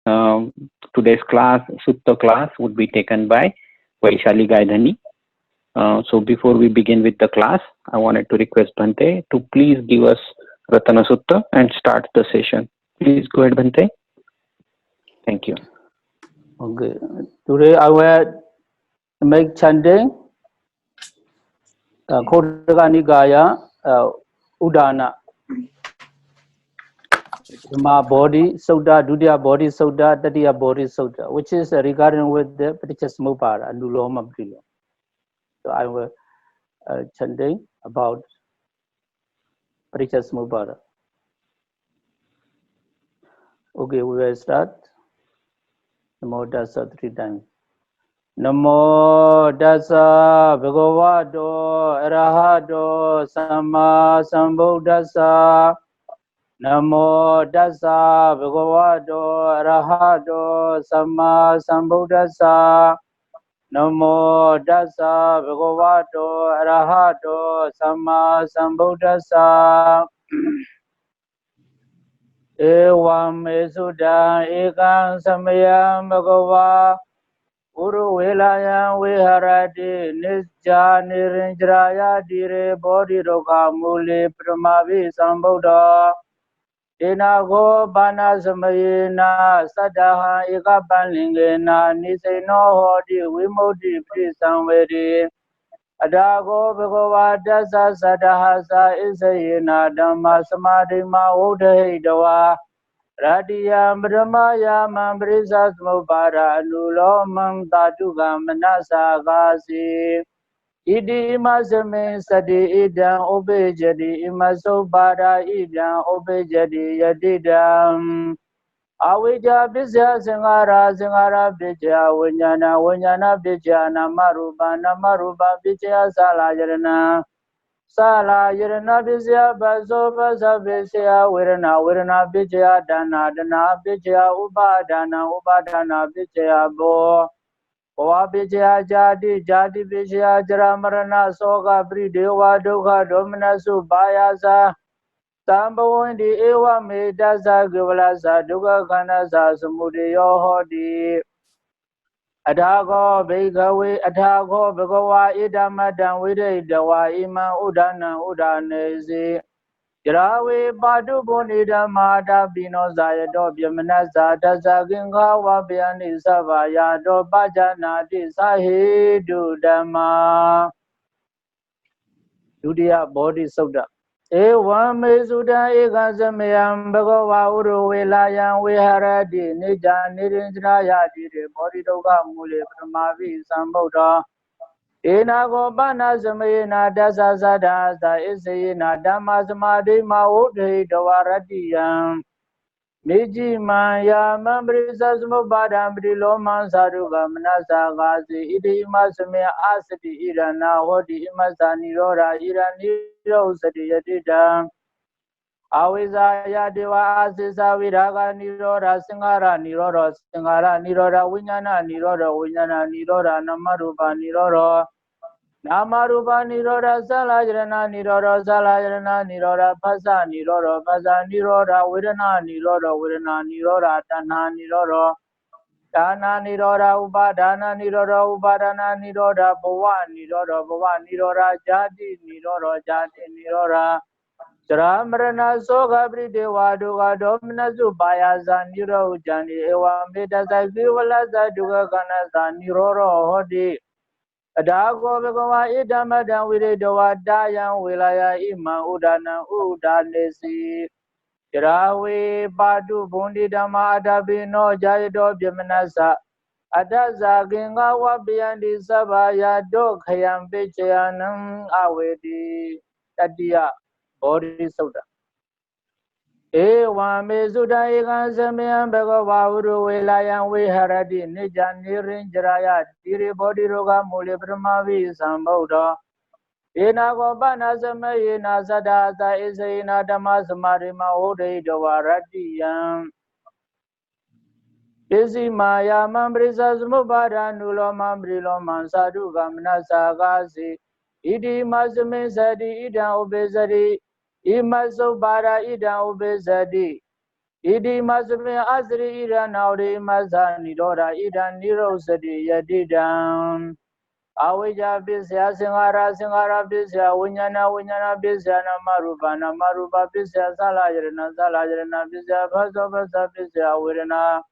Today's class, Sutta class, would be taken by Vaishali Gaidhani. So before we begin with the class, I wanted to request Bhante to please give us Ratana Sutta and start the session. Please go ahead, Bhante. Thank you. Okay. Today I will make chanting Khodaka Nikaya Udana. My body Sutta, Dudya body Sutta, Tatiya body Sutta, which is regarding with the Paṭiccasamuppāda Nuloma Brilo. So I will chanting about Paṭiccasamuppāda. Okay, we will start. Namo Tassa 3 times. Namo Tassa Bhagavato Arahato Samma Sambuddhassa. Namo Tassa Bhagavato Arahato Samma Sambuddhassa. Namo Tassa Bhagavato Arahato Samma Sambuddhassa. Evam Mesuddha Ekam Samayam Bhagava Guru Velayam Viharati Nisja Nirinjraya Dire Bodhiroga Muli Pramavi Sambuddha Enago Bana Samayena Sadaha Ekapanlingena Niseno Hodi Vimodi Prisamvedi Adago Bhagava Dasa Sadahasa Isayena Dhamma Samadhima Udhahidawa Radhiya Brahmaya Mambrisa Smupara Nulomam Tatuga Manasa Gasi Idi Imasame Sadi Idam Obejadi Imasobara Idam Obejadi Yadidam Avija Bisya Singara Singara Bijya Vinyana Bijya Namaruba Bijya Salajarana Salajarana Bijya Baso Basa Bijya Virana Bijya Dana Bijya Ubadana Bijya Bo Boa Bijya Jadi Bijya Jaramarana Soga Bridewa Duga Domina Subayasa Sambawandi Ewa Medasa Givalasa Duga Kanasa Sumudiyo Hodi Adago Begawi Adago Begawa Idamadan Wide Dawa Ima Udanezi Jarawi Badu Bonida Mada Bino Zayado Biamanasa Dazaginga Wabiani Savaya Do Bajana Disahidu Dama Dudia Body Soda Evam Mesuddha Ekam Samayam Bhagava Guru Velayam Viharati Nisja Nirinjraya Dire Bodhiroga Muli Pramavi Sambuddha Enago Bana Samayena Dasa Sadhasa Isayena Dhamma Samadhima Udhahidawa Radhiyam Niji Maya Mambrisa Smupāda Briloma Saruga Manasa Gasi Idi Imasame Asati Irana Hodi Imasa Nirora Iraniro Sati Yadida Awizaya Deva Asisa Viraga Nirora Singara Nirora Vinyana Nirora Namarupa Nirora Namarupa Nirora Salajarana Nirora Pasa Nirora Virana Nirora Dana Nirora Ubadana Nirora Bhava Nirora Jadi Nirora Jaramarana Soga Bridewa Duga Domina Zubayasa Niro Jani Ewa Medasa Givalasa Duga Kanasa Niroro Hodi Adago Bhagava Idamadan Videdawa Dayan Wilaya Ima Udanesi Jarawi Badu Bundi Dama Adabino Jayado Bimanasa Adaza Ginga Wabiandi Sabaya Dog Hayam Bichayanam Awedi Tadia Body Soda Evam Mesuddha Ekam Samayam Bhagava Guru Velayam Viharati Nisja Nirinjraya Dire Bodhiroga Muli Pramavi Sambuddha Enago Bana Samayena Sadhasa Isayena Dhamma Samadhima Udhahidawa Radhiyam Isi Maya Mambrisa Smupāda Nulomam Brilomam Saduga Manasa Gasi Idi Masame Sadi Idam Obezadi Imasobara Idam Obezadi Idi masame asri ira nauri masa nidora ida nirosadi yadidam. Awija bisya singara bisya winyana bisya namaruba bisya salajrana bisya bhasa bisya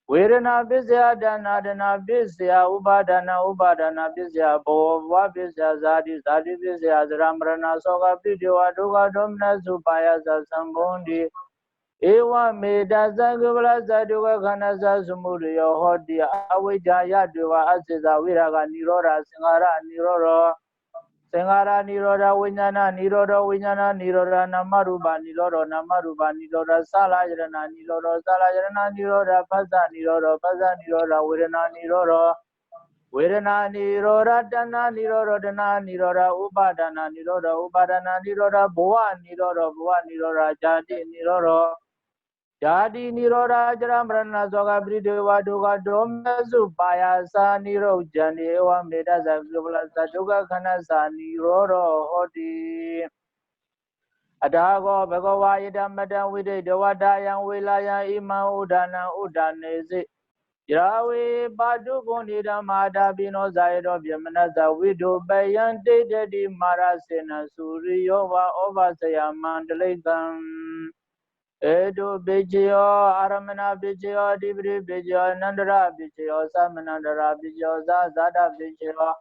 Virana bisya dana bisya ubadana bisya bhova bisya zadi bisya ramrana soga pidya duga domna supaya sambundi Ewa meda zagabla zaduga kana zazumuriya hodi awija yaduwa asiza viraga nirora singara nirora winyana nirora namaruba nirora salajrana nirora pasa nirora virana nirora dana nirora ubadana nirora bhuva nirora jadi nirora jaramrana soga bridewa duga domna supaya sa nirojani ewa meda zagabla zaduga kana sa niroro hodi adago bhagava yidamada vide devadayan vilayan ima udanese Yahweh Badugo Nidamada Bino Zaido Bimanaza Wido Bayan Dedi Marasena Suriyova Ovasaya Mandaligan Edo Bijio Aramana Bijio Dibri Bijio Nandara Bijio Samanandara Bijio Zada Bijio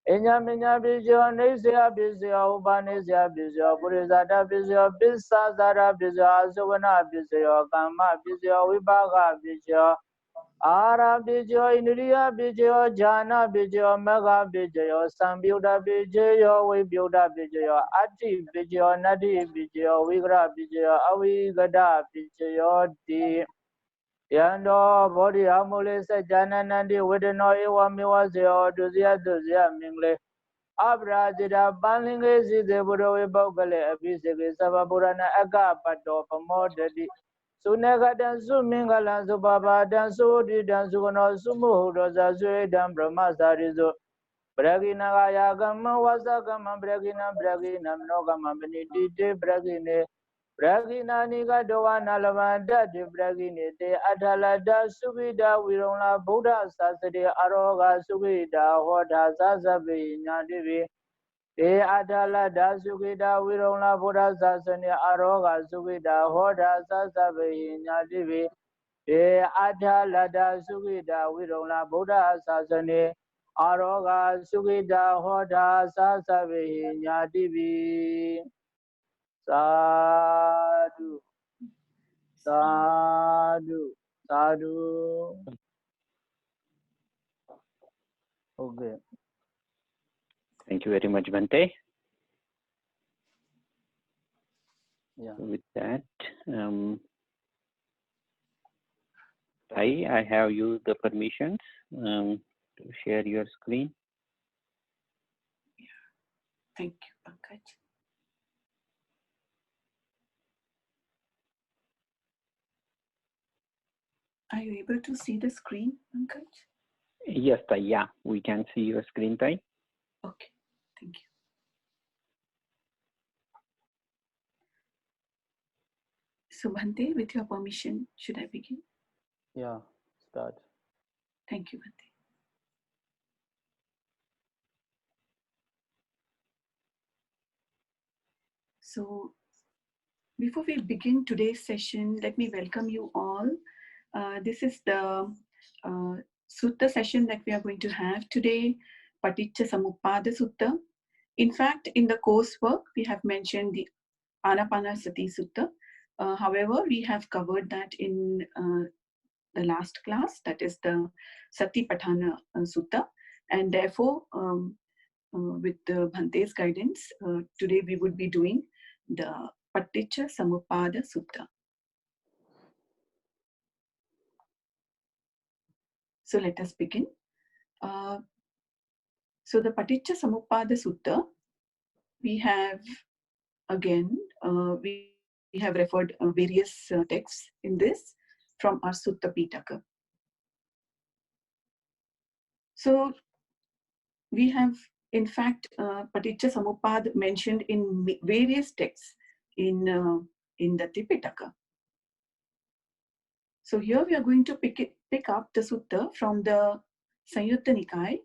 Inyaminya Bijio Nesia Bijio Ubanesia Bijio Burizada Bijio Bisa Zada Bijio Azuvana Bijio Kama Bijio Vibaga Bijio Ara Bijio Indriya Bijio Jana Bijio Mega Bijio Sambuda Bijio Vibuda Bijio Ati Bijio Nadi Bijio Vigra Bijio Avigada Bijio Di Yando Bodhi Amule Sajana Nandi Widano Ewa Miwazio Duzia Mingle Abrajida Banlinge Zizebudo Vibogale Abisigi Sababurana Aga Pato Pamodadi Sunega dansu mingala subaba dansu di dansu kono sumu dosa sui dan brahmasarizo bragina gaya gama wasa gama bragina mnogama beniti de bragina niga doa nalamanda de bragine de adala da sugida wirona buddha sasade aroga sugida hoda sasabe nyadivi E adala da sugida wirona buddha sasane aroga sugida hoda sasabe nyadivi E adala da sugida wirona buddha sasane aroga sugida hoda sasabe nyadivi Sadhu Sadhu Okay. Thank you very much, Bhante. Yeah. With that, I have used the permissions to share your screen. Thank you, Pankaj. Are you able to see the screen, Pankaj? Yes, Thai. Yeah, we can see your screen, Thai. Okay, thank you. So, Bhante, with your permission, should I begin? Yeah, start. Thank you, Bhante. So, before we begin today's session, let me welcome you all. This is the Sutta session that we are going to have today, Paṭiccasamuppāda Sutta. In fact, in the coursework, we have mentioned the Anapanasati Sutta. However, we have covered that in the last class, that is the Satipatthana Sutta. And therefore, with the Bhante's guidance, today we would be doing the Paṭiccasamuppāda Sutta. So let us begin. So the Paṭiccasamuppāda Sutta, we have again, we have referred various texts in this from our Sutta Piṭaka. So we have, in fact, Paṭiccasamuppāda mentioned in various texts in the Tipitaka. So here we are going to pick up the sutta from the Samyutta Nikaya,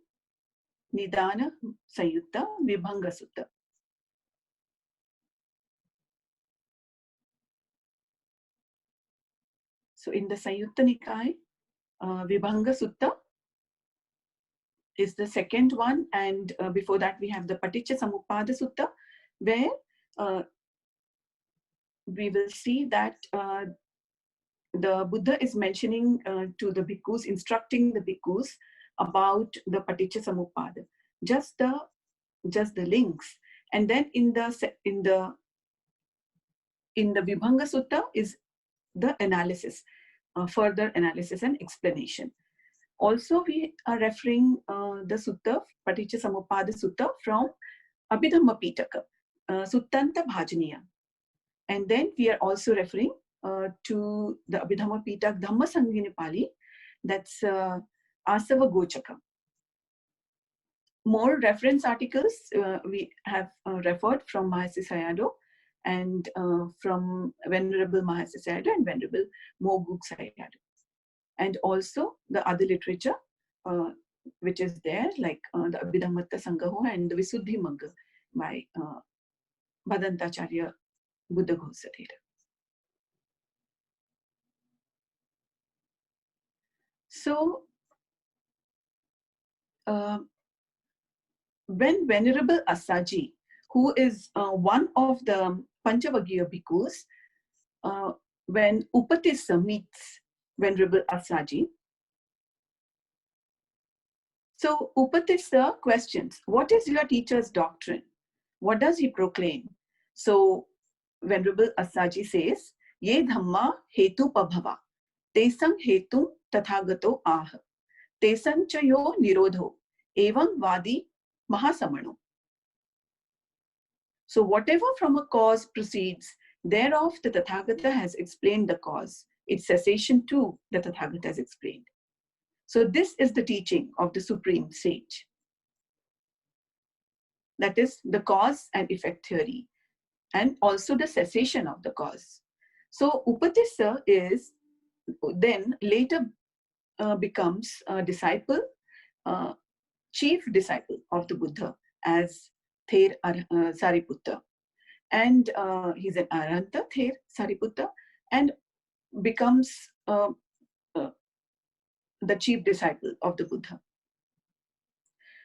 Nidana Samyutta Vibhanga Sutta. So in the Samyutta Nikaya, Vibhanga Sutta is the second one, and before that we have the Paṭiccasamuppāda Sutta, where we will see that the Buddha is mentioning to the bhikkhus, instructing the bhikkhus about the Paṭiccasamuppāda, just the links, and then in the Vibhanga Sutta is the analysis, further analysis and explanation. Also, we are referring the Sutta, Paṭiccasamuppāda Sutta from Abhidhamma Paṭicca, Suttanta Bhajaniya. And then we are also referring to the Abhidhamma Paṭicca Dhamma Sangini Pāli, that's Asava Gochaka. More reference articles we have referred from Mahasi Sayadaw and from Venerable Mahasi Sayadaw and Venerable Moguk Sayadaw. And also the other literature which is there, like the Abhidhammatta Sangaho and the Visuddhi Magga by Bhadantacharya Buddha Ghosathera. So, when Venerable Asaji, who is one of the Panchavaggiya bhikkhus, when Upatissa meets Venerable Asaji, so Upatissa questions, what is your teacher's doctrine? What does he proclaim? So Venerable Asaji says, Ye dhamma hetu pabhava, tesam hetu tathagato aha, tesam chayo nirodho, evam vadi mahasamano. So whatever from a cause proceeds, thereof the Tathagata has explained the cause. Its cessation too, the Tathagata has explained. So this is the teaching of the Supreme Sage. That is the cause and effect theory, and also the cessation of the cause. So Upatissa is then later becomes a disciple, chief disciple of the Buddha as Ther Sariputta. And he's an Arhanta, Ther Sariputta, and becomes the chief disciple of the Buddha.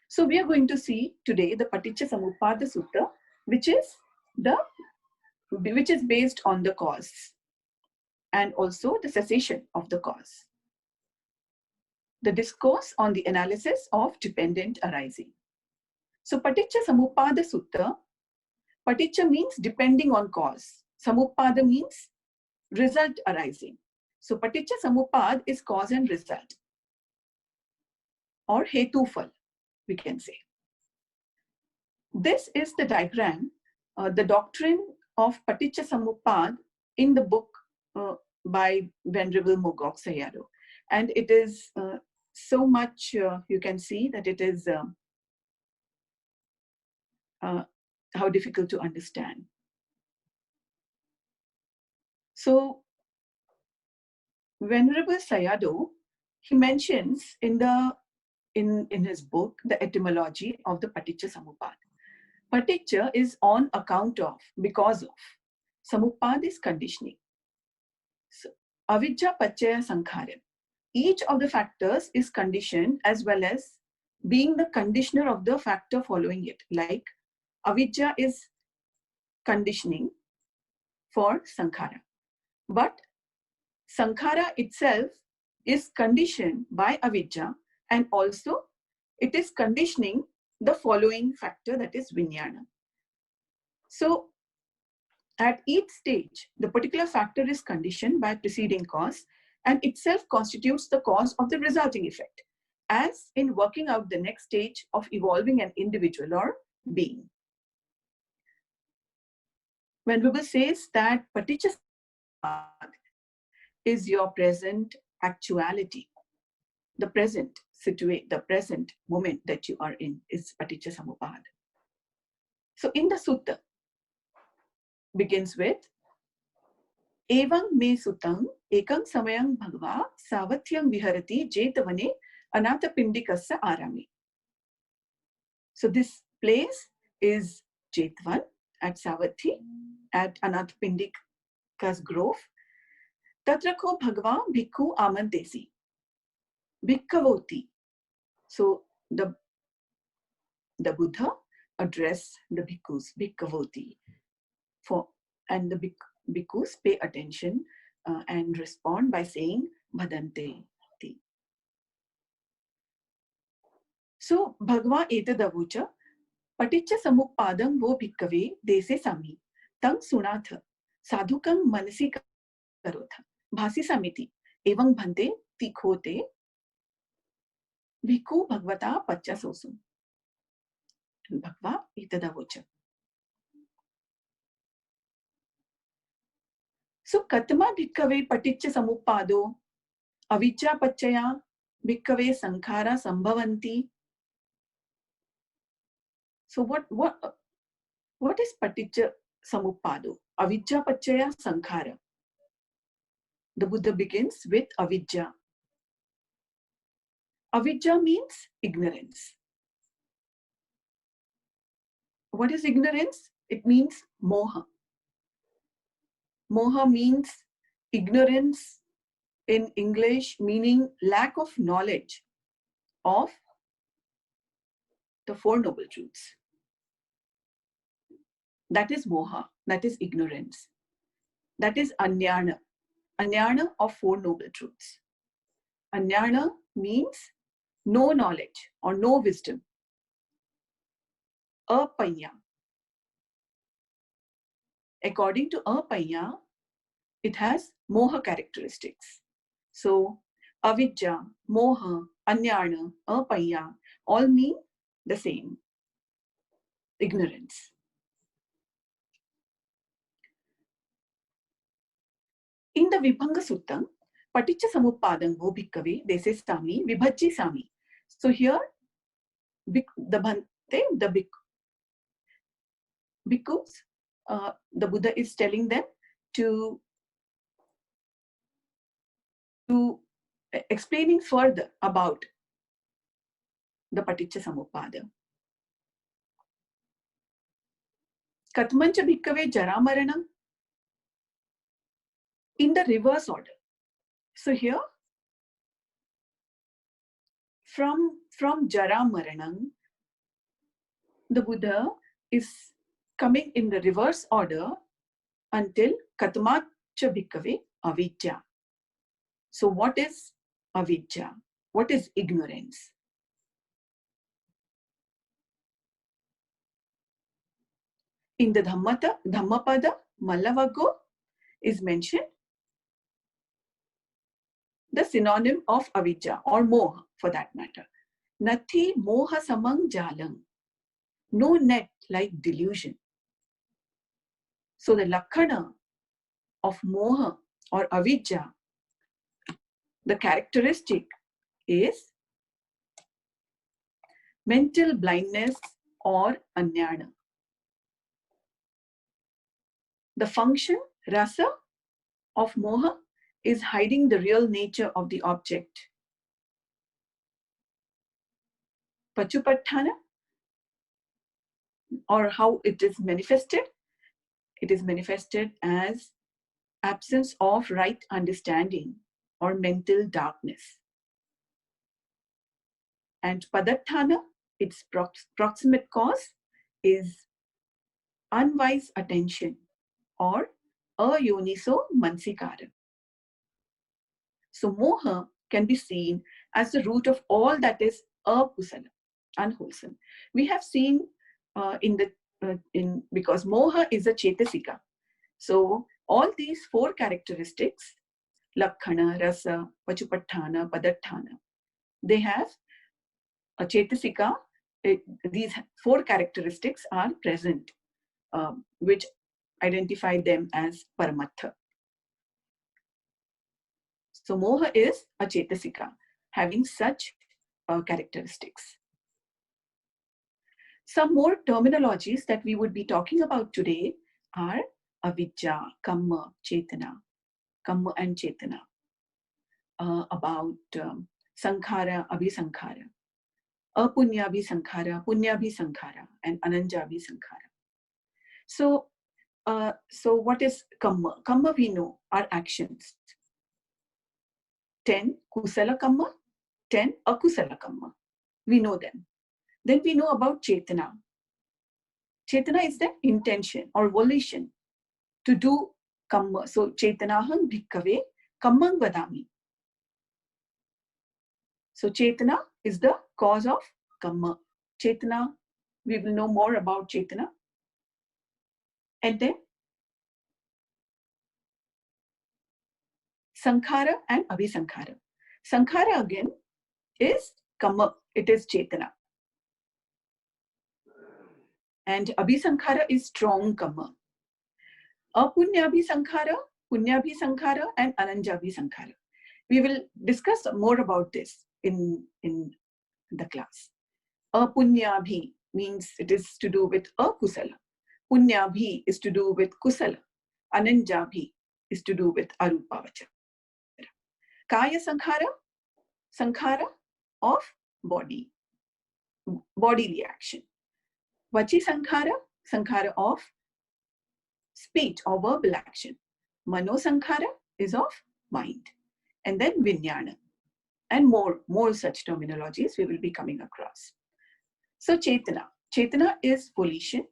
So we are going to see today the Paṭiccasamuppāda Sutta, which is based on the cause and also the cessation of the cause. The discourse on the analysis of dependent arising. So Paṭiccasamuppāda Sutta, Paticca means depending on cause. Samuppada means result arising. So Paṭiccasamuppāda is cause and result, or hetufal, we can say. This is the diagram, the doctrine of Paṭiccasamuppāda in the book by Venerable Mogok Sayadaw. And it is so much, you can see that it is how difficult to understand. So Venerable Sayadaw, he mentions in his book the etymology of the Paṭiccasamuppāda. Paticca is on account of, because of. Samuppāda is conditioning. So, avidya pacchaya sankharam. Each of the factors is conditioned as well as being the conditioner of the factor following it. Like avidya is conditioning for sankhara. But sankhara itself is conditioned by avidya, and also it is conditioning the following factor, that is vijnana. So at each stage, the particular factor is conditioned by preceding cause and itself constitutes the cause of the resulting effect, as in working out the next stage of evolving an individual or being. When Venerable says that Paṭiccasamuppāda is your present actuality, the present situation, the present moment that you are in is Paṭiccasamuppāda. So in the sutta begins with Evam me sutam ekam samayam bhagava savathyam viharati jetavane anathapindikasya arame. So this place is Jetvan at Savathi, at Anathapindika's grove. Tatrako Bhagava Bhikkhu Amantesi. Bhikkavoti. So the Buddha addressed the bhikkhus, Bhikkavoti. And the bhikkhus pay attention and respond by saying Bhadante. So Bhagava etadavucha Paṭiccasamuppadam wo bhikkave dese sami tang sunatha sadhukam manasi karotha bhasi samiti evang bhante tikhote bhikkhu bhagavata paccasosum. Bhagava etadavocha. So katama bhikkave paticcasamuppado avijja paccaya bhikkave sankhara sambhavanti. So what is paticcasamuppado? Avijja paccaya sankhara. The Buddha begins with avijja. Avijja means ignorance. What is ignorance? It means moha. Moha means ignorance in English, meaning lack of knowledge of the Four Noble Truths. That is moha, that is ignorance. That is anyana, anyana of Four Noble Truths. Anyana means no knowledge or no wisdom. Apanya. According to apanya, it has moha characteristics. So avijja, moha, anyana, apanya all mean the same. Ignorance. In the Vibhanga Sutta, Paṭiccasamuppadam vo bhikkave dese sami vibhajji sami. So here the bhikkhus, the Buddha is telling them to explaining further about the Paṭiccasamuppada. Katmancha bhikkave jaramaranam, in the reverse order. So here, from Jara Maranam, the Buddha is coming in the reverse order until Katamacha Bhikkave Avijja. So what is Avijja? What is ignorance? In the Dhammapada, Mallavaggo is mentioned the synonym of avijja or moha for that matter. Nathi moha samang jalang. No net like delusion. So the lakhana of moha or avijja, the characteristic is mental blindness or anyana. The function, rasa, of moha is hiding the real nature of the object. Pachupathana, or how it is manifested as absence of right understanding or mental darkness. And Padatthana, its proximate cause, is unwise attention or ayoniso mansikara. So moha can be seen as the root of all that is akusala, unwholesome. We have seen because moha is a chetasika. So all these four characteristics, lakhana, rasa, pachupathana, padatthana, they have a chetasika. These four characteristics are present, which identify them as paramatha. So moha is a chetasika having such characteristics. Some more terminologies that we would be talking about today are avijja, kamma, chetana. Kamma and Chetana, about Sankhara, Abhisankhara, Apunyabhi Sankhara, Punyabhi Sankhara, and Ananjabhi Sankhara. So what is Kamma? Kamma we know are actions. 10 Kusala Kamma, 10 Akusala Kamma. We know them. Then we know about Chetana. Chetana is the intention or volition to do Kamma. So Chetanaham Bhikkave Kammang Vadami. So Chetana is the cause of Kamma. Chetana, we will know more about Chetana. And then Sankhara and Abhisankhara. Sankhara again is Kamma, it is Chetana. And Abhisankhara is strong Kamma. Apunyabhi Sankhara, Punyabhi Sankhara, and Ananjabhi Sankhara. We will discuss more about this in the class. Apunyabhi means it is to do with akusala. Punyabhi is to do with kusala. Ananjabhi is to do with arupavacha. Kaya Sankhara, Sankhara of body reaction. Vachi Sankhara, Sankhara of speech or verbal action. Mano Sankhara is of mind. And then Vijnana. And more such terminologies we will be coming across. So Chetana. Chetana is volition.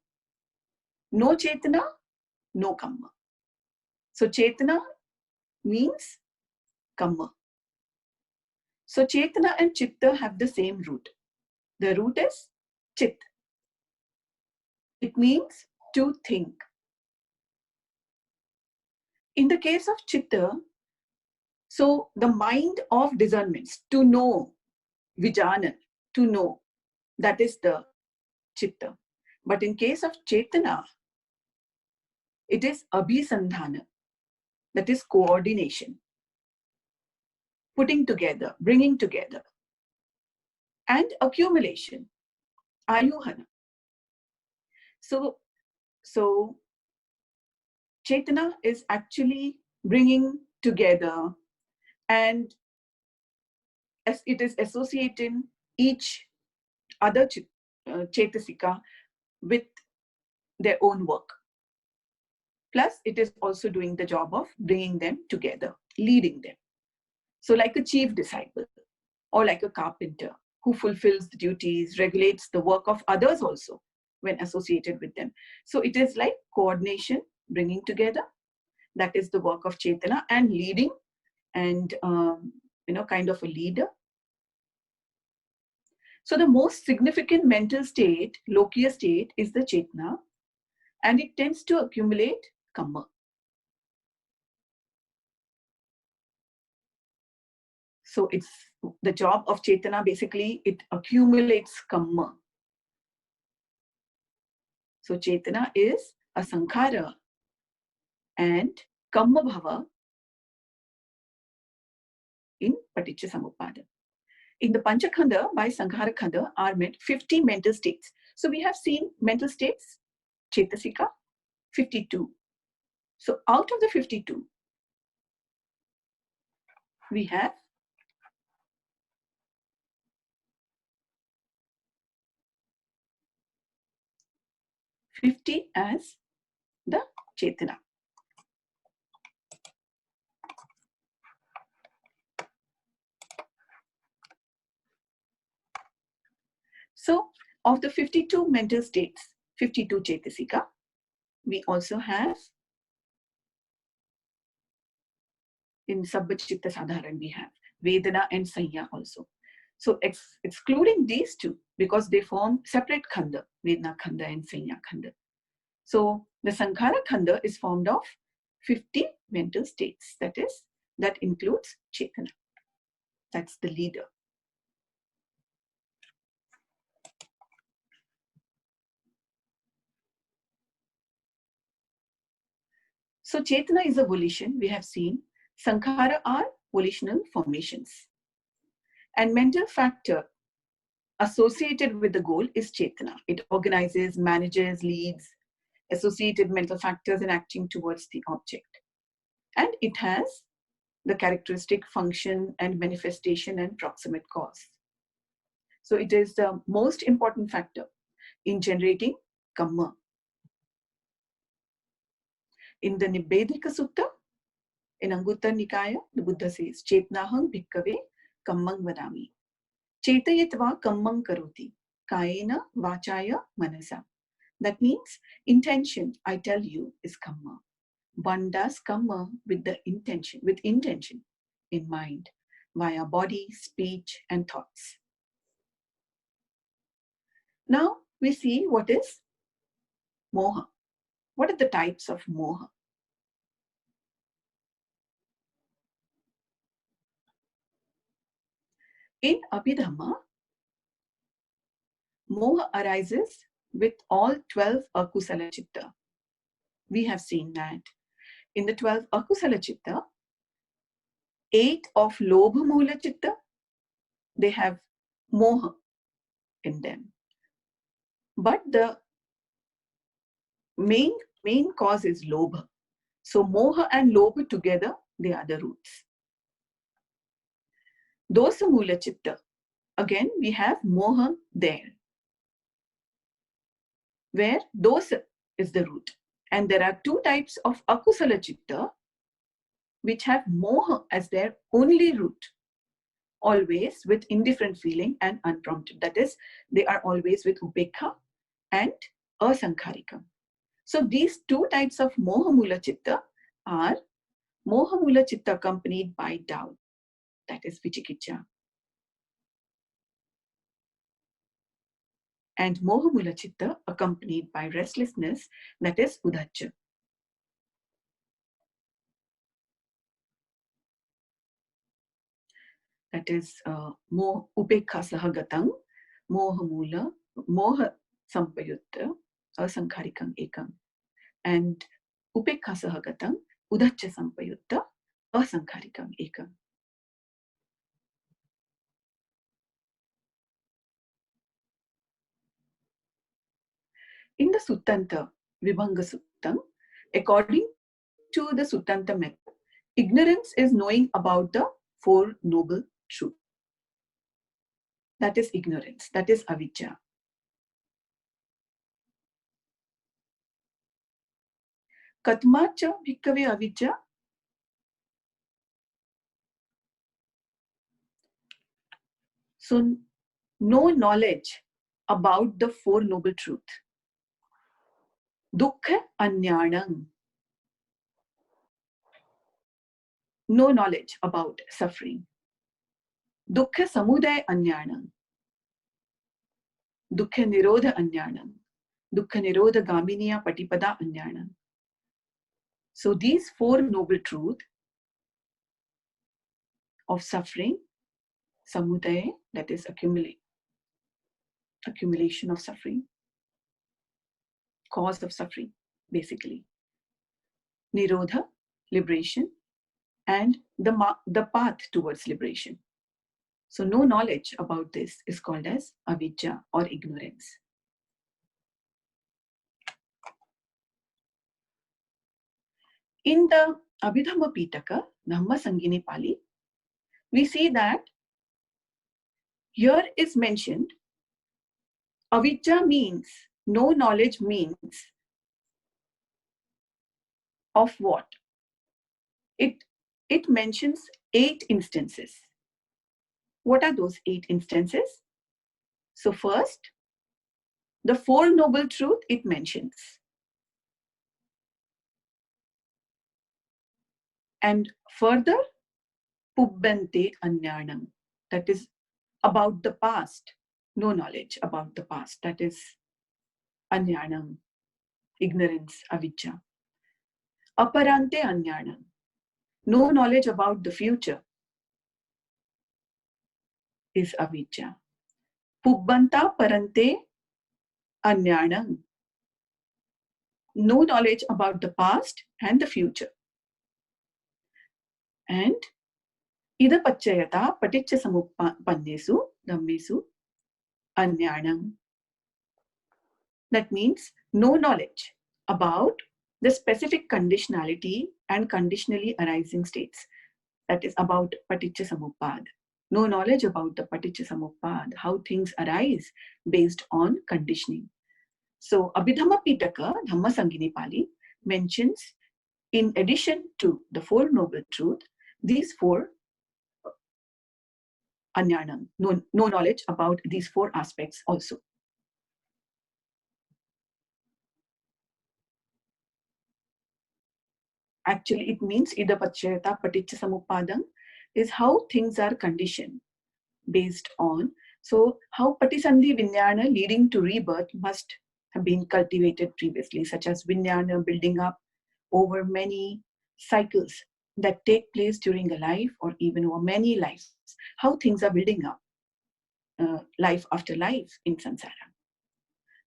No Chetana, no Kamma. So Chetana means Kamma. So Chetana and Chitta have the same root. The root is Chit. It means to think. In the case of Chitta, so the mind of discernments, to know, Vijana, to know, that is the Chitta. But in case of Chetana, it is Abhisandhana, that is coordination, putting together, bringing together, and accumulation, Ayuhana. So Chetana is actually bringing together, and as it is associating each other Chetasika with their own work. Plus, it is also doing the job of bringing them together, leading them. So like a chief disciple or like a carpenter who fulfills the duties, regulates the work of others also when associated with them. So it is like coordination, bringing together. That is the work of Chetana, and leading, and kind of a leader. So the most significant mental state, Lokiya state, is the Chetana, and it tends to accumulate Kamma. So it's the job of Chetana, basically, it accumulates Kamma. So Chetana is a Sankhara and Kamma Bhava in Paṭiccasamuppāda. In the Panchakhanda, by Sankhara Khanda, are meant 50 mental states. So we have seen mental states, Chetasika, 52. So out of the 52, we have 50 as the Chetana. So of the 52 mental states, 52 Chetasika, we also have in Sabbha Chitta Sadharan, we have Vedana and Sanya also. So excluding these two, because they form separate Khanda, Vedana Khanda and Sanya Khanda. So the Sankhara Khanda is formed of 50 mental states. That includes Chetana. That's the leader. So Chetana is a volition, we have seen. Sankhara are volitional formations. And mental factor associated with the goal is Chetana. It organizes, manages, leads associated mental factors in acting towards the object. And it has the characteristic, function, and manifestation and proximate cause. So it is the most important factor in generating kamma. In the Nibbedika Sutta, in Anguttara Nikaya, the Buddha says, Chetnaham bhikkave kammang vadami. Chetayatva kammang karoti. Kayena vachaya manasa. That means intention, I tell you, is kamma. One does kamma with intention in mind, via body, speech, and thoughts. Now we see what is moha. What are the types of moha? In Abhidhamma, moha arises with all 12 akusala chitta. We have seen that. In the 12 akusala chitta, 8 of lobha mula chitta, they have moha in them. But the main cause is lobha. So moha and lobha together, they are the roots. Dosa mula chitta, again we have moha there, where dosa is the root. And there are 2 types of akusala chitta which have moha as their only root, always with indifferent feeling and unprompted. That is, they are always with upekha and asankharika. So these 2 types of moha mula chitta are moha mula chitta accompanied by doubt, that is vichikicha, and moha mula chitta accompanied by restlessness, that is udacca. That is upekha sahagatang, moha mula, moha sampayutta, asankharikam ekam. And upekha sahagatang, udacca sampayutta, asankharikam ekam. In the Suttanta, Vibhanga Suttam, according to the Suttanta method, ignorance is knowing about the 4 noble truths. That is ignorance, that is avijja. Katmacha bhikkave avijja. So, no knowledge about the 4 noble truths. Dukkha anyanam. No knowledge about suffering. Dukkha samudaya anyanam. Dukkha nirodha anyanam. Dukkha nirodha gaminiya patipada anyanam. So these 4 noble truths of suffering, samudaya, that is accumulation of suffering, cause of suffering, basically. Nirodha, liberation, and the path towards liberation. So no knowledge about this is called as avijja or ignorance. In the Abhidhamma Pitaka, Dhamma Sangini Pāli, we see that here is mentioned avijja means, no knowledge means of what? It mentions 8 instances. What are those 8 instances? So first, the 4 noble truths it mentions. And further, pubbante anyanam, that is about the past, no knowledge about the past, that is anyanam, ignorance, avijja. Aparante anyanam, no knowledge about the future, is avijja. Pubbanta parante anyanam, no knowledge about the past and the future. And ida pacchayata paticcasamuppannesu dhammesu anyanam. That means no knowledge about the specific conditionality and conditionally arising states. that is about Paṭiccasamuppāda. No knowledge about the Paṭiccasamuppāda, how things arise based on conditioning. So Abhidhamma Pitaka, Dhamma Sangini Pāli, mentions in addition to the Four Noble Truths, these four Anyanam, no knowledge about these four aspects also. Actually, it means idapachyata paticcasamuppadam is how things are conditioned based on. So how patisandhi vinyana leading to rebirth must have been cultivated previously, such as vinyana building up over many cycles that take place during a life or even over many lives. How things are building up life after life in samsara.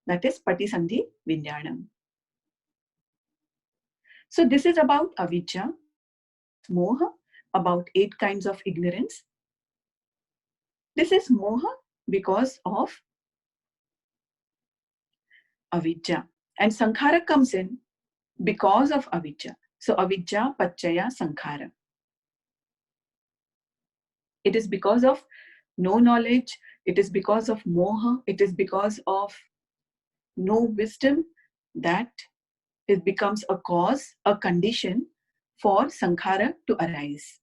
That is patisandhi vinyanam. So this is about avijja, moha, about 8 kinds of ignorance. This is moha because of avijja. And sankhara comes in because of avijja. So avijja, paccaya, sankhara. It is because of no knowledge. It is because of moha. It is because of no wisdom that it becomes a cause, a condition for sankhara to arise.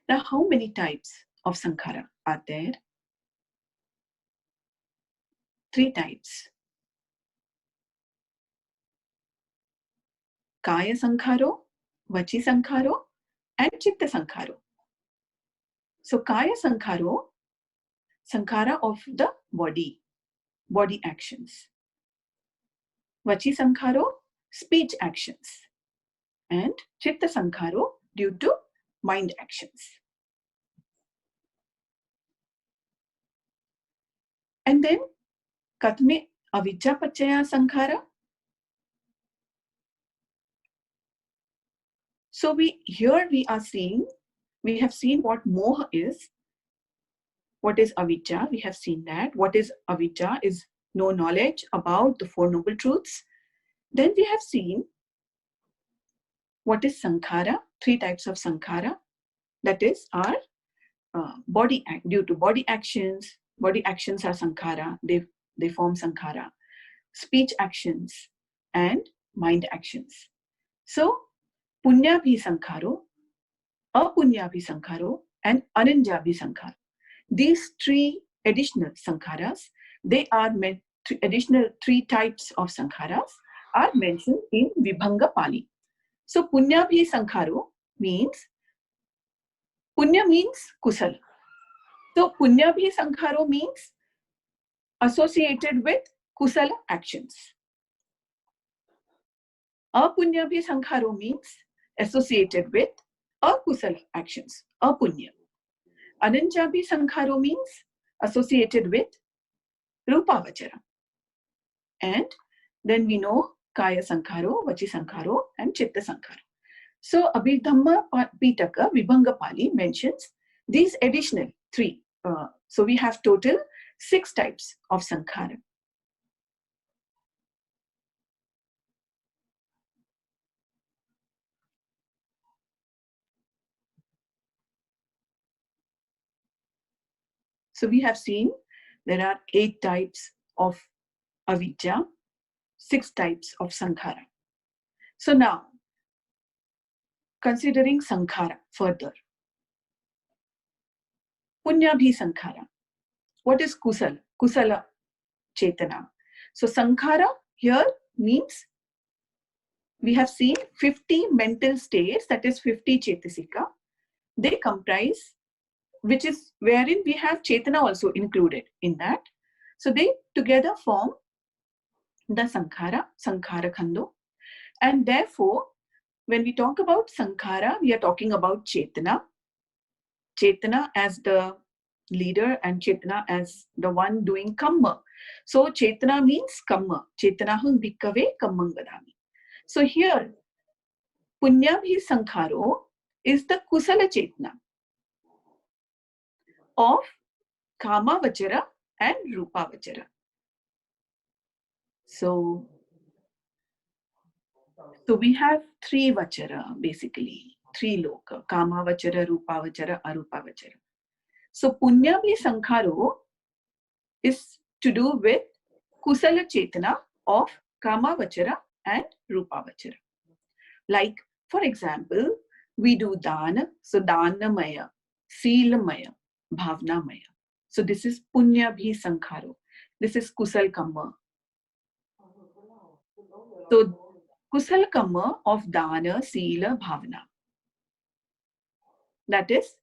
Now, how many types of sankhara are there? 3 types. Kaya sankharo, vachi sankharo, and chitta sankharo. So kaya sankharo, sankhara of the body actions. Vachi sankharo, speech actions. And chitta sankharo, due to mind actions. And then katme avijja paccaya sankhara. So here we have seen what moha is. What is avijja? We have seen that. What is avijja is no knowledge about the Four Noble Truths. Then we have seen what is sankhara, 3 types of sankhara. That is our body act, due to body actions. Body actions are sankhara, they form sankhara. Speech actions and mind actions. So punya bhi sankharo, apunya bhi sankharo, and ananja bhi sankharo. These 3 additional sankharas, they are meant to additional 3 types of sankharas are mentioned in Vibhanga Pāli. So punya bhi sankharo means, punya means kusala. So punya bhi sankharo means associated with kusala actions. Apunya bhi sankharo means associated with akusala actions, apunya. Ananjabhi sankharo means associated with rupavachara. And then we know kaya sankharo, vachi sankharo, and chitta sankharo. So Abhidhamma Pitaka, Vibhanga Pāli mentions these additional 3. So we have total 6 types of sankhara. So we have seen there are 8 types of avijja, 6 types of sankhara. So now, considering sankhara further, punyabhi sankhara. What is kusala? Kusala chetana. So sankhara here means we have seen 50 mental states, that is 50 chetasika. They comprise, which is wherein we have chetana also included in that. So they together form the sankhara khando. And therefore, when we talk about sankhara, we are talking about chetana as the leader and chetana as the one doing kamma. So chetana means kamma. Chetanahum bhikkave kammam vadami. So here, punyabhi sankharo is the kusala chetana of kama vachara and rupa vachara. So So we have three vachara, basically, three loka: kama vachara, rupa vachara, arupa vachara. So punyabhi sankharo is to do with kusala chetana of kama vachara and rupa vachara. Like, for example, we do dana, so danamaya, silamaya, bhavnamaya. So this is punyabhi sankharo. This is kusal kamma. So kusal kamma of dana, sila, bhavna. That is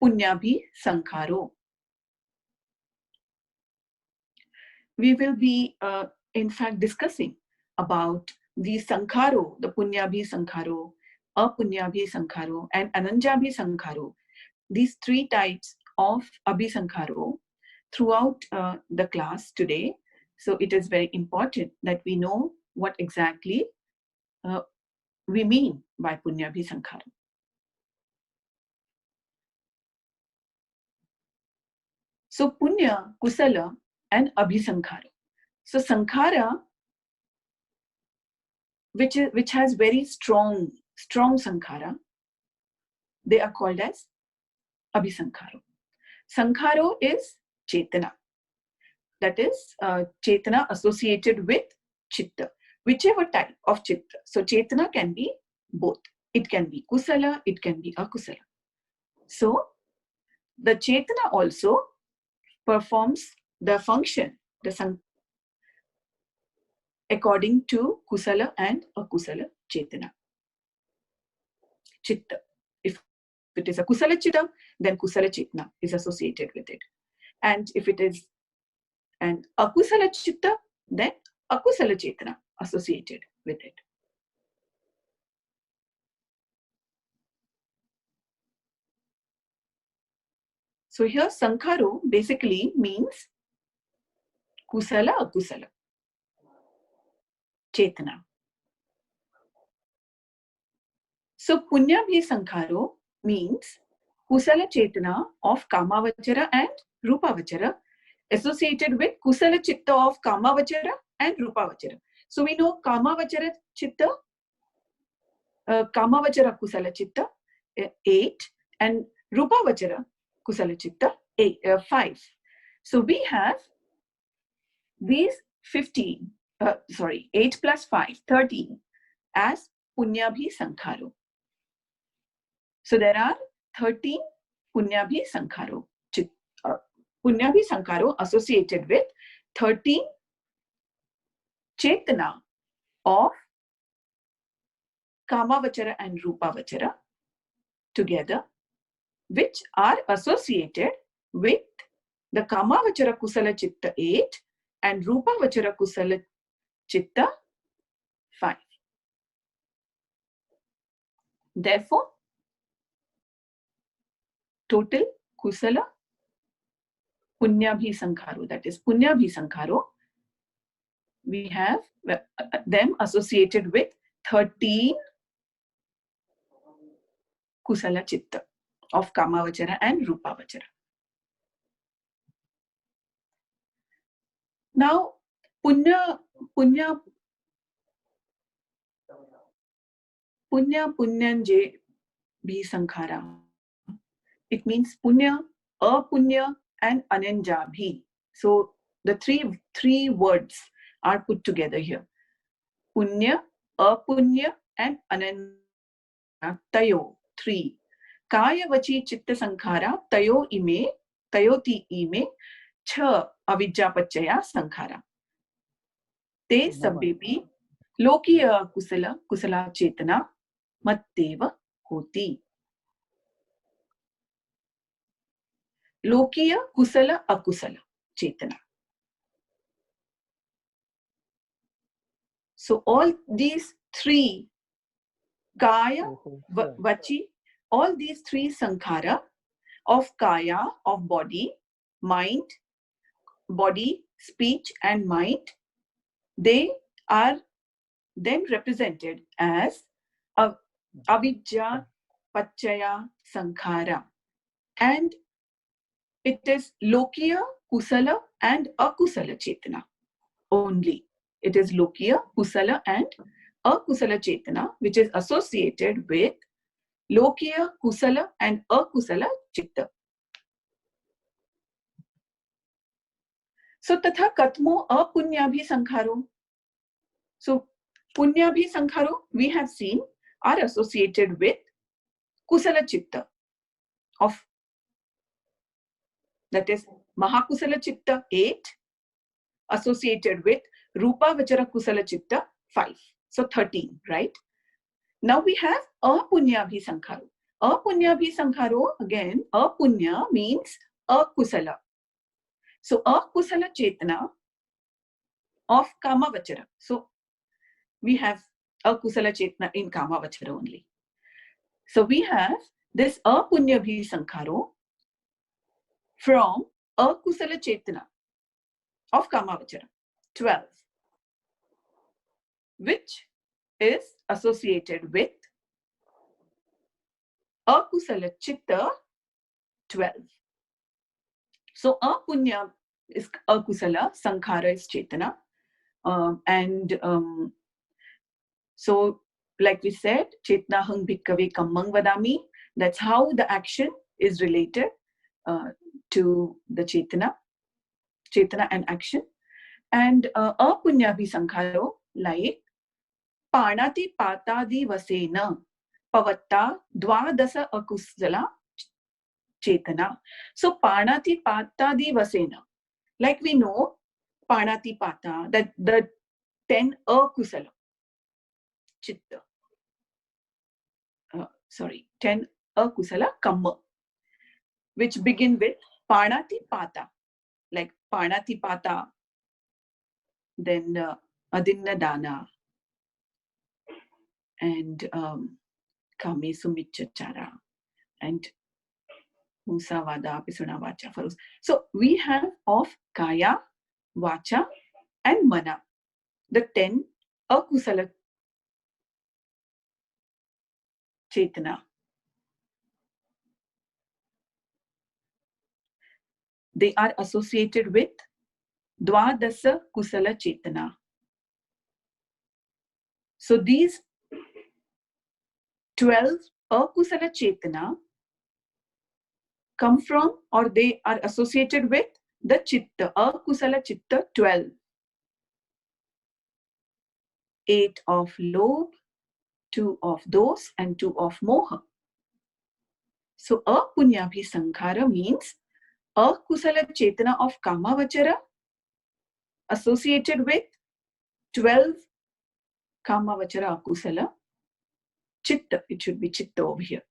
punyabhi sankharo. We will be, in fact, discussing about the sankharo, the punyabhi sankharo, apunyabhi sankharo, and ananjabhi sankharo. These three types of abhisankharo throughout the class today. So it is very important that we know what exactly we mean by punyabhi sankharo. So punya, kusala, and abhisankhara. So sankhara, which has very strong sankhara, they are called as abhisankharo. Sankharo is chetana. That is chetana associated with chitta, whichever type of chitta. So chetana can be both. It can be kusala, it can be akusala. So the chetana also performs the function, according to kusala and akusala chetana. Chitta. If it is a kusala chitta, then kusala chetana is associated with it. And if it is an akusala chitta, then akusala chetana associated with it. So here sankharo basically means kusala, akusala, chetana. So punyabhi sankharo means kusala chetana of kamavachara and rupavachara associated with kusala chitta of kamavachara and rupavachara. So we know kamavachara chitta, kamavachara kusala chitta 8 and rupavachara kusala chitta 5. So we have these 8 plus 5, 13 as punyabhi sankharo. So there are 13 punyabhi sankharo. Punyabhi sankharo associated with 13 chetana of kamavachara and rupavachara together, which are associated with the kamavachara kusala chitta 8 and rupavachara kusala chitta 5. Therefore, total kusala punyabhi sankharo, that is punyabhi sankharo, we have them associated with 13 kusala chitta of kamavachara and rupavachara. Now, punyanje bhi sankhara. It means punya, apunya, and ananja bhi. So the three words are put together here. Punya, apunya, and ananja. Tayo, 3. Kaya vachi chitta sankhara, tayoti ime, cha avidya pachaya sankhara. Te sabbepi lokiya kusala chetana matteva hoti. Lokiya kusala akusala chetana. So all these three, kaya, vachi, all these three sankhara of kaya, of body, mind, body, speech, and mind, they are then represented as avidya pachaya sankhara. And it is lokiya, kusala, and akusala chetana only. It is lokiya, kusala, and akusala chetana, which is associated with Lokiya, Kusala and Akusala Chitta. So tatha katmo apunyabhi sankharo. So punyabhi sankharo we have seen are associated with Kusala Chitta of, that is Mahakusala Chitta 8, associated with Rupa Vachara Kusala Chitta 5. So 13, right? Now we have apunyabhi sankharo. Apunyabhi sankharo, again, apunya means akusala. So akusala chetana of kama vachara. So we have akusala chetana in kama vachara only. So we have this apunyabhi sankharo from akusala chetana of kama vachara 12, which is associated with akusala chitta 12. So apunya is akusala, sankhara is chetana. So like we said, chetna hang bhikkave kammang vadami. That's how the action is related to the chetana and action. And apunyabhi sankharo, like Panati Patadi Vasena Pavatta Dwadasa Akusala Chetana. So Panati Patadi Vasena, like we know Panati Pata, that the 10 Akusala Chitta. 10 Akusala Kamma, which begin with Panati Pata, like Panati Pata, then Adinna Dana, and Kame Sumichachara, and Musavada, Pisuna Vacha, Farus. So we have of Kaya, Vacha, and Mana, the 10 Akusala Chetana. They are associated with Dwadasa Kusala Chetana. So these 12 Akusala Chetana come from, or they are associated with the Chitta, Akusala Chitta 12. 8 of Lobh, 2 of Dos, and 2 of Moha. So apunyabhi sankhara means akusala chetana of kama vachara associated with 12 kama vachara akusala chitta. It should be chitta over here.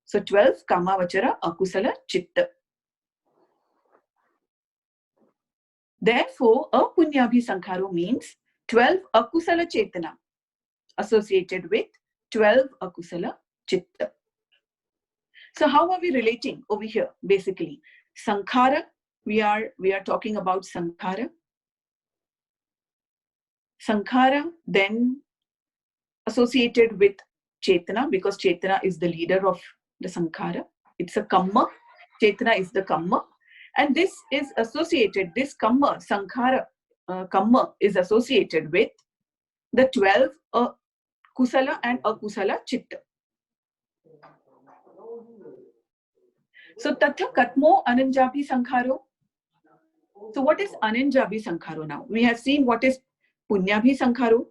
So 12 kama vachara akusala chitta. Therefore, apunyabhi sankharo means 12 akusala chetana associated with 12 akusala chitta. So how are we relating over here? Basically, sankhara, we are talking about sankhara. Sankhara then associated with chetana, because chetana is the leader of the sankhara. It's a kamma. Chetana is the kamma. And this is associated, this kamma, sankhara kamma is associated with the 12 kusala and akusala chitta. So tatha katmo ananjabi sankharo. So what is ananjabi sankharo now? We have seen what is punyabhi sankharo.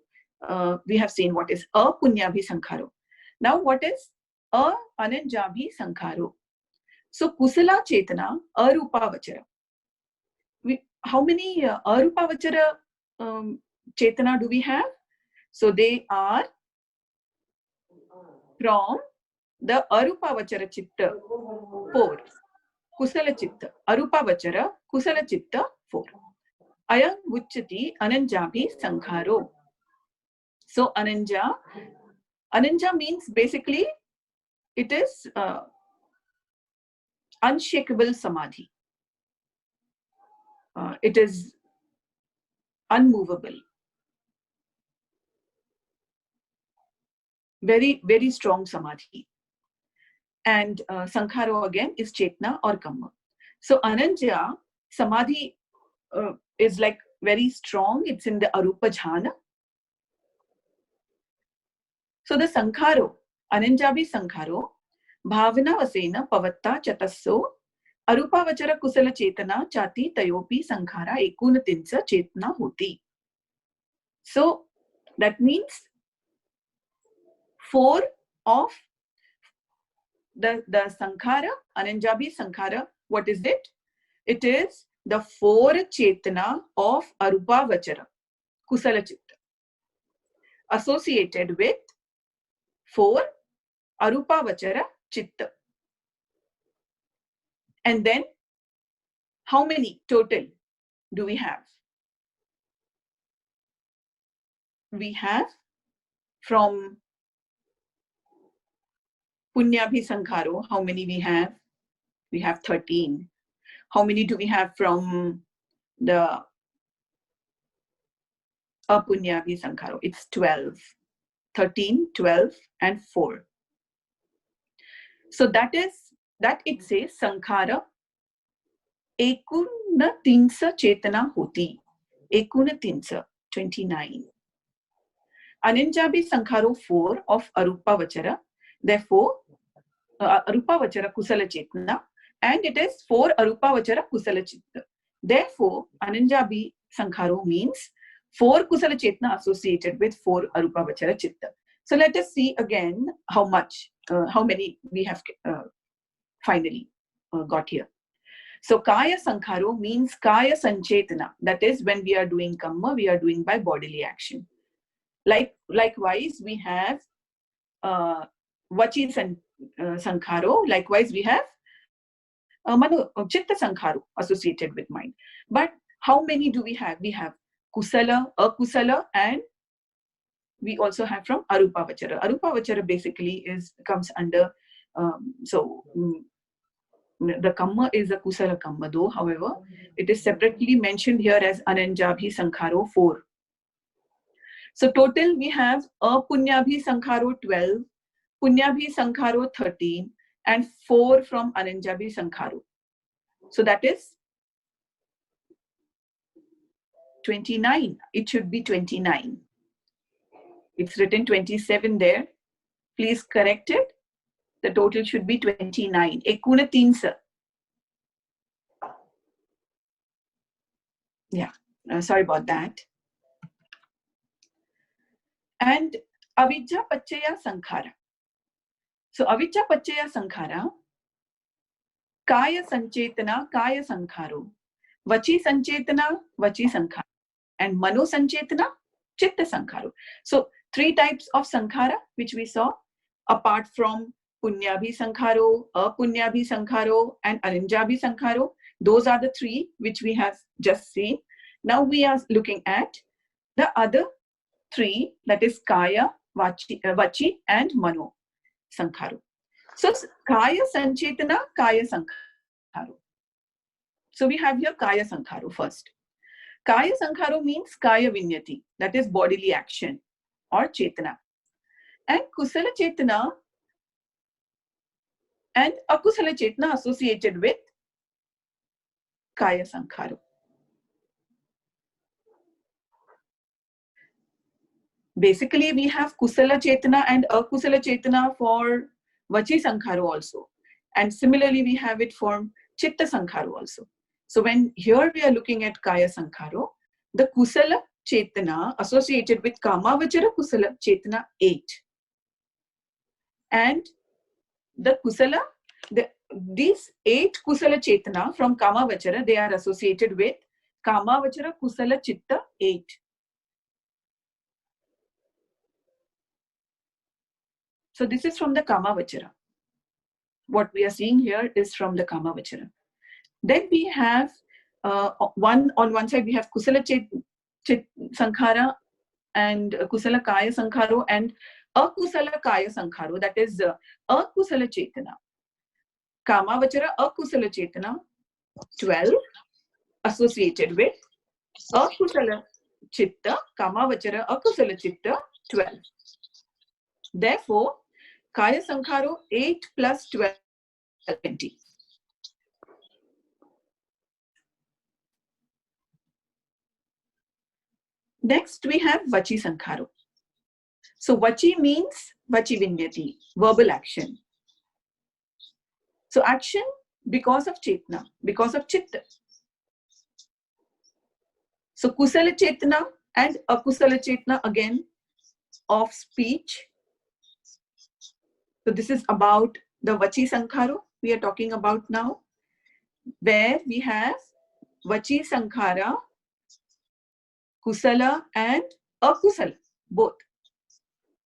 We have seen what is apunyabhi sankharo. Now what is ananjabi sankharo? So kusala chetana arupa vachara. How many arupa vachara chetana do we have? So they are from the arupa vachara chitta 4. Kusala chitta. Arupa vachara kusala chitta 4. Ayam uchati ananjabi sankharo. So ananja means basically it is unshakable samadhi. It is unmovable. Very, very strong samadhi. And sankharo again is chetna or kamma. So ananja samadhi is like very strong. It's in the arupa jhana. So the sankharo, ananjabi sankharo, bhavana vasena pavatta chatasso, arupavachara kusala chetana chati tayopi sankhara ekunatinsa chetna hoti. So that means 4 of the sankhara, ananjabi sankhara, what is it? It is the 4 chetana of arupavachara, kusala chitta, associated with 4 arupavachara chitta. And then how many total do we have? We have from Punyabhi Sankharo, how many we have? We have 13. How many do we have from the Apunyabhi Sankharo? It's 12. 13, 12, and 4. So that it says Sankhara Ekunatinsa Chetana Hoti. Ekunatinsa, 29. Ananjabi Sankharo 4 of Arupavachara. Therefore, Arupavachara Kusala Chetana, and it is 4 Arupavachara Kusala Chitta. Therefore, Ananjabi Sankharo means 4 Kusala Chetana associated with 4 Arupavachara Chitta. So let us see again how many we have finally got here. So Kaya Sankharo means Kaya Sanchetana. That is, when we are doing Kamma, we are doing by bodily action. Likewise, we have Vachi Sankharo. Likewise, we have Chitta Sankharo associated with mind. But how many do we have? We have Kusala, Akusala, and we also have from Arupavachara. Arupavachara basically comes under, the Kamma is a Kusala Kamma though, however, it is separately mentioned here as Ananjabhi Sankharo 4. So total we have Apunyabhi Sankharo 12, Punyabhi Sankharo 13, and 4 from Ananjabi Sankharo. So that is 29. It should be 29. It's written 27 there. Please correct it. The total should be 29. Ekunatinsa. Yeah, sorry about that. And Avijja Pachaya Sankhara. So Avijja Pachaya Sankhara, Kaya Sanchetana, Kaya Sankharo, Vachi Sanchetana, Vachi Sankhara, and Mano Sanchetana, Chitta Sankharo. So 3 types of Sankhara which we saw, apart from Punyabhi Sankharo, Apunyabhi Sankharo, and Ananjabi Sankharo. Those are the 3 which we have just seen. Now we are looking at the other 3, that is Kaya, Vachi, and Mano Sankharo. So Kaya Sanchetana, Kaya Sankharo. So we have here Kaya Sankharo first. Kaya Sankharo means Kaya Vinyati, that is bodily action or Chetana. And Kusala Chetana and Akusala Chetana associated with Kaya Sankharo. Basically, we have Kusala Chetana and Akusala Chetana for Vachi Sankharo also. And similarly, we have it for Chitta Sankharo also. So when here we are looking at Kaya Sankharo, the Kusala Chetana associated with Kamavachara Kusala Chetana 8. And the Kusala, these 8 Kusala Chetana from Kamavachara, they are associated with Kamavachara Kusala Chitta 8. So this is from the Kamavachara. What we are seeing here is from the Kamavachara. Then we have on one side we have Kusala Sankhara and Kusala Kaya Sankharo and Akusala Kaya Sankharo, that is Akusala Chetana. Kamavachara Akusala Chetana 12 associated with Akusala Chitta, Kamavachara Akusala Chitta 12. Therefore, Kaya Sankharo 8 plus 12, 20. Next, we have Vachi Sankharo. So vachi means vachi vinyati, verbal action. So action because of chetna, because of chitta. So kusala chetna and akusala chetna again of speech. So this is about the vachi sankharo we are talking about now, where we have vachi sankhara, kusala and akusala, both.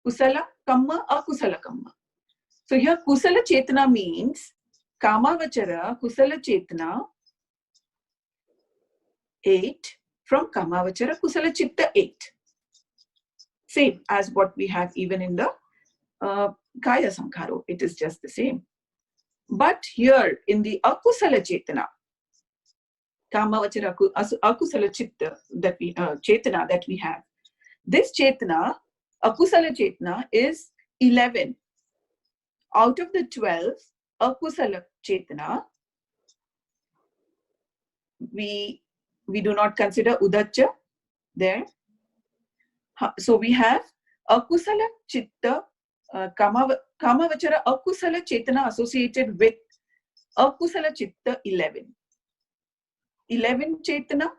Kusala kamma, akusala kamma. So here kusala chetna means kamavachara, kusala chetna 8 from kamavachara, kusala chitta 8. Same as what we have even in the kaya sankharo. It is just the same. But here in the akusala chetna, kamavachara akusala chitta that we chetna that we have, this chetna, akusala chetna, is 11 out of the 12 akusala chetna. We do not consider udacha there. So we have akusala chitta, kamavachara akusala chetana associated with akusala chitta 11. 11 chetana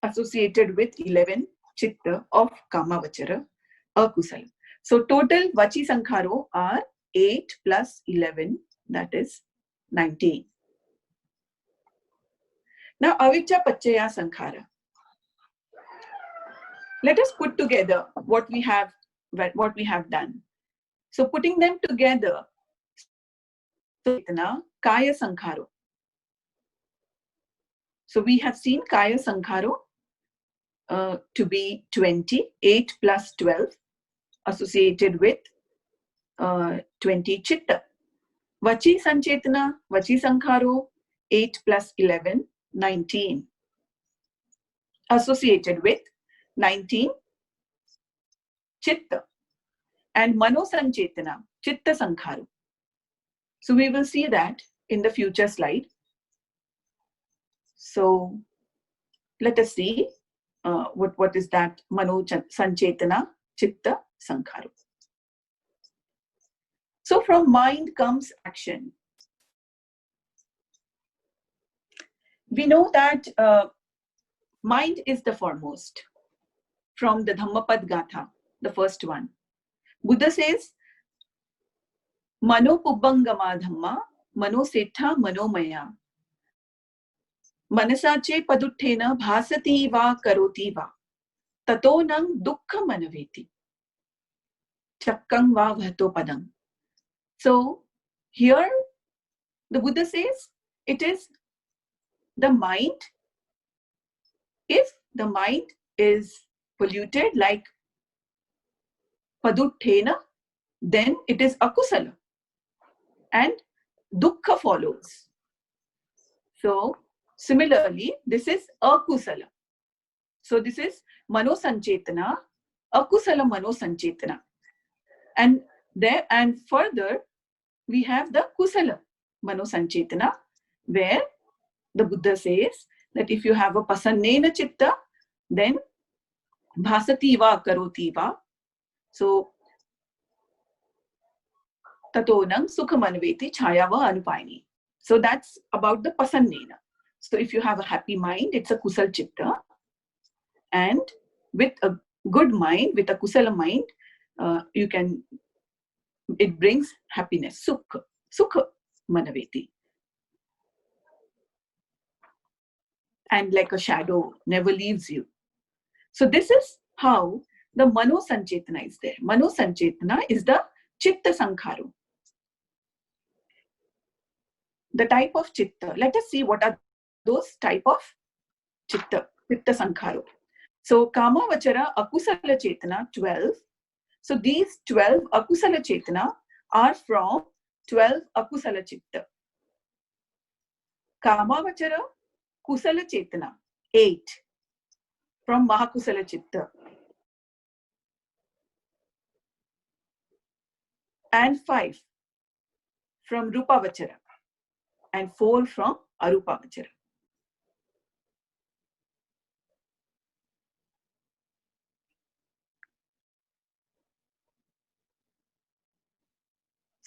associated with 11 chitta of kamavachara akusala. So total vachi sankharo are 8 plus 11, that is 19. Now avijja pachaya sankhara. Let us put together what we have done. So putting them together, kaya sankharo. So we have seen kaya sankharo to be 20, 8 plus 12 associated with 20 chitta. Vachi sanchetana, vachi sankharo 8 plus 11, 19 associated with 19 chitta. And mano sanchetana, chitta sankharo. So we will see that in the future slide. So let us see what is that mano sanchetana, chitta sankharo. So from mind comes action. We know that mind is the foremost from the Dhammapad Gatha, the first one. Buddha says, Mano Pubbangama Dhamma, Mano Setha Manomaya. Manasache paduttena bhasati va karoti va. Tato nang dukkha manaveti. Chakkang va bhato padam. So here the Buddha says it is the mind. If the mind is polluted like paduttena, then it is akusala and dukkha follows. So similarly, this is akusala. So this is mano sanchetana, akusala mano sanchetana. And further we have the kusala mano sanchetana, where the Buddha says that if you have a pasannena chitta, then bhasati va karoti va. So tato nang sukha manveti chaya va anupayani. So that's about the pasannena. So if you have a happy mind, it's a kusal chitta. And with a good mind, with a kusala mind, it brings happiness, sukha manaveti. And like a shadow, never leaves you. So this is how the mano sanchetana is there. Mano sanchetana is the chitta sankharo. The type of chitta. Let us see what are those type of chitta sankharo. So kama vachara akusala chetana 12. So these 12 akusala chetana are from 12 akusala chitta. Kama vachara kusala chetana 8 from mahakusala chitta. And 5 from rupa vachara. And 4 from arupa vachara.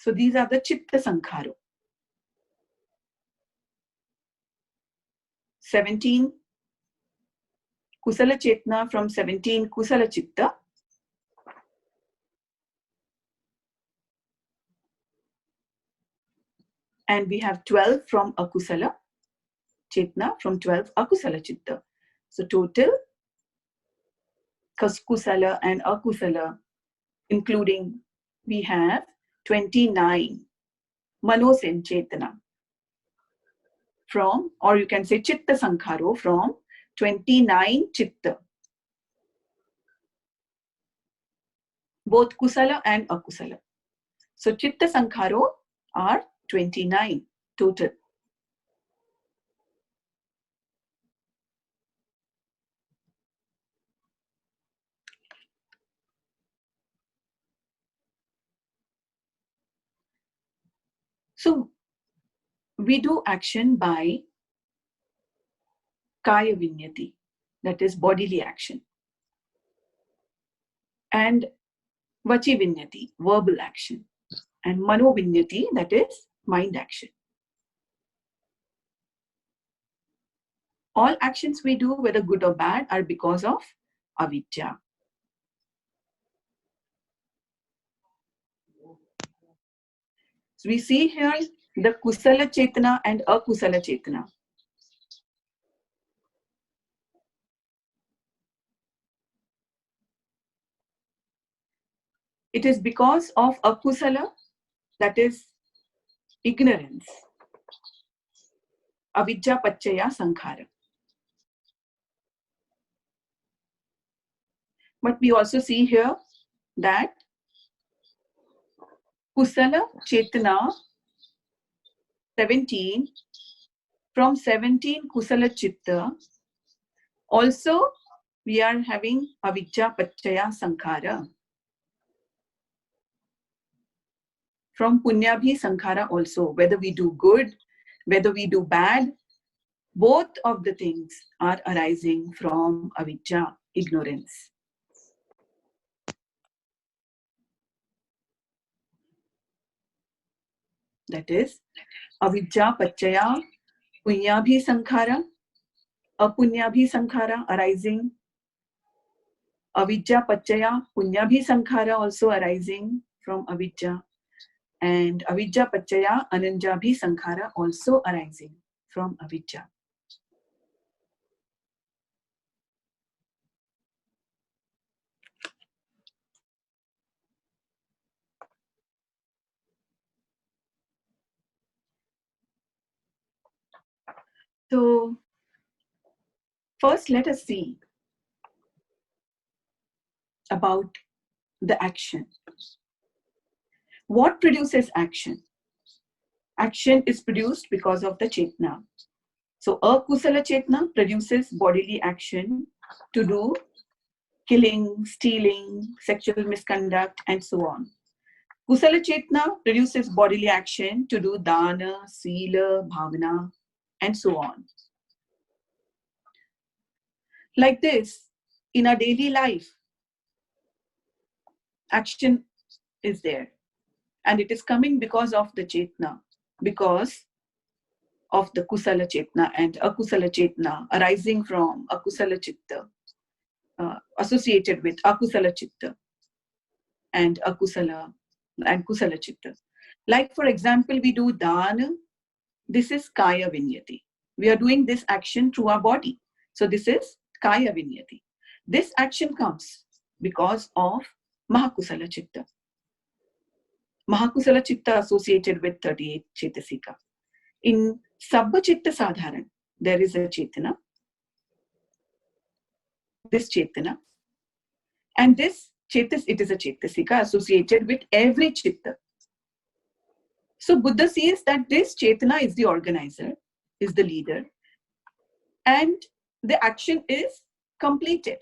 So these are the Chitta Sankharo. 17 Kusala Chetna from 17 Kusala Chitta. And we have 12 from Akusala Chetna, from 12 Akusala Chitta. So total Kusala and Akusala, including, we have 29 Manosen Chetana from, or you can say Chitta Sankharo from 29 Chitta, both Kusala and Akusala. So Chitta Sankharo are 29 total. So we do action by Kaya Vinyati, that is bodily action, and Vachi Vinyati, verbal action, and Mano Vinyati, that is mind action. All actions we do, whether good or bad, are because of avidya. So we see here the Kusala Chetana and Akusala Chetana. It is because of Akusala, that is ignorance, avidya pachaya sankhara. But we also see here that Kusala Chetana 17, from 17 Kusala Chitta, also we are having avidya pachaya sankhara. From punyabhi sankhara also, whether we do good, whether we do bad, both of the things are arising from avidya, ignorance. That is avidya pachaya punyabhi sankhara, apunyabhi sankhara arising, avidya pachaya punyabhi sankhara also arising from avidya, and avidya pachaya ananjabhi sankhara also arising from avidya. So first let us see about the action. What produces action? Action is produced because of the chetna. So akusala chetna produces bodily action to do killing, stealing, sexual misconduct, and so on. Kusala chetna produces bodily action to do dana, sila, bhavana, and so on. Like this, in our daily life, action is there. And it is coming because of the chetna, because of the kusala chetna and akusala chetna arising from akusala chitta, associated with akusala chitta and akusala and kusala chitta. Like for example, we do dana. This is kaya vinyati. We are doing this action through our body. So this is kaya vinyati. This action comes because of mahakusala chitta. Mahakusala chitta associated with 38 chetasika. In Sabba Chitta Sadharan, there is a Chetana, this Chetana, and this Chetas, it is a Chetasika associated with every Chitta. So Buddha says that this Chetana is the organizer, is the leader, and the action is completed.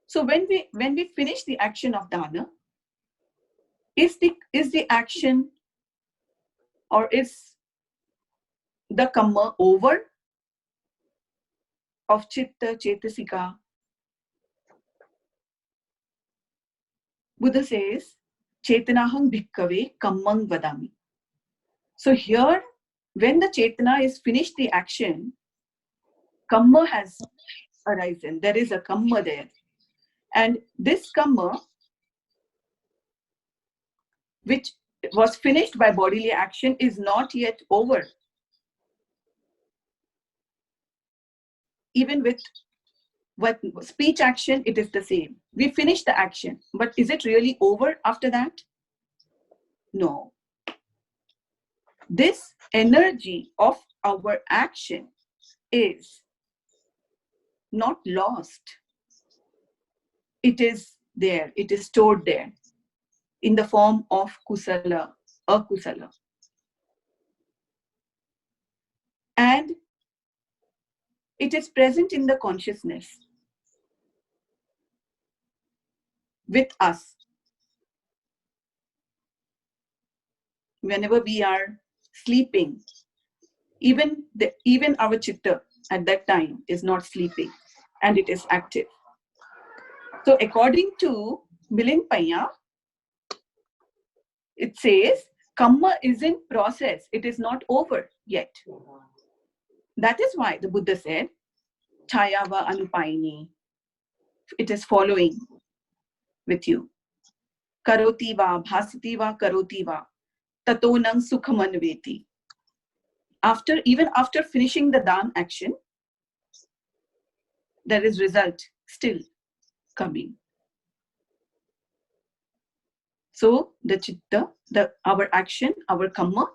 So when we finish the action of dana, is the action or is the kamma over of chitta, chetasika? Buddha says Chetanaham bhikkave kammang vadami. So here, when the Chetana is finished the action, Kamma has arisen. There is a Kamma there. And this Kamma, which was finished by bodily action, is not yet over. Even with what speech action, it is the same. We finish the action, but is it really over after that? No. This energy of our action is not lost. It is there. It is stored there in the form of kusala, akusala. And it is present in the consciousness with us. Whenever we are sleeping, even our chitta at that time is not sleeping and it is active. So according to Milinpaya, it says Kamma is in process. It is not over yet. That is why the Buddha said, Chayava Anupayini. It is following with you. Karoti va, bhasati va, karoti va, tatonang sukhamanveti. Even after finishing the dhan action, there is result still coming. So the chitta, our action, our kamma,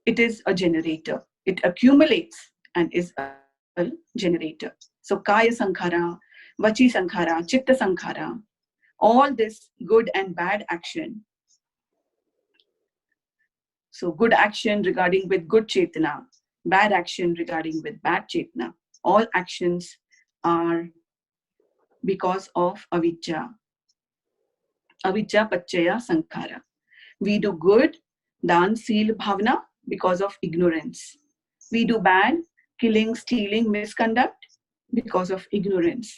it is a generator. It accumulates and is a generator. So kaya sankhara, vachi sankhara, chitta sankhara, all this good and bad action. So good action regarding with good chetana, bad action regarding with bad chetana. All actions are because of avijja. Avijja paccaya sankhara. We do good, dan, seal, bhavana, because of ignorance. We do bad, killing, stealing, misconduct, because of ignorance.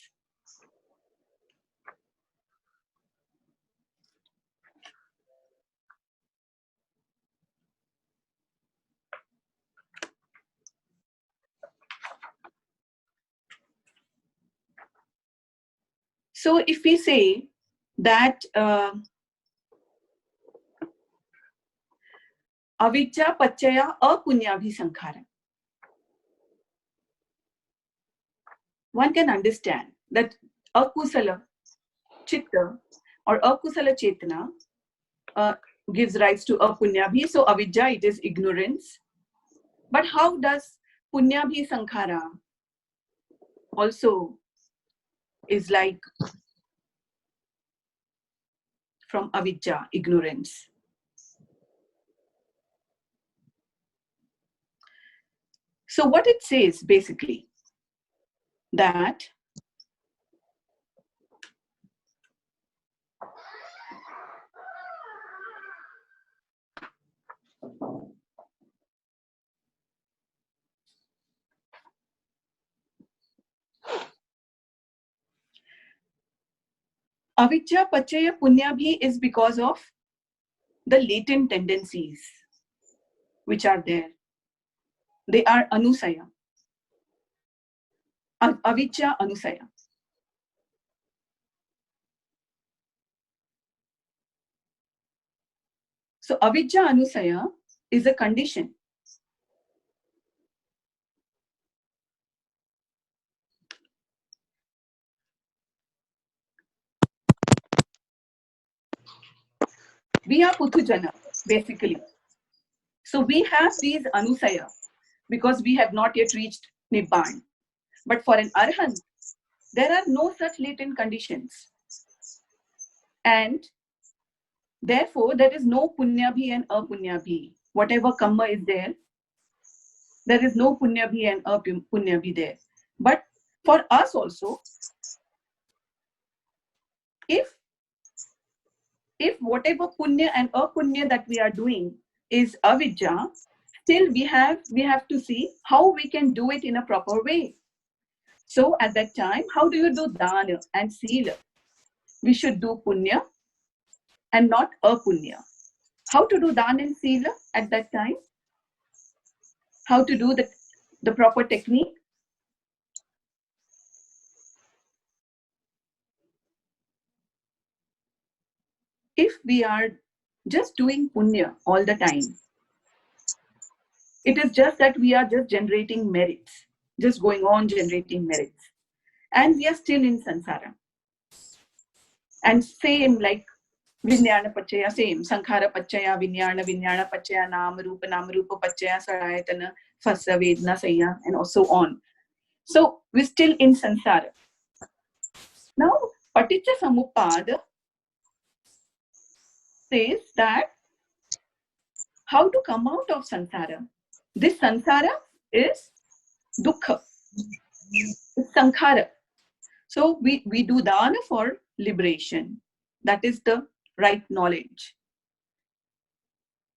So if we say that avijja paccaya apunyabhi sankhara, one can understand that akusala chitta or akusala chetana gives rise to apunyabhi. So avijja, it is ignorance. But how does punyabhi sankhara also is like from avijja, ignorance? So what it says basically, that avijja paccaya punyabhi is because of the latent tendencies which are there. They are anusaya. Avijja anusaya. So avijja anusaya is a condition. We are puthujana, basically. So we have these anusaya because we have not yet reached Nibbana. But for an arhat, there are no such latent conditions. And therefore, there is no punyabhi and apunyabhi. Whatever kamma is there, there is no punyabhi and apunyabhi there. But for us also, if whatever punya and apunya that we are doing is avijja, still we have to see how we can do it in a proper way. So at that time, how do you do dana and sila? We should do punya and not apunya. How to do dan and sila at that time? How to do the proper technique? If we are just doing punya all the time, it is just that we are just generating merits, just going on generating merits. And we are still in samsara. And same like Vinyana Pachaya, same. Sankhara Pachaya, Vinyana Pachaya, Nama Rupa Pachaya, Sarayatana, Phassa, Vedana, Saya, and so on. So we're still in samsara. Now, Paṭiccasamuppāda says that how to come out of samsara. This samsara is dukkha, it's sankhara. So we do dana for liberation. That is the right knowledge.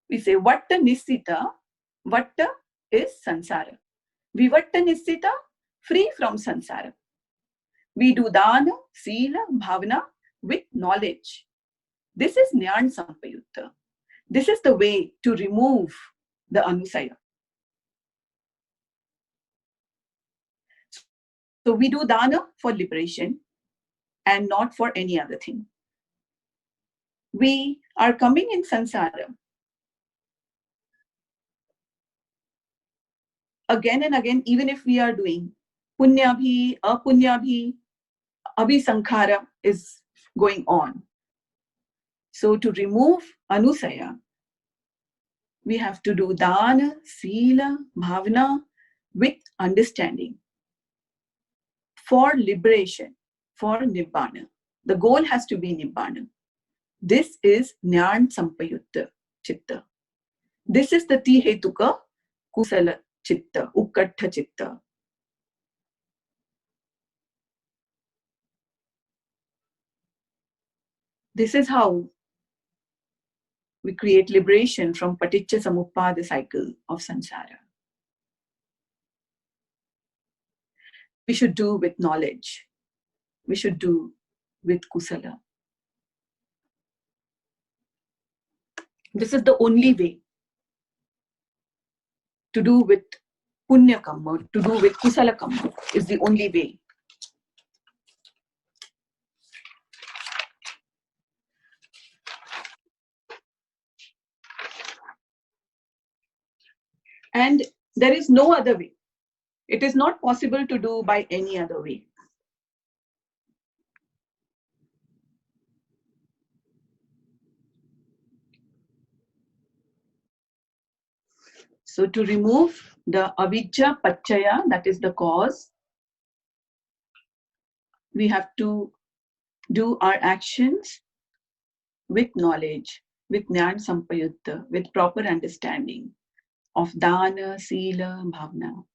We say Vatta Nisita. Vatta is samsara. Vivatta Nisita, free from samsara. We do dana, sila, bhavana with knowledge. This is Jnana Sampayutta. This is the way to remove the anusaya. So we do dana for liberation and not for any other thing. We are coming in samsara again and again, even if we are doing punya bhi, apunya bhi, abhisankhara is going on. So to remove anusaya, we have to do dana, sila, bhavana with understanding for liberation, for nibbana. The goal has to be nibbana. This is Jnana Sampayutta Chitta. This is the Tihetuka Kusala Chitta, Ukkattha Chitta. This is how we create liberation from Paṭiccasamuppāda cycle of samsara. We should do with knowledge. We should do with kusala. This is the only way to do with punya kamma, to do with kusala kamma is the only way. And there is no other way. It is not possible to do by any other way. So to remove the avijja pachaya, that is the cause, we have to do our actions with knowledge, with Jnana Sampayutta, with proper understanding of dana, sila, bhavana.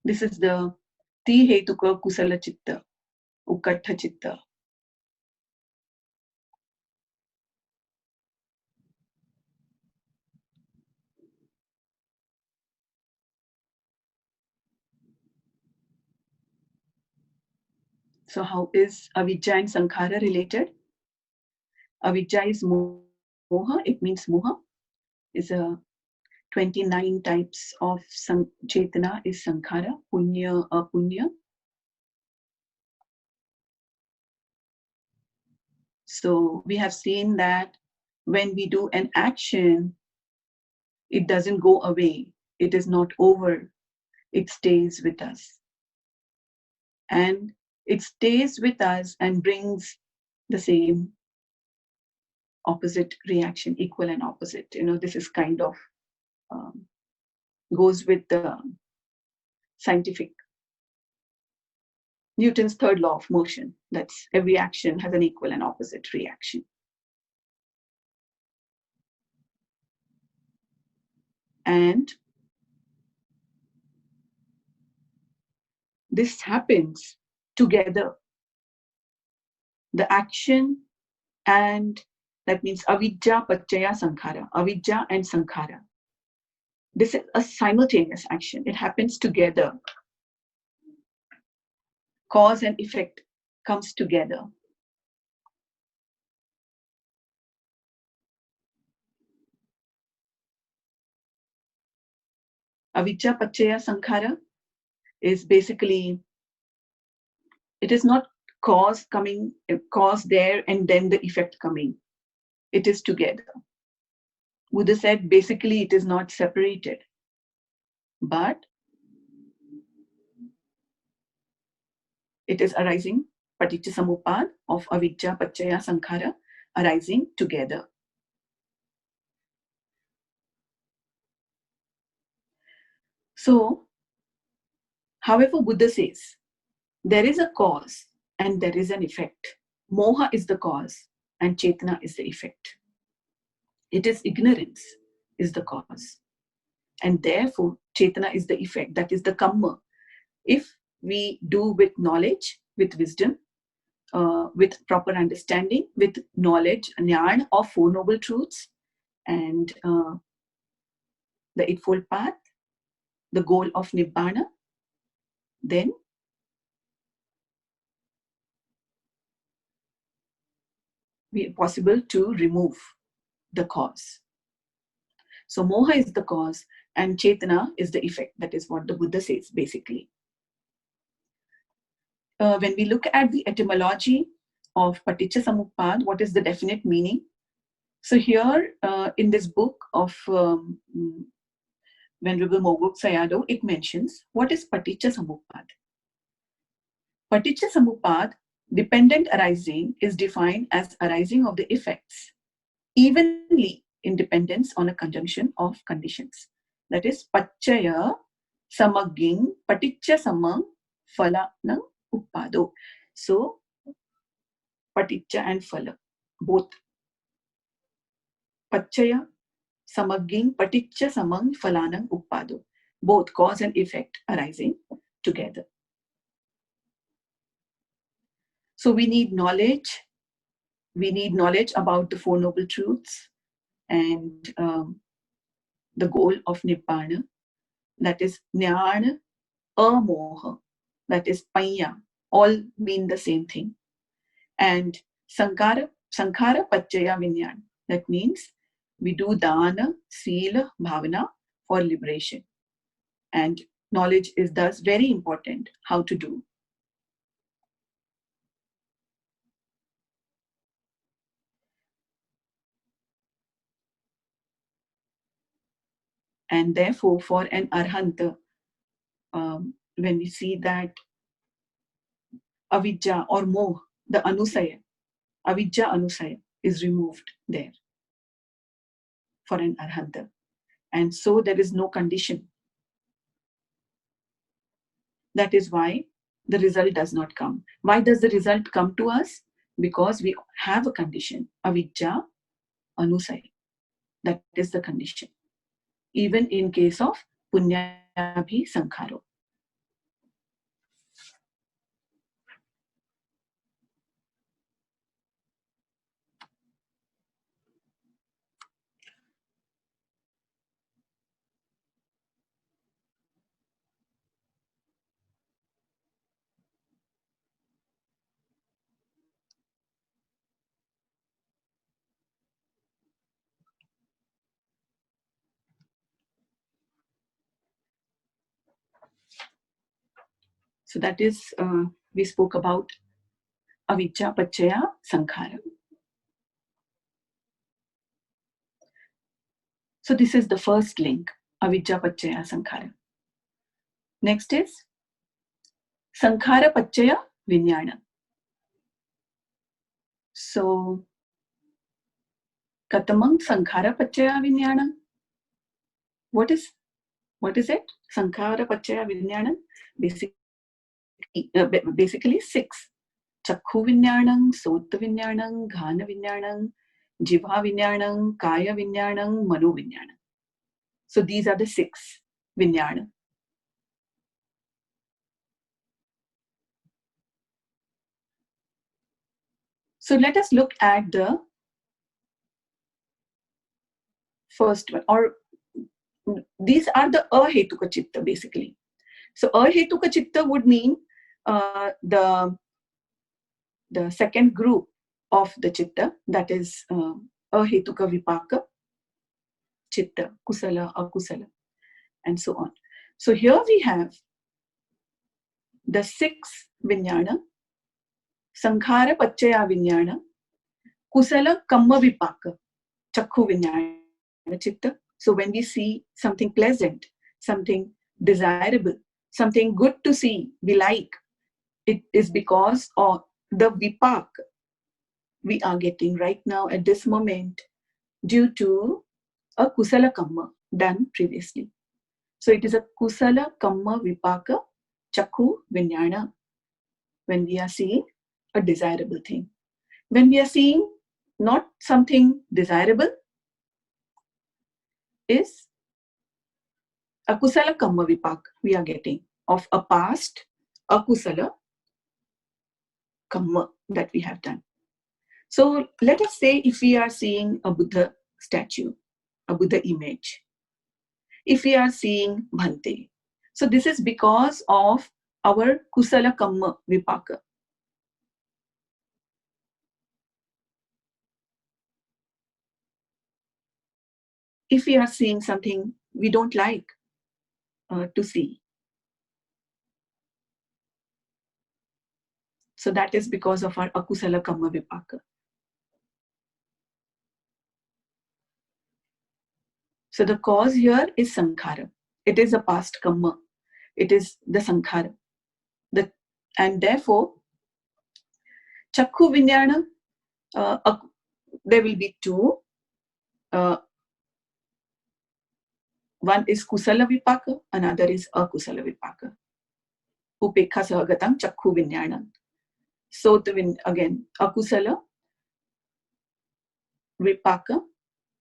This is the Tihetuka Kusala Chitta, Ukkattha Chitta. So how is avijja and sankhara related? Avijja is moha, it means moha. Is a 29 types of chetana is sankhara, punya, apunya. So we have seen that when we do an action, it doesn't go away. It is not over. It stays with us. And it stays with us and brings the same opposite reaction, equal and opposite. You know, this is kind of goes with the scientific Newton's third law of motion. That's every action has an equal and opposite reaction. And this happens together. The action and that means avijja, pachaya, sankhara. Avijja and sankhara. This is a simultaneous action. It happens together. Cause and effect comes together. Avijja Paccaya Sankhara is basically, it is not cause coming, cause there and then the effect coming. It is together. Buddha said basically it is not separated, but it is arising, Paṭiccasamuppāda of Avijja Paccaya Sankhara, arising together. So, however, Buddha says, there is a cause and there is an effect. Moha is the cause and Chetana is the effect. It is ignorance is the cause. And therefore, Chetana is the effect, that is the Kamma. If we do with knowledge, with wisdom, with proper understanding, with knowledge, jnana of Four Noble Truths and the Eightfold Path, the goal of Nibbana, then we are possible to remove the cause. So moha is the cause and Chetana is the effect. That is what the Buddha says basically. When we look at the etymology of Paṭiccasamuppāda, what is the definite meaning? So here in this book of Venerable Mogok Sayadaw, it mentions what is Paṭiccasamuppāda. Paṭiccasamuppāda, dependent arising, is defined as arising of the effects, evenly in dependence on a conjunction of conditions. That is Paccaya Samagging Paṭiccasamang Phalanang Uppādo. So Paticca and Phala, both. Paccaya Samagging Paṭiccasamang Phalanang Uppādo. Both cause and effect arising together. So we need knowledge. We need knowledge about the Four Noble Truths and the goal of Nibbana. That is Jnana, Amoha. That is Panya. All mean the same thing. And Sankhara Paccaya Vinyana. That means we do Dana, Sila, Bhavana for liberation. And knowledge is thus very important how to do. And therefore, for an Arhanta, when we see that Avidya or Moh, the Anusaya, Avidya Anusaya is removed there for an Arhanta. And so there is no condition. That is why the result does not come. Why does the result come to us? Because we have a condition, Avidya Anusaya. That is the condition. Even in case of Punyabhi Sankharo. So that is, we spoke about Avijja Paccaya Sankhara. So this is the first link, Avijja Paccaya Sankhara. Next is Sankhara Paccaya Vijnana. So, Katamang Sankhara Paccaya Vijnana. What is it? Sankhara Paccaya Vijnana. Basically 6. Chakhu Vijnanam, Sota Vijnanam, Ghana Vijnanam, Jiva Vijnanam, Kaya Vijnanam, Mano Vijnanam. So these are the 6 Vijnana. So let us look at the first one, or these are the ahetuka chitta basically. So ahetuka chitta would mean the second group of the chitta, that is ahetuka vipaka chitta, kusala, akusala, and so on. So here we have the 6 vinyana, sankhara pachaya vinyana, kusala kamma vipaka, chakhu vinyana chitta. So when we see something pleasant, something desirable, something good to see, we like, it is because of the vipak we are getting right now at this moment due to a kusala kamma done previously. So it is a kusala kamma vipaka chakhu vinyana when we are seeing a desirable thing. When we are seeing not something desirable, is akusala kamma vipak we are getting of a past akusala kamma that we have done. So let us say if we are seeing a Buddha statue, a Buddha image, if we are seeing Bhante, so this is because of our kusala kamma vipaka. If we are seeing something we don't like to see, so that is because of our akusala kamma vipaka. So the cause here is sankhara. It is a past kamma. It is the sankhara. And therefore, chakhu vinyana, there will be 2. One is kusala vipaka, another is akusala vipaka. Upekha sahagatam chakhu vinyanam. So again, akusala vipaka.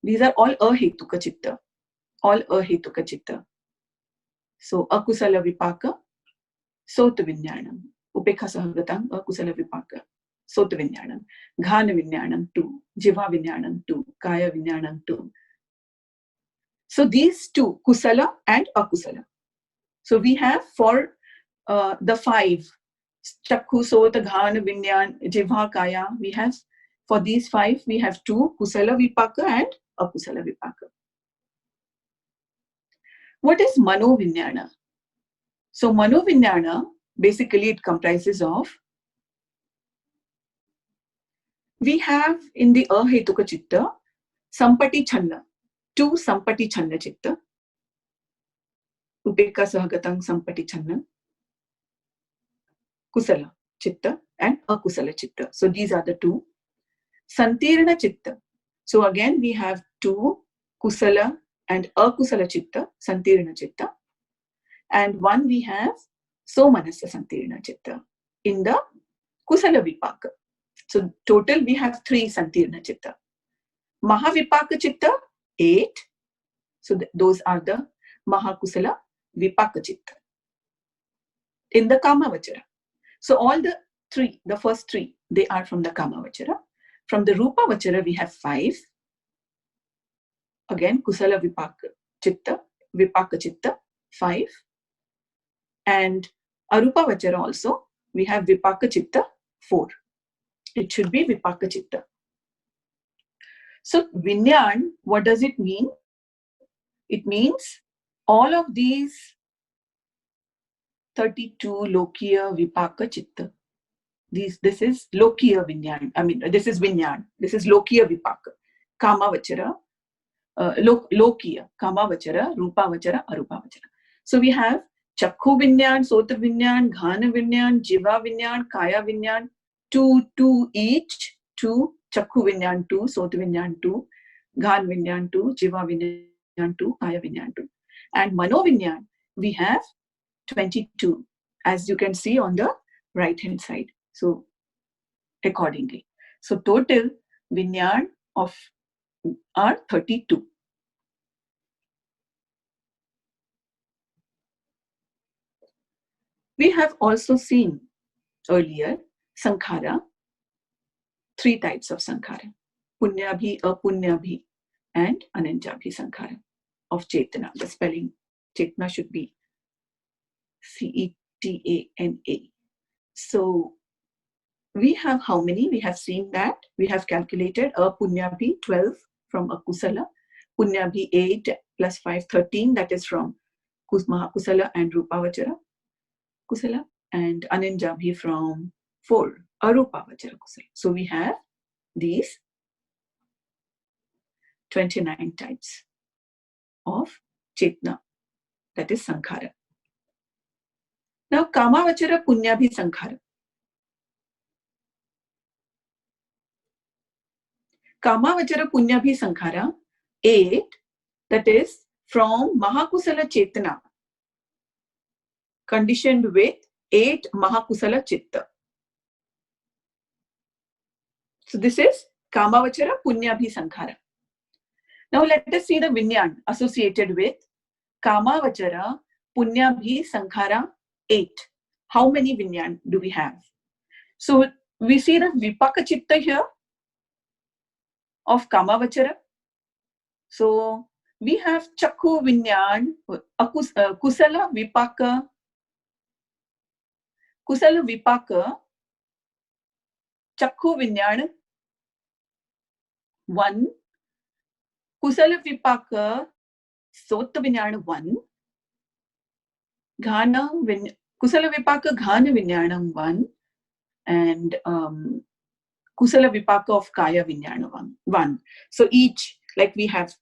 These are all ahetuka chitta. All ahetuka chitta. So akusala vipaka, sota vinyanam. Upekha sahagatam akusala vipaka, sota vinyanam. Ghana vinyanam 2. Jiva vinyanam 2. Kaya vinyanam 2. So these 2, kusala and akusala. So we have for the 5, chakhu, sota, ghana, vinyan, jivha, kaya, we have for these 5, we have 2, kusala vipaka and akusala vipaka. What is mano vinyana? So mano vinyana, basically it comprises of, we have in the ahetuka chitta, sampati channa, 2 sampati channa chitta, upekha sahagatam sampati channa, kusala chitta and akusala chitta. So these are the 2. Santirna chitta. So again we have 2 kusala and akusala chitta, santirna chitta, and 1 we have somanasa santirna chitta in the kusala vipaka. So total we have 3 santirna chitta. Mahavipaka chitta 8. So those are the mahakusala vipaka chitta in the kama vachara. So all the 3, the first 3, they are from the kama vachara. From the rupa vachara we have 5. Again kusala vipaka chitta 5. And arupa vachara also we have vipaka chitta 4. It should be vipaka chitta. So vinyan, what does it mean? It means all of these 32 lokiya vipaka chitta. This is lokiya vinyan. I mean, this is vinyan. This is lokiya vipaka. Kama vachara, lokiya, kama vachara, rupa vachara, arupa vachara. So we have chakhu vinyan, sota vinyan, ghana vinyan, jiva vinyan, kaya vinyan, 2 each. 2 chakhu vinyan 2, sota vinyan 2, ghan vinyan 2, jiva vinyan 2, kaya vinyan 2. And mano vinyan, we have 22, as you can see on the right hand side. So accordingly. So total vinyan of are 32. We have also seen earlier sankhara, 3 types of sankhara: punyabhi, apunyabhi, and ananjabhi sankhara. of Chetana. The spelling Chetana should be Cetana. So we have how many? We have seen that. We have calculated a Punyabhi 12 from a Kusala, Punyabhi 8 plus 5, 13, that is from Mahakusala and Rupavachara Kusala, and Ananjabhi from 4, Arupavachara Kusala. So we have these 29 types of Chetna, that is Sankhara. Now Kamavachara Punyabhi Sankhara. Kamavachara Punyabhi Sankhara 8, that is from Mahakusala Chetana, conditioned with 8 Mahakusala Chitta. So this is Kamavachara Punyabhi Sankhara. Now let us see the Vinyan associated with Kamavachara Punyabhi Sankhara 8. How many Vinyan do we have? So we see the Vipaka Chitta here of Kamavachara. So we have Chakku Vinyan, Kusala Vipaka, Chakku Vinyan 1, Kusala Vipaka Sota Vinyan 1, Kusala Vipaka Ghana Vinyanam 1, and Kusala Vipaka of Kaya Vinyanam 1. So each, like we have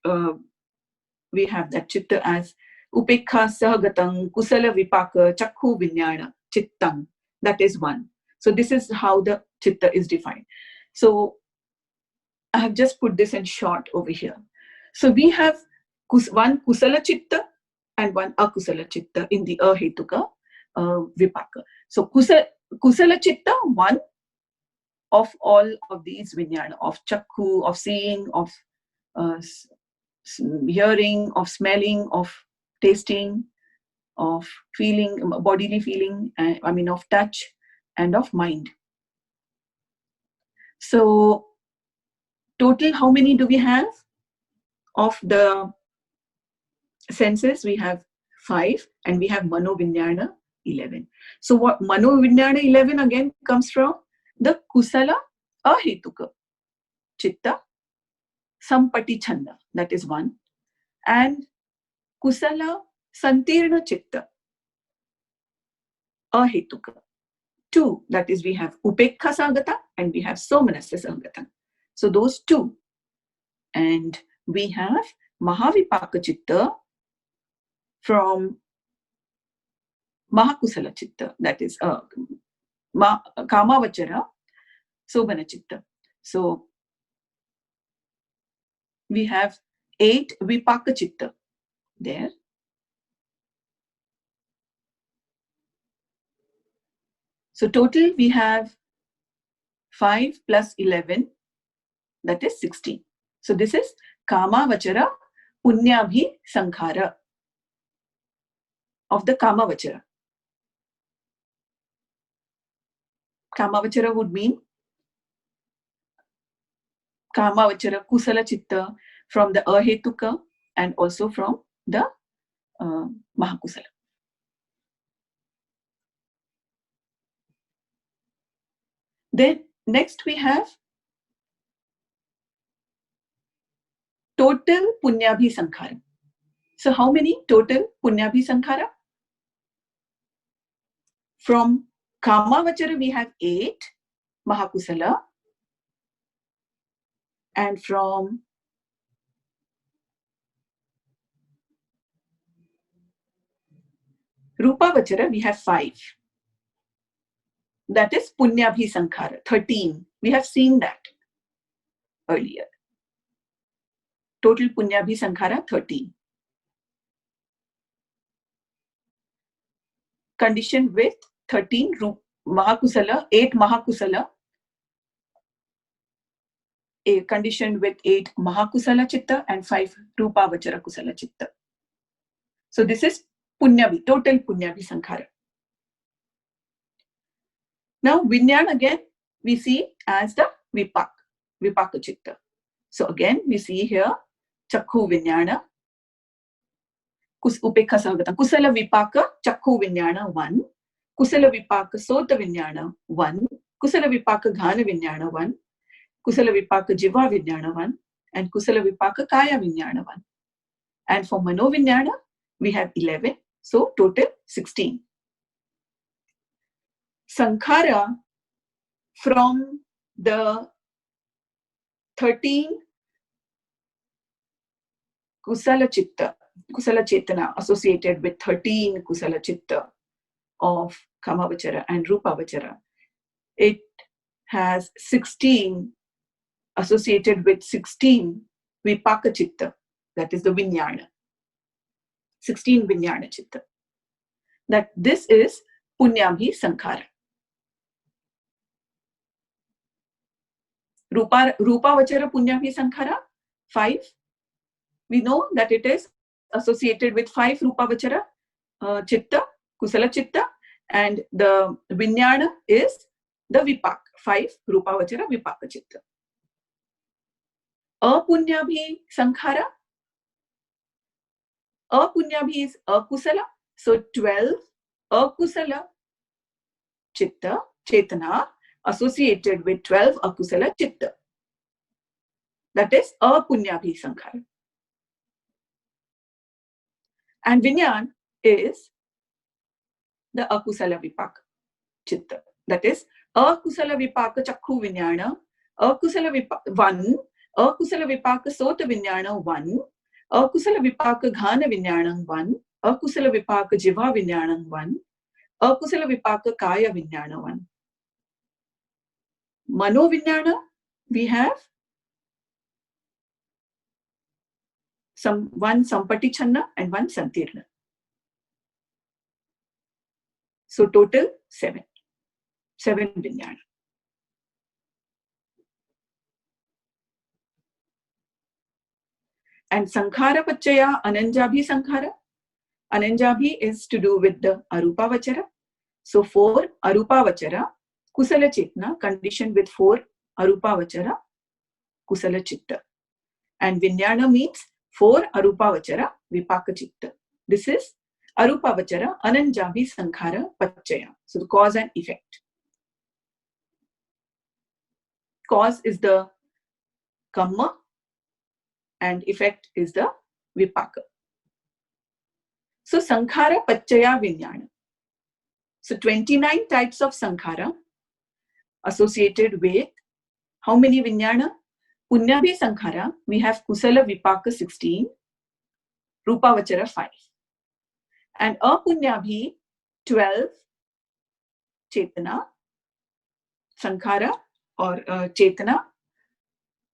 that chitta as Upekha Sahagatam Kusala Vipaka Chakhu Vinyana Chittam, that is 1. So this is how the chitta is defined. So I have just put this in short over here. So we have one Kusala Chitta and one Akusala Chitta in the Ahetuka Vipaka. So Kusala Chitta, 1 of all of these Vinyana, of Chakhu, of seeing, of hearing, of smelling, of tasting, of feeling, bodily feeling, of touch, and of mind. So total, how many do we have of the senses? We have 5, and we have Mano Vinyana 11. So what Mano Vinyana 11 again comes from the Kusala Ahetuka Chitta Sampati Chanda, that is 1, and Kusala Santirna Chitta Ahetuka 2, that is we have Upekha Sagata and we have Somanasya Sagata. So those 2. And we have Mahavipaka Chitta from Mahakusala Chitta, that is Kamavachara Sobana Chitta. So we have 8 Vipaka Chitta there. So total we have 5 plus 11, that is 16. So this is Kamavachara Punyabhi Sankhara of the Kamavachara. Kamavachara would mean Kamavachara Kusala Chitta from the Ahetuka and also from the Mahakusala. Then next we have total Punyabhi Sankhara. So how many total Punyabhi Sankhara? From Kamavachara we have 8 Mahakusala, and from Rupavachara we have 5. That is Punyabhi Sankhara, 13. We have seen that earlier. Total Punyabhi Sankhara 13. Conditioned with 13 Mahakusala, 8 Mahakusala, conditioned with 8 Mahakusala Chitta and 5 Rupavachara Kusala Chitta. So this is Punyabhi, total Punyabhi Sankhara. Now Vinyan again we see as the Vipaka Chitta. So again we see here Chakhu Vinyana Upekkha Kusala Vipaka Chakku Vinyana 1. Kusala Vipaka Sota Vinyana 1. Kusala Vipaka Ghana Vinyana 1. Kusala Vipaka Jiva Vinyana 1. And Kusala Vipaka Kaya Vinyana 1. And for Mano Vinyana, we have 11. So total 16. Sankhara from the 13 Kusala Chitta, Kusala Chetana associated with 13 Kusala Chitta of Kamavachara and Rupavachara. It has 16 associated with 16 Vipaka Chitta, that is the Vinyana. 16 Vinyana Chitta. That this is Punyabhi Sankhara. Rupavachara Punyabhi Sankhara, 5. We know that it is associated with 5 Rupavachara Chitta, Kusala Chitta, and the Vinyana is the Vipak, 5 Rupavachara Vipaka Chitta. Apunyabhi Sankhara. Apunyabhi is Akusala. So 12 Akusala Chitta, Chetana, associated with 12 Akusala Chitta. That is Apunyabhi Sankhara. And Vinyan is the Akusala Vipaka Chitta. That is Akusala Vipaka Chakku Vinyana, Akusala Vipaka 1, Akusala Vipaka Sota Vinyana 1, Akusala Vipaka Ghana Vinyana 1, Akusala Vipaka Jiva Vinyana 1, Akusala Vipaka Kaya Vinyana 1. Mano Vinyana, we have one Sampatichanna and one Santirna. So total 7. 7 Vinyana. And Sankhara Pachaya Ananjabhi Sankhara. Ananjabhi is to do with the Arupa Vachara. So 4 Arupa Vachara, Kusala Chetna, conditioned with 4 Arupa Vachara, Kusala Chitta. And Vinyana means 4 Arupa Vachara, Vipaka Chitta. This is Arupa Vachara, Ananjabhi Sankhara Pachaya. So the cause and effect. Cause is the Kamma and effect is the Vipaka. So Sankhara Pachaya Vinyana. So 29 types of Sankhara associated with how many Vinyana? Punyabhi Sankhara, we have Kusala Vipaka 16, Rupavachara 5. And Apunyabhi 12 Chetana, Sankhara or Chetana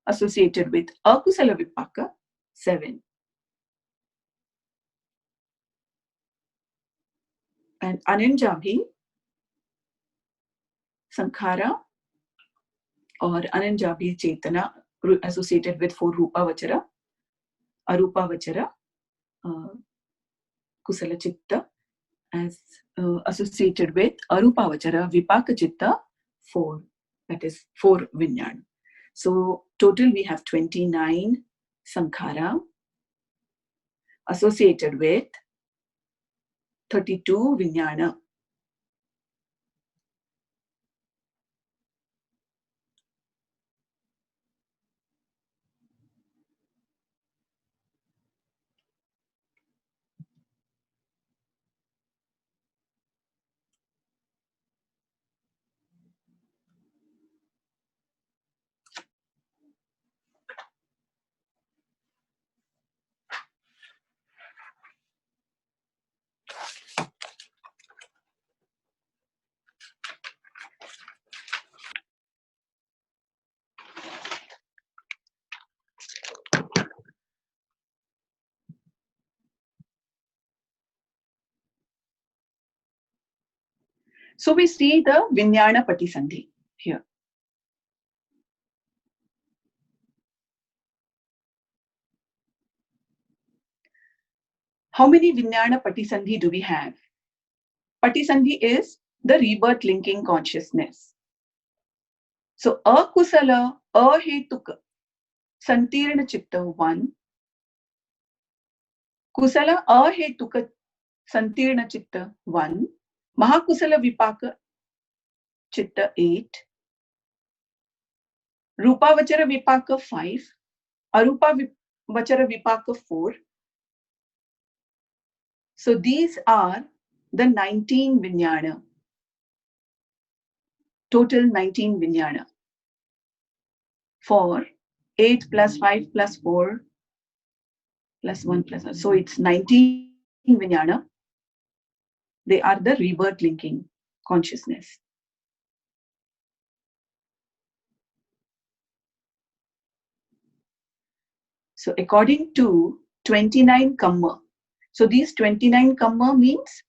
associated with Akusala Vipaka 7. And Ananjabhi Sankhara or Ananjabhi Chetana associated with 4 Rupavachara, Arupavachara, Kusala Chitta as associated with Arupavachara, Vipaka Chitta 4. That is 4 Vinyana. So total we have 29 Sankhara associated with 32 Vinyana. So we see the Vinyana Patisandhi here. How many Vinyana Patisandhi do we have? Patisandhi is the rebirth linking consciousness. So Akusala, Ahetuka, Santirna Chitta 1, Kusala ahetuka santirna chitta 1, Mahakusala vipaka chitta 8, Rupa vachara vipaka 5, Arupa vachara vipaka 4. So these are the 19 Vijnana. Total 19 Vijnana. For 8 plus 5 plus 4 plus 1 plus 1. So it's 19 Vijnana. They are the rebirth linking consciousness. So according to 29 Kamma. So these 29 Kamma means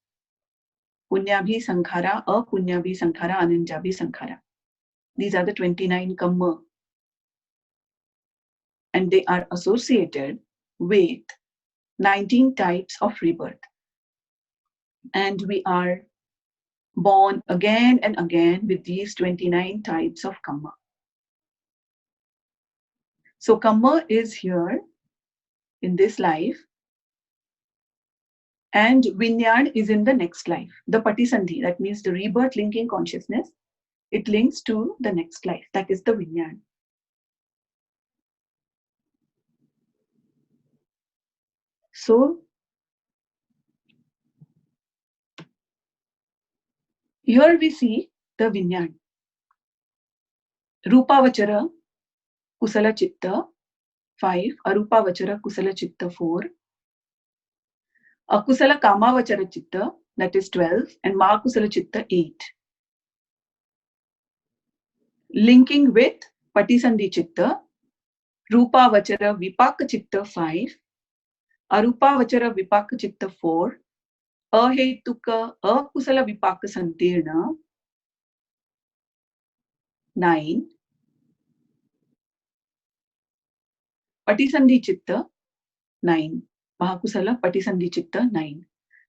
Punyabhi Sankhara, Apunyabhi Sankhara, Ananjabhi Sankhara. These are the 29 Kamma. And they are associated with 19 types of rebirth. And we are born again and again with these 29 types of Kamma. So Kamma is here in this life, and Vinyan is in the next life. The Paṭiccasamuppāda, that means the rebirth linking consciousness, it links to the next life. That is the Vinyan. So here we see the Vinyan. Rupa Vachara Kusala Chitta 5, Arupa Vachara Kusala Chitta 4, Akusala Kama Vachara Chitta, that is 12, and Mahakusala Chitta 8. Linking with Paṭiccasamuppāda Chitta, Rupa Vachara Vipaka Chitta 5, Arupa Vachara Vipaka Chitta 4, Ahetuka Akusala Vipaka Santirna 9, Paṭiccasamuppāda Chitta 9, Mahakusala Paṭiccasamuppāda Chitta 9.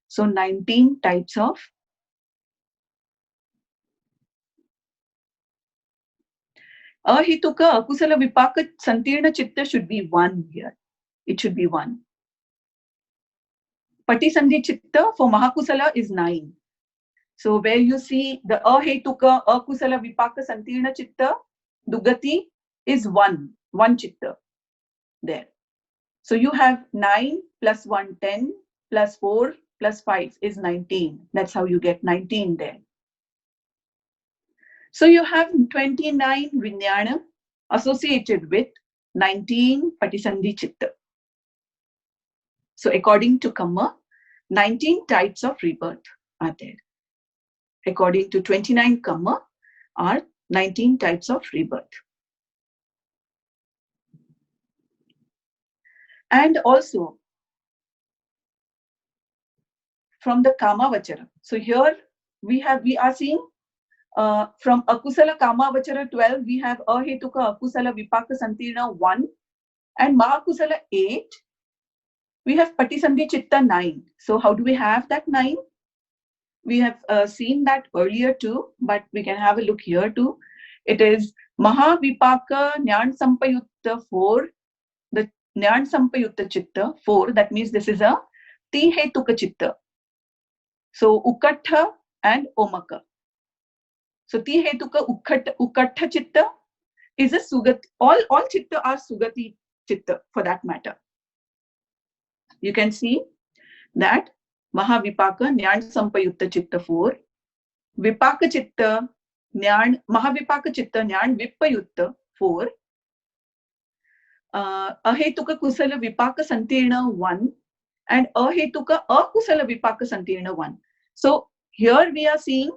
So 19 types of Ahituka Akusala Vipaka Santirna Chitta should be 1 here. It should be 1. Paṭiccasamuppāda Chitta for Mahakusala is 9. So where you see the Ahetuka Akusala Vipaka Santirna Chitta, Dugati is 1 Chitta there. So you have 9 plus 1, 10, plus 4 plus 5 is 19. That's how you get 19 there. So you have 29 Vijnana associated with 19 Paṭiccasamuppāda Chitta. So according to Kamma, 19 types of rebirth are there. According to 29 Kamma are 19 types of rebirth. And also from the Kama Vachara. So here we are seeing from Akusala Kama Vachara 12, we have Ahetuka Akusala Vipaka Santirna 1 and Mahakusala 8. We have Paṭiccasamuppāda Chitta 9. So how do we have that 9? We have seen that earlier too, but we can have a look here too. It is Mahavipaka Jnana Sampayutta 4, the Jnana Sampayutta Chitta 4. That means this is a Tihetuka Chitta. So Ukattha and Omaka. So Tihetuka Ukattha Chitta is a Sugati. All Chitta are Sugati Chitta for that matter. You can see that Mahavipaka Jnana Sampayutta Chitta 4, Vipaka Chitta Jnana, Mahavipaka Chitta Jnana Vipayutta 4, Ahetuka Kusala Vipaka Santirna 1, and Ahetuka Akusala Vipaka Santirna 1. So here we are seeing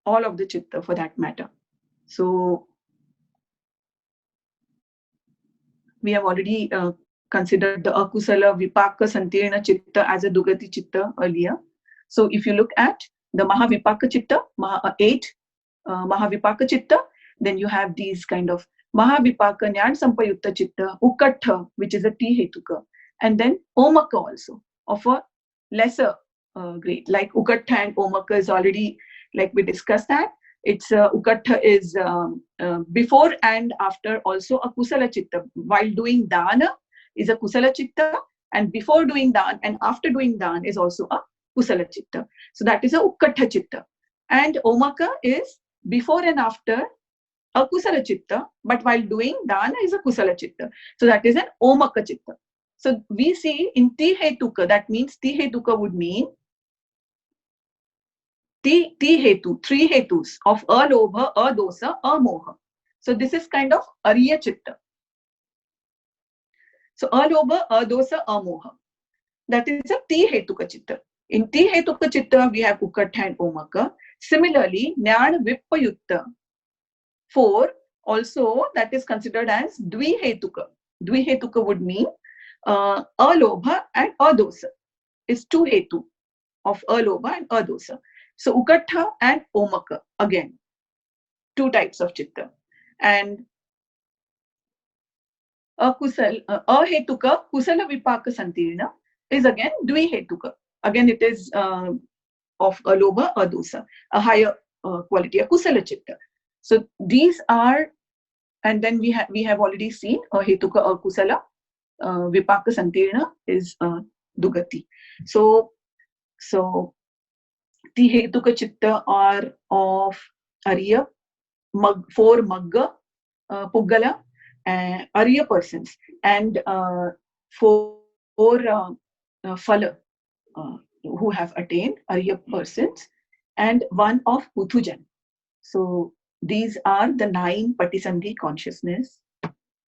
all of the Chitta for that matter. So we have already considered the Akusala Vipaka Santirna Chitta as a Dugati Chitta earlier. So if you look at the Mahavipaka Chitta, 8 Mahavipaka Chitta, then you have these kind of Mahavipaka Jnana Sampayutta Chitta, Ukattha, which is a Tihetuka, and then Omaka also of a lesser grade, like Ukattha and Omaka is already, like we discussed that. Its ukattha is before and after also a kusala chitta. While doing dana is a kusala chitta, and before doing dan and after doing dan is also a kusala chitta. So that is a ukattha chitta. And omaka is before and after a kusala chitta, but while doing dana is a kusala chitta. So that is an omaka chitta. So we see in ti hetuka, that means ti hetuka would mean ti hetu, three hetus of alobha, adosa, amoha. So this is kind of ariya chitta. So alobha, adosa, amoha. That is a ti hetuka chitta. In ti hetuka chitta, we have ukattha and omaka. Similarly, jnana vipayutta 4 also, that is considered as dvihetuka. Dvihetuka would mean alobha and adosa. It's two hetu of alobha and adosa. So ukattha and omaka, again, two types of chitta. And ahetuka kusala vipaka santirna is again dvihetuka. Again, it is of alobha, adosa, a higher quality, a kusala chitta. So these are, and then we have already seen ahetuka akusala, vipaka santirna is dugati. So the hetuka chitta are of Arya, 4 Magga, Puggala, Arya persons, and 4 Phala who have attained Arya persons, and 1 of Puthujan. So these are the 9 Patisandhi consciousness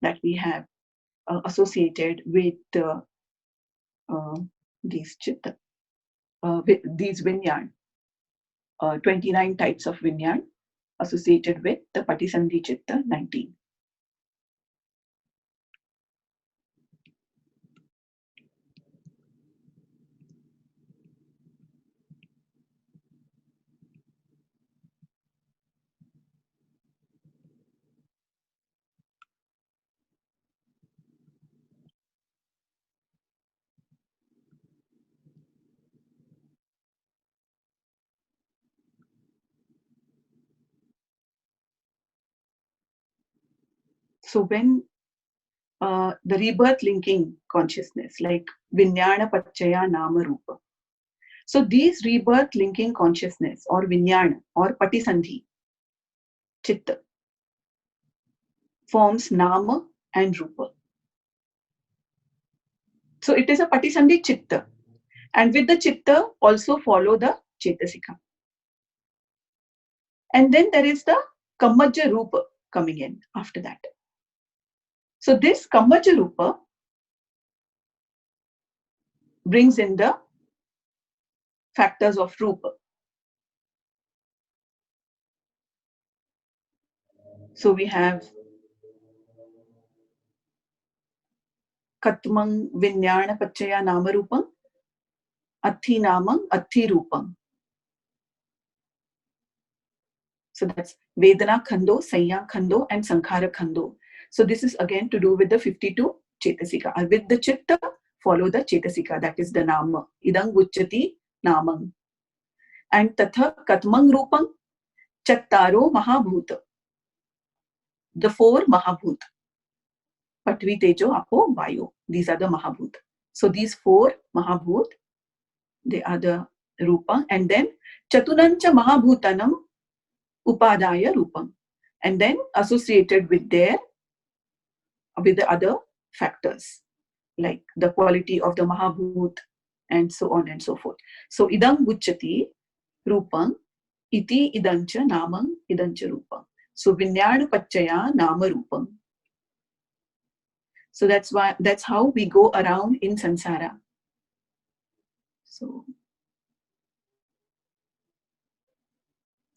that we have associated with these chitta, with these vinyan. 29 types of vinyan associated with the Patisandhi Chitta 19. So when the rebirth linking consciousness, like Vinyana Pachaya Nama Rupa. So these rebirth linking consciousness or Vinyana or Patisandhi Chitta forms Nama and Rupa. So it is a Patisandhi Chitta, and with the Chitta also follow the Chetasika. And then there is the Kamajja Rupa coming in after that. So this Kamajja Rupa brings in the factors of Rupa. So we have Katmang Vinyana Pachaya Nama Rupam, Athi Namam, Athi Rupam. So that's Vedana Khando, Sanya Khando, and Sankhara Khando. So this is again to do with the 52 Chetasika. With the Chitta, follow the Chetasika, that is the Nama. Idang Vuchati Namam. And Tatha Katmang Rupam, Chattaro Mahabhuta. The 4 Mahabhut. Patvi, Tejo, Apo, Vayu. These are the Mahabhut. So these 4 Mahabhut, they are the Rupa. And then Chatunancha Mahabhutanam Upadaya Rupam. And then associated with the other factors, like the quality of the Mahabhut and so on and so forth. So Idam Vuchati Rupam Iti Idancha Namam Idancha Rupam. So Vinyana Pachaya Nama Rupam. So that's how we go around in samsara. So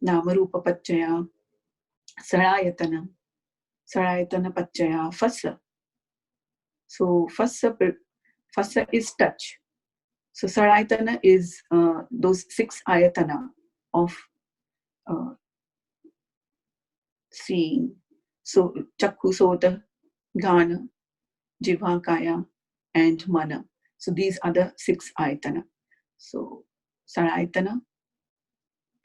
Nama Rupa Pachaya, Sarayatana Pachaya, Phassa. So Phassa is touch. So Sarayatana is those 6 ayatana of seeing. So Chakku, Sota, Ghana, Jiva, Kaya, and Mana. So these are the 6 ayatana. So Sarayatana,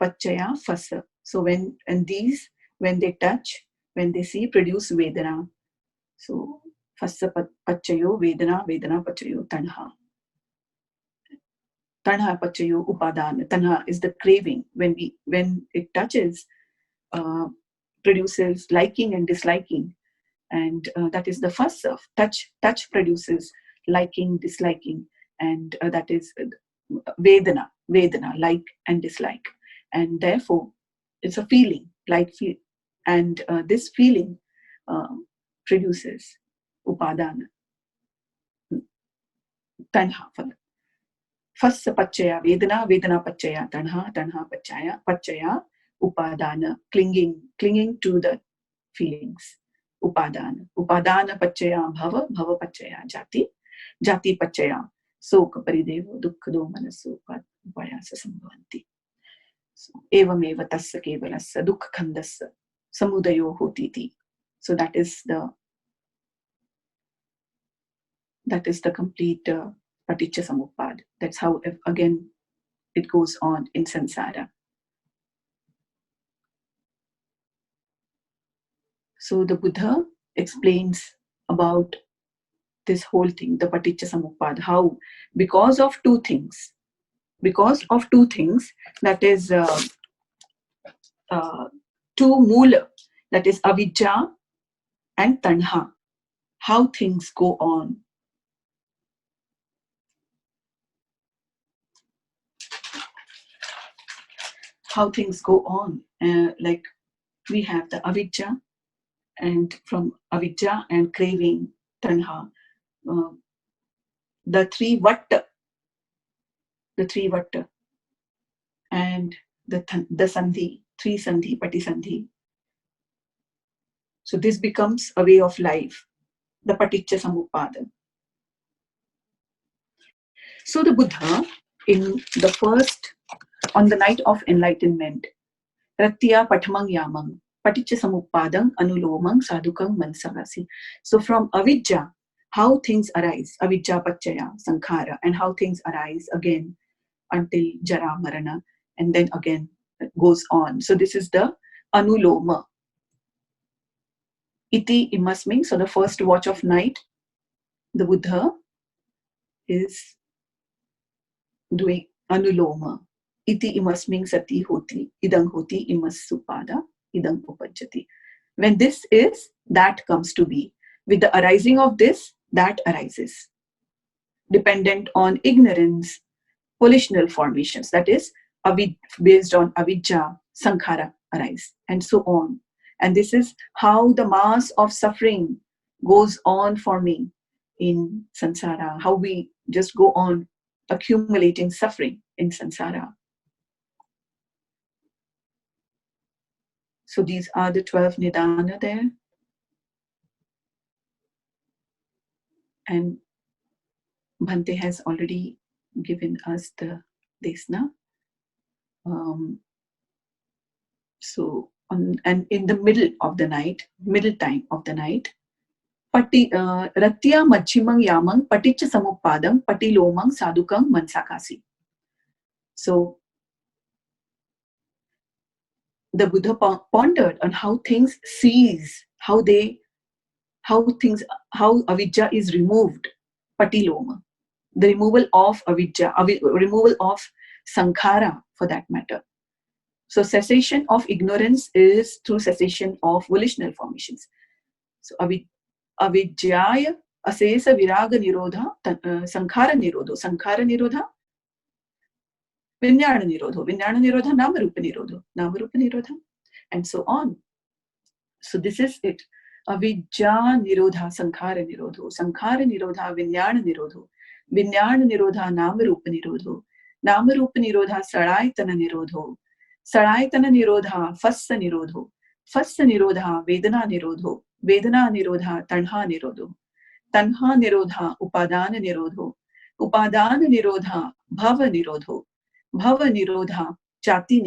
Pachaya, Phassa. So when they touch, when they see, produce Vedana. So Phassa Pachayo Vedana, Vedana Pachayo Tanha. Tanha Pachayo Upadana. Tanha is the craving. When it touches, produces liking and disliking. And that is the first of touch. Touch produces liking, disliking, and that is Vedana, like and dislike. And therefore, it's a feeling, feel. And this feeling produces Upadana, Tanha. First Pachaya, Vedana, Vedana Pachaya, Tanha, Tanha Pachaya, Upadana, clinging to the feelings. Upadana Pachaya Bhava, Bhava Pachaya Jati, Jati Pachaya Soka Paridevo Dukkado Manasu Upayasa Sambhavanti. Evam eva tassa kevalassa dukkha khandassa samudayo hotiti. So that is the complete Paṭiccasamuppāda. That's how again it goes on in samsara. So the Buddha explains about this whole thing, the Paṭiccasamuppāda, how because of two things, that is two mula, that is avidya and tanha, how things go on. Like we have the avidya, and from avidya and craving, tanha, the three vatta, and the sandhi, three sandhi, patisandhi. So this becomes a way of life, the Paṭiccasamuppāda. So the Buddha, on the night of enlightenment, Ratya Pathamang Yamang, Paṭiccasamuppadam Anulomang Sadhukang Mansavasi. So from avidya, how things arise, avidya pachaya, sankhara, and how things arise again until jara marana, and then again it goes on. So this is the anuloma. Iti imas means, so the first watch of night, the Buddha is doing anuloma. Iti imas means sati hoti, idang hoti imas supada, idang upajjati. When this is, that comes to be. With the arising of this, that arises. Dependent on ignorance, volitional formations, that is, based on avidya, sankhara arise, and so on. And this is how the mass of suffering goes on forming in samsara, how we just go on accumulating suffering in samsara. So these are the 12 nidana there. And Bhante has already given us the desna. And in the middle time of the night, Ratya Machimang Yamang Paṭiccasamuppadam Patilomang Sadhukang Mansakasi. So the Buddha pondered on how things cease, how avidya is removed, patiloma, the removal of avidya, removal of sankhara for that matter. So cessation of ignorance is through cessation of volitional formations. So avidyaya asesa viraga nirodha, sankhara nirodha, vinyana nirodha, namarupa nirodha, and so on. So this is it. Avidya nirodha, sankhara nirodha, vinyana nirodha, namarupa nirodha, saraitana nirodha, fassa nirodha, vedana nirodha, tanha nirodha, upadana nirodha, bhava nirodha, jati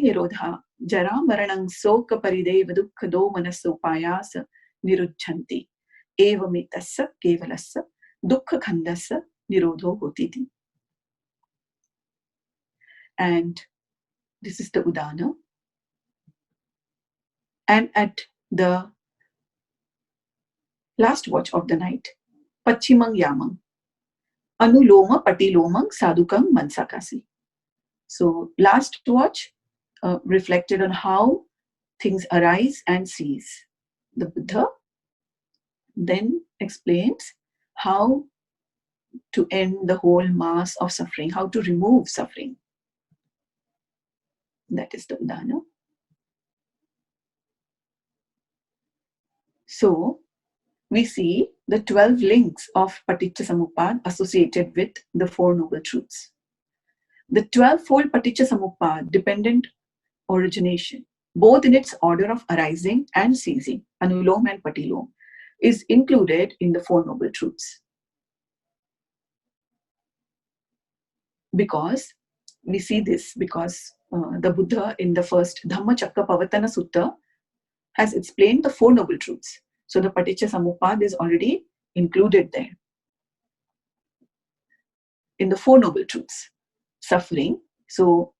nirodha, jara maranang soka parideva dukkado manaso payasa nirujjanti. Evamitassa kevalassa dukkha khandassa nirodho hotiti. And This is the Udana. And at the last watch of the night, Pachimang Yamang, Anuloma Patilomang Sadukang Mansakasi. So last watch reflected on how things arise and cease. The Buddha then explains how to end the whole mass of suffering, how to remove suffering. That is the Udana. So we see the 12 links of Paṭiccasamuppāda associated with the Four Noble Truths. The 12-fold Paṭiccasamuppāda, dependent origination, both in its order of arising and ceasing, Anulom and Patilom, is included in the Four Noble Truths. Because we see this, because the Buddha in the first Dhammacakkappavattana Sutta has explained the Four Noble Truths. So the Paṭiccasamuppāda is already included there. In the Four Noble Truths, suffering. So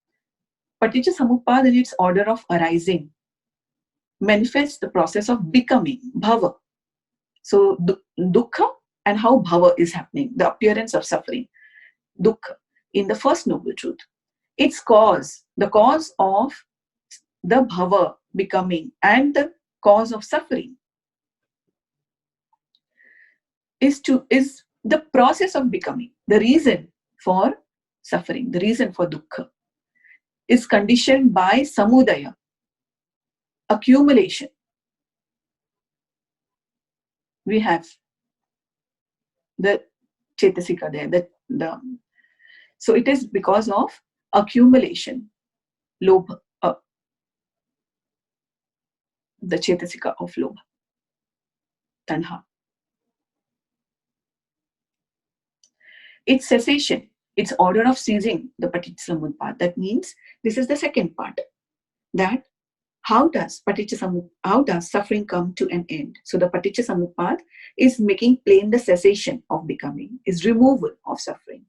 Paṭiccasamuppāda in its order of arising manifests the process of becoming, bhava. So dukkha and how bhava is happening, the appearance of suffering. Dukkha in the first noble truth. Its cause, the cause of the bhava becoming and the cause of suffering is the process of becoming. The reason for suffering, the reason for dukkha, is conditioned by samudaya, accumulation. We have the chetasika there, so it is because of accumulation, lobha, the chetasika of lobha, tanha. Its cessation, its order of ceasing, the Paṭiccasamuppāda. That means this is the second part. That how does suffering come to an end? So the Paṭiccasamuppāda is making plain the cessation of becoming, is removal of suffering.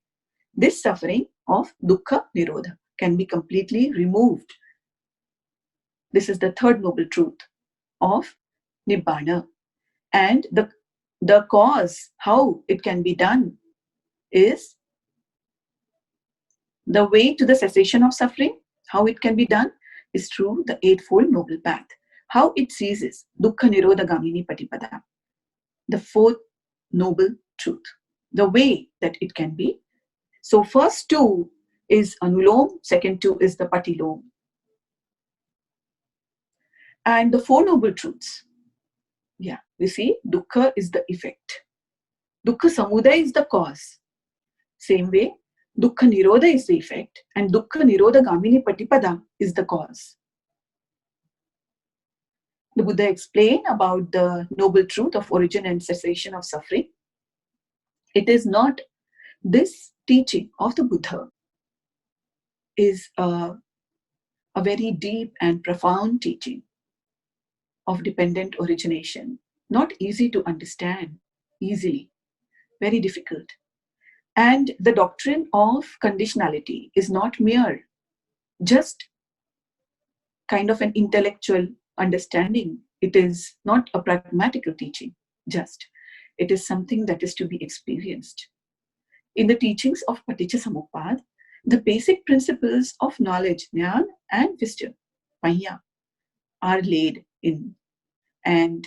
This suffering of dukkha nirodha can be completely removed. This is the third noble truth of nibbana. And the cause, how it can be done, is the way to the cessation of suffering. How it can be done is through the Eightfold Noble Path. How it ceases, dukkha nirodha gamini patipada, the fourth noble truth. The way that it can be. So first two is Anulom, second two is the Patilom. And the Four Noble Truths. Yeah, we see dukkha is the effect. Dukkha samudaya is the cause. Same way, dukkha nirodha is the effect and dukkha nirodha gamini patipada is the cause. The Buddha explained about the noble truth of origin and cessation of suffering. It is not, this teaching of the Buddha is a very deep and profound teaching of dependent origination. Not easy to understand easily, very difficult. And the doctrine of conditionality is not mere just kind of an intellectual understanding. It is not a pragmatical teaching, just. It is something that is to be experienced. In the teachings of Paṭiccasamuppāda, the basic principles of knowledge, jnana and wisdom, panya, are laid in. And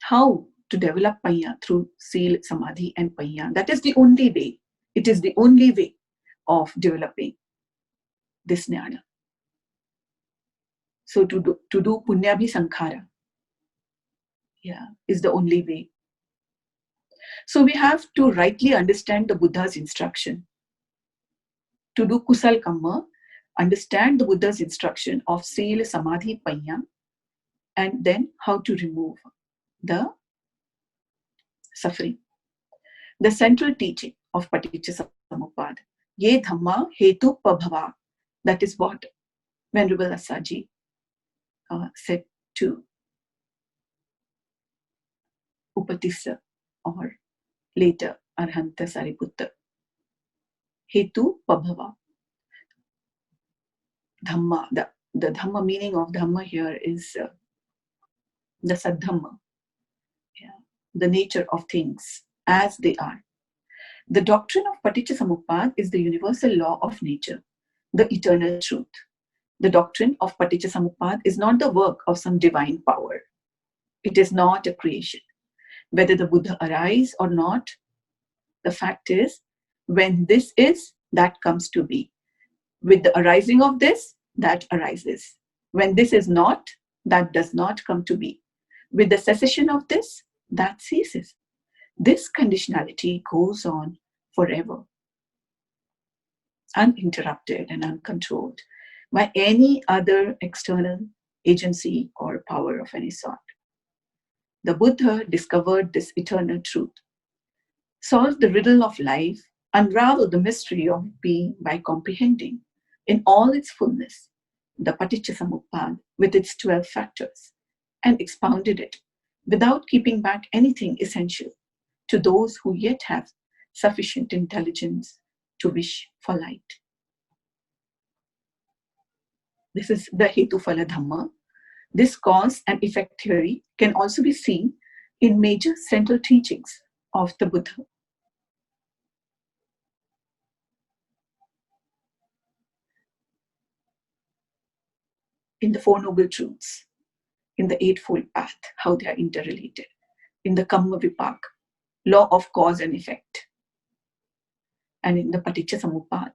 how to develop panya through sila, samadhi and panya. That is the only way. It is the only way of developing this jnana. So to do punyabhi sankhara, is the only way. So we have to rightly understand the Buddha's instruction. To do kusal kamma, understand the Buddha's instruction of sila, samadhi, panya, and then how to remove the suffering. The central teaching of Paṭiccasamuppāda, ye dhamma hetu pabhava. That is what Venerable Asaji said to Upatissa, or later Arhanta Sariputta. Hetu pabhava. Dhamma. The Dhamma, meaning of Dhamma here is the Saddhamma, the nature of things as they are. The doctrine of Paṭiccasamuppāda is the universal law of nature, the eternal truth. The doctrine of Paṭiccasamuppāda is not the work of some divine power. It is not a creation. Whether the Buddha arise or not, the fact is, when this is, that comes to be. With the arising of this, that arises. When this is not, that does not come to be. With the cessation of this, that ceases. This conditionality goes on forever, uninterrupted and uncontrolled by any other external agency or power of any sort. The Buddha discovered this eternal truth, solved the riddle of life, unraveled the mystery of being by comprehending in all its fullness the Paṭiccasamuppāda with its 12 factors, and expounded it without keeping back anything essential to those who yet have sufficient intelligence to wish for light. This is the Hetuphala Dhamma. This cause and effect theory can also be seen in major central teachings of the Buddha. In the Four Noble Truths, in the Eightfold Path, how they are interrelated, in the Kamma Vipaka, law of cause and effect, and in the Paṭiccasamuppāda,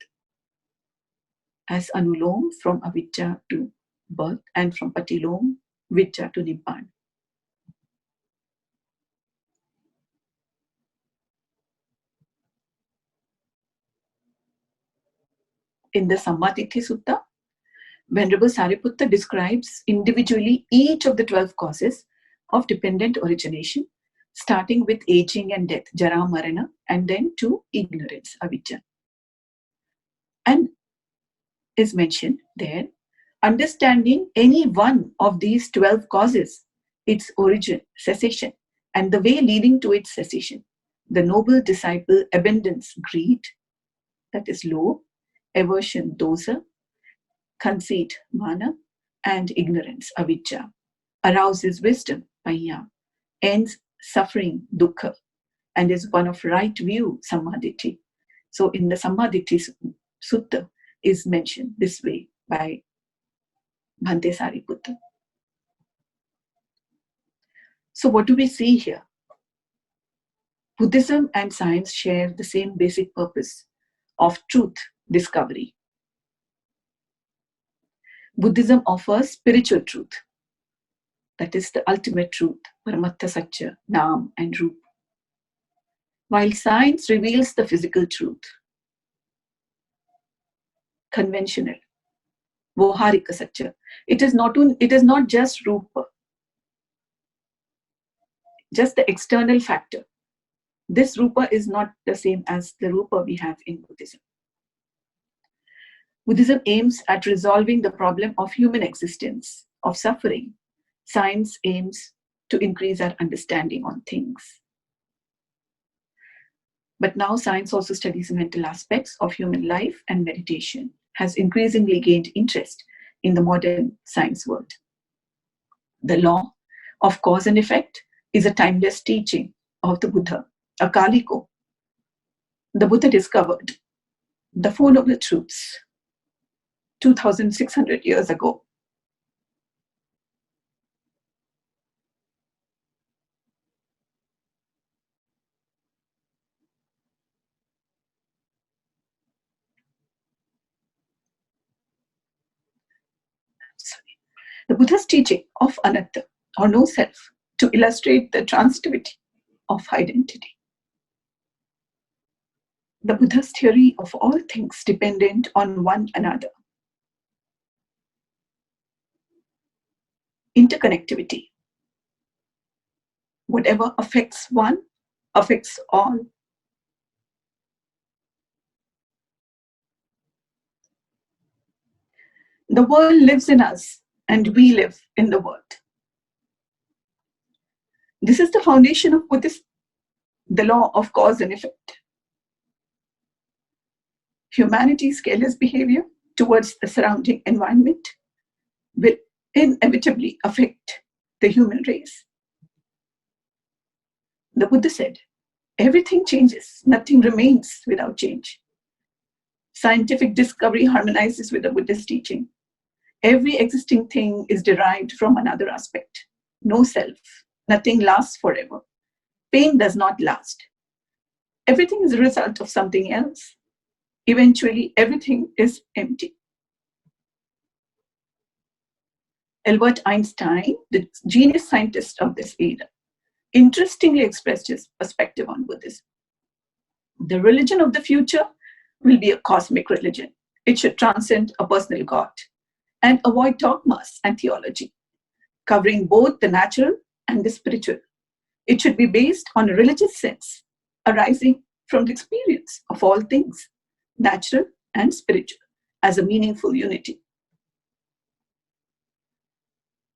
as Anulom from Avidya to birth, and from Patilom, Vidya to Nibbana. In the Sammaditthi Sutta, Venerable Sariputta describes individually each of the 12 causes of dependent origination, starting with aging and death, Jara Marana, and then to ignorance, Avidya. And is mentioned there, understanding any one of these 12 causes, its origin, cessation, and the way leading to its cessation, the noble disciple abandons greed, that is low, aversion, dosa, conceit, mana, and ignorance, avidya, arouses wisdom, panya, ends suffering, dukkha, and is one of right view, sammaditthi. So in the Sammaditthi Sutta is mentioned this way by Bhante Sariputta. So what do we see here? Buddhism and science share the same basic purpose of truth discovery. Buddhism offers spiritual truth, that is the ultimate truth, Paramattha Satya, Nam and Rup. While science reveals the physical truth, conventional, Voharika Satya. It is not just Rupa, just the external factor. This Rupa is not the same as the Rupa we have in Buddhism. Buddhism aims at resolving the problem of human existence, of suffering. Science aims to increase our understanding on things. But now science also studies mental aspects of human life, and meditation has increasingly gained interest in the modern science world. The law of cause and effect is a timeless teaching of the Buddha, a Kaliko. The Buddha discovered the Four Noble Truths 2,600 years ago. The Buddha's teaching of anatta, or no self, to illustrate the transitivity of identity. The Buddha's theory of all things dependent on one another. Interconnectivity. Whatever affects one, affects all. The world lives in us, and we live in the world. This is the foundation of Buddhism, the law of cause and effect. Humanity's careless behavior towards the surrounding environment will inevitably affect the human race. The Buddha said, everything changes, nothing remains without change. Scientific discovery harmonizes with the Buddhist teaching. Every existing thing is derived from another aspect. No self, nothing lasts forever. Pain does not last. Everything is a result of something else. Eventually, everything is empty. Albert Einstein, the genius scientist of this era, interestingly expressed his perspective on Buddhism. The religion of the future will be a cosmic religion. It should transcend a personal God and avoid dogmas and theology, covering both the natural and the spiritual. It should be based on a religious sense, arising from the experience of all things, natural and spiritual, as a meaningful unity.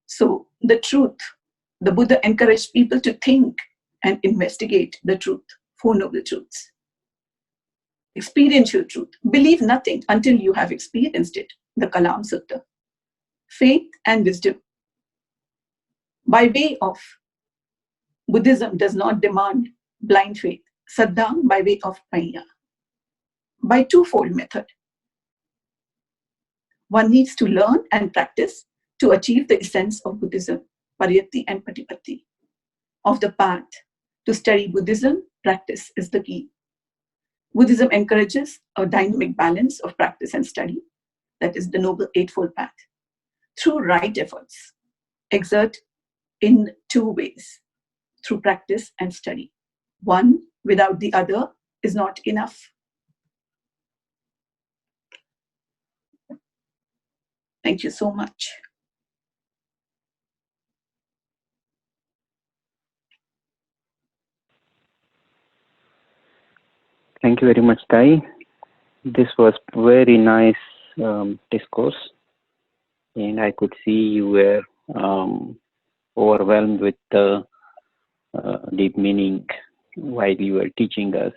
So, the truth, the Buddha encouraged people to think and investigate the truth, Four Noble Truths. Experiential truth. Believe nothing until you have experienced it, the Kalam Sutta. Faith and wisdom. By way of Buddhism does not demand blind faith. Saddha by way of Panya. By twofold method. One needs to learn and practice to achieve the essence of Buddhism, Pariyatti and Patipatti. Of the path to study Buddhism, practice is the key. Buddhism encourages a dynamic balance of practice and study, that is the Noble Eightfold Path, through right efforts. Exert in two ways, through practice and study. One without the other is not enough. Thank you so much. Thank you very much, Tai. This was very nice discourse, and I could see you were overwhelmed with the deep meaning while you were teaching us.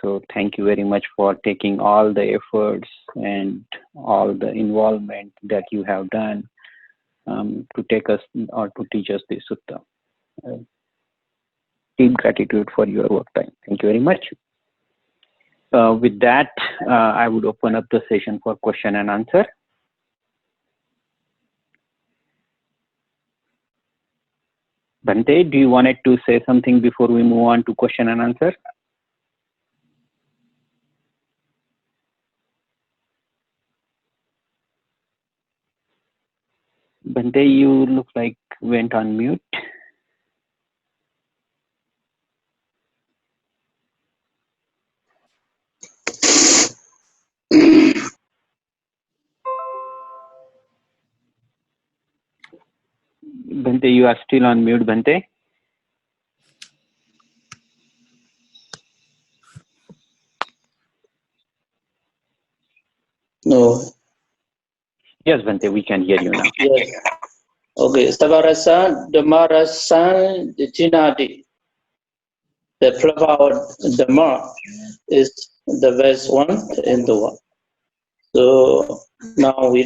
So thank you very much for taking all the efforts and all the involvement that you have done to take us or to teach us this sutta. Deep gratitude for your work time. Thank you very much. With that, I would open up the session for question and answer. Bhante, do you wanted to say something before we move on to question and answer? Bhante, you look like went on mute. Bhante, you are still on mute, Bhante. No. Yes, Bhante, we can hear you now. Yes. Okay. Savarasa, Dhammarasa, Jinadi. The flower Dhamma is the best one in the world. So now we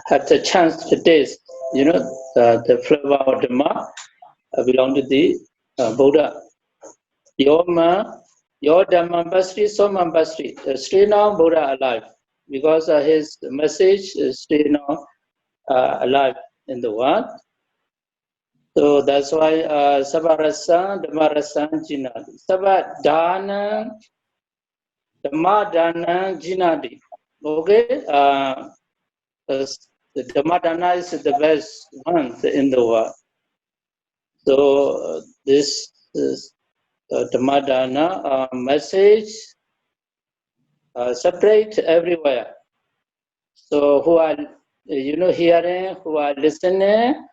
have the chance to taste, the flavor of Dhamma belong to the Buddha. Your Dhamma Basri, Soma Basri, still now Buddha alive, because his message is still now alive in the world. So that's why Savarasa, Dhammarasa, Jinadi. Sabadana, Dhammadana, Jinadi. Okay? The Dhammadana is the best one in the world. So this is Dhammadana message separate everywhere. So who are hearing, who are listening,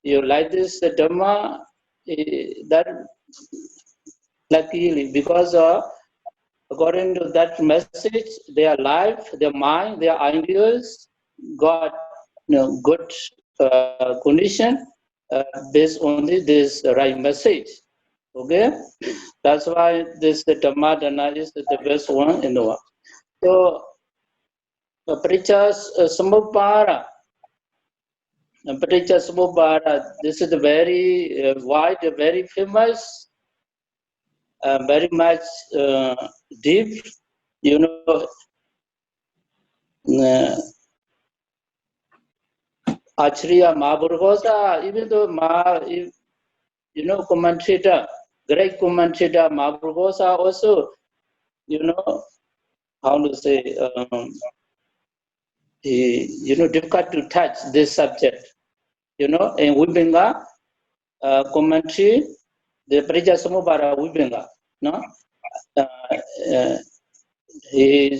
you like this Dhamma, that luckily, because according to that message, their life, their mind, their ideas got good condition based on this right message. Okay, that's why this Dhammadana is the best one in the world. So Paṭiccasamuppāda. Paṭiccasamuppāda. This is a very wide, very famous, very much deep. You know, Acharya Mahaprabhu, even though commentator, great commentator Mahaprabhu also, how to say, difficult to touch this subject. In Vibhinga commentary, the Paṭiccasamuppāda Vibhinga, no? He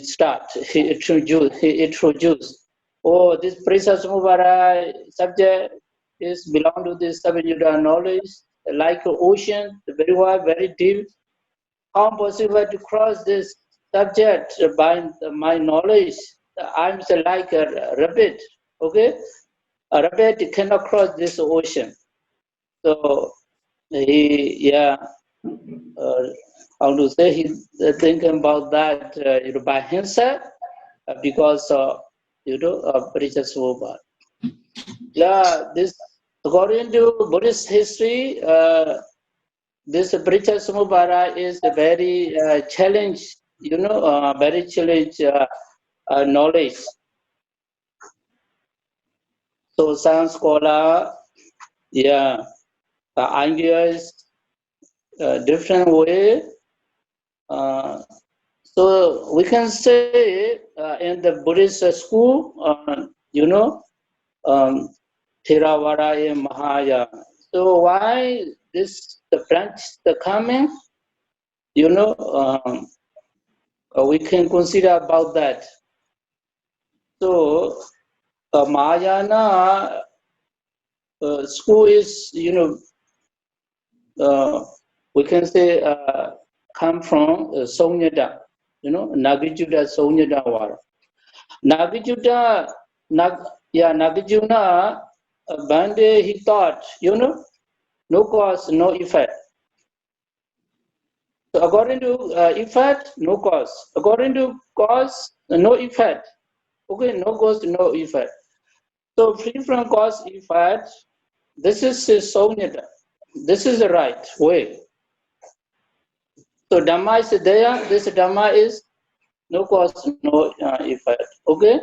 introduced, oh, this Paṭiccasamuppāda subject is belong to this subject knowledge, like an ocean, very wide, very deep. How possible to cross this subject by my knowledge? I'm like a rabbit, okay? A rabbit cannot cross this ocean. So he, how to say, he's thinking about that by himself because Paṭiccasamuppāda. Yeah, this according to Buddhist history, this Paṭiccasamuppāda is a very challenge, very challenge knowledge. So some scholar, ideas different way. So we can say in the Buddhist school, Theravada and Mahayana. So why the branch coming? We can consider about that. So Mahayana school is, we can say come from Sonyada, Nagajuda Sonyada Vara. Nagajuda, Nagarjuna, Bande, he thought, no cause, no effect. So according to effect, no cause. According to cause, no effect. Okay, no cause, no effect. So free from cause, effect, this is Sonyata. This is the right way. So Dhamma is there, this Dhamma is no cause, no effect. Okay?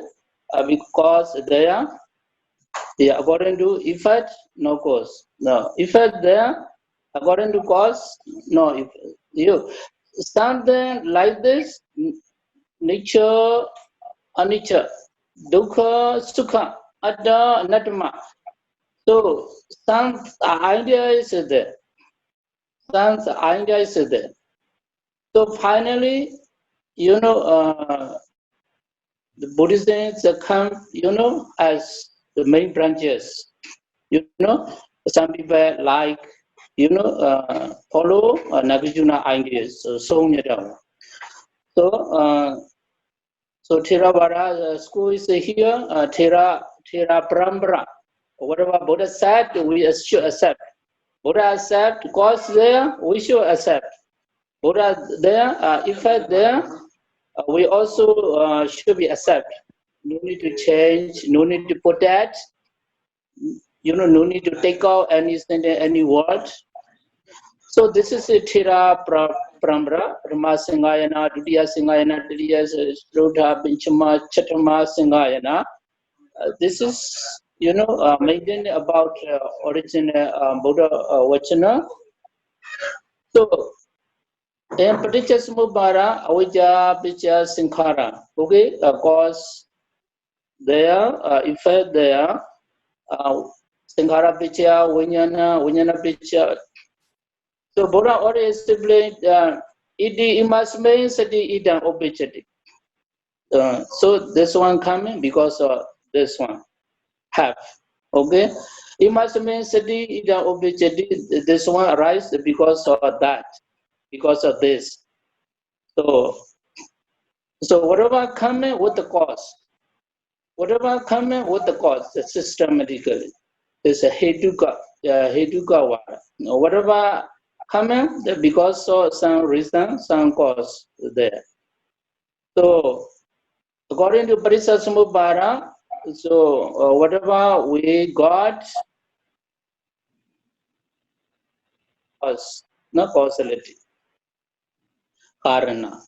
Because there, according to effect, no cause. No. Effect there, according to cause, no effect. Something like this, nature, anicca, dukkha, sukha, atta, natma. So some idea is there. Some idea is there. So finally, the Buddhism come, as the main branches. Some people like, follow Nagarjuna ideas, so So Theravada school is here, Thera Parambara. Whatever Buddha said, we should accept. Buddha accept, cause there, we should accept. Buddha there, effect there, we also should be accept. No need to change, no need to put that. No need to take out any word. So this is a Thera Parambara, Rama Singayana, Dutiya Singayana, Titiya Sruta, Pinchama, Chatama Singayana. This is, maintained about original Buddha Vachana. So, in Paṭiccasamuppāda, Avijja, Picca, Sankhara. Okay, cause there, effect there, Sankhara Picca, Vijnana Picca. So Buddha already explained, iti imasme sati idam obicati. So this one coming because of this one have. Okay, imasme sati idam obicati. This one arises because of that, because of this. So whatever coming with the cause, systematically, is a hetuka vara. Whatever coming because of some reason, some cause there. So according to Paṭiccasamuppāda, so whatever we got was no causality, karana.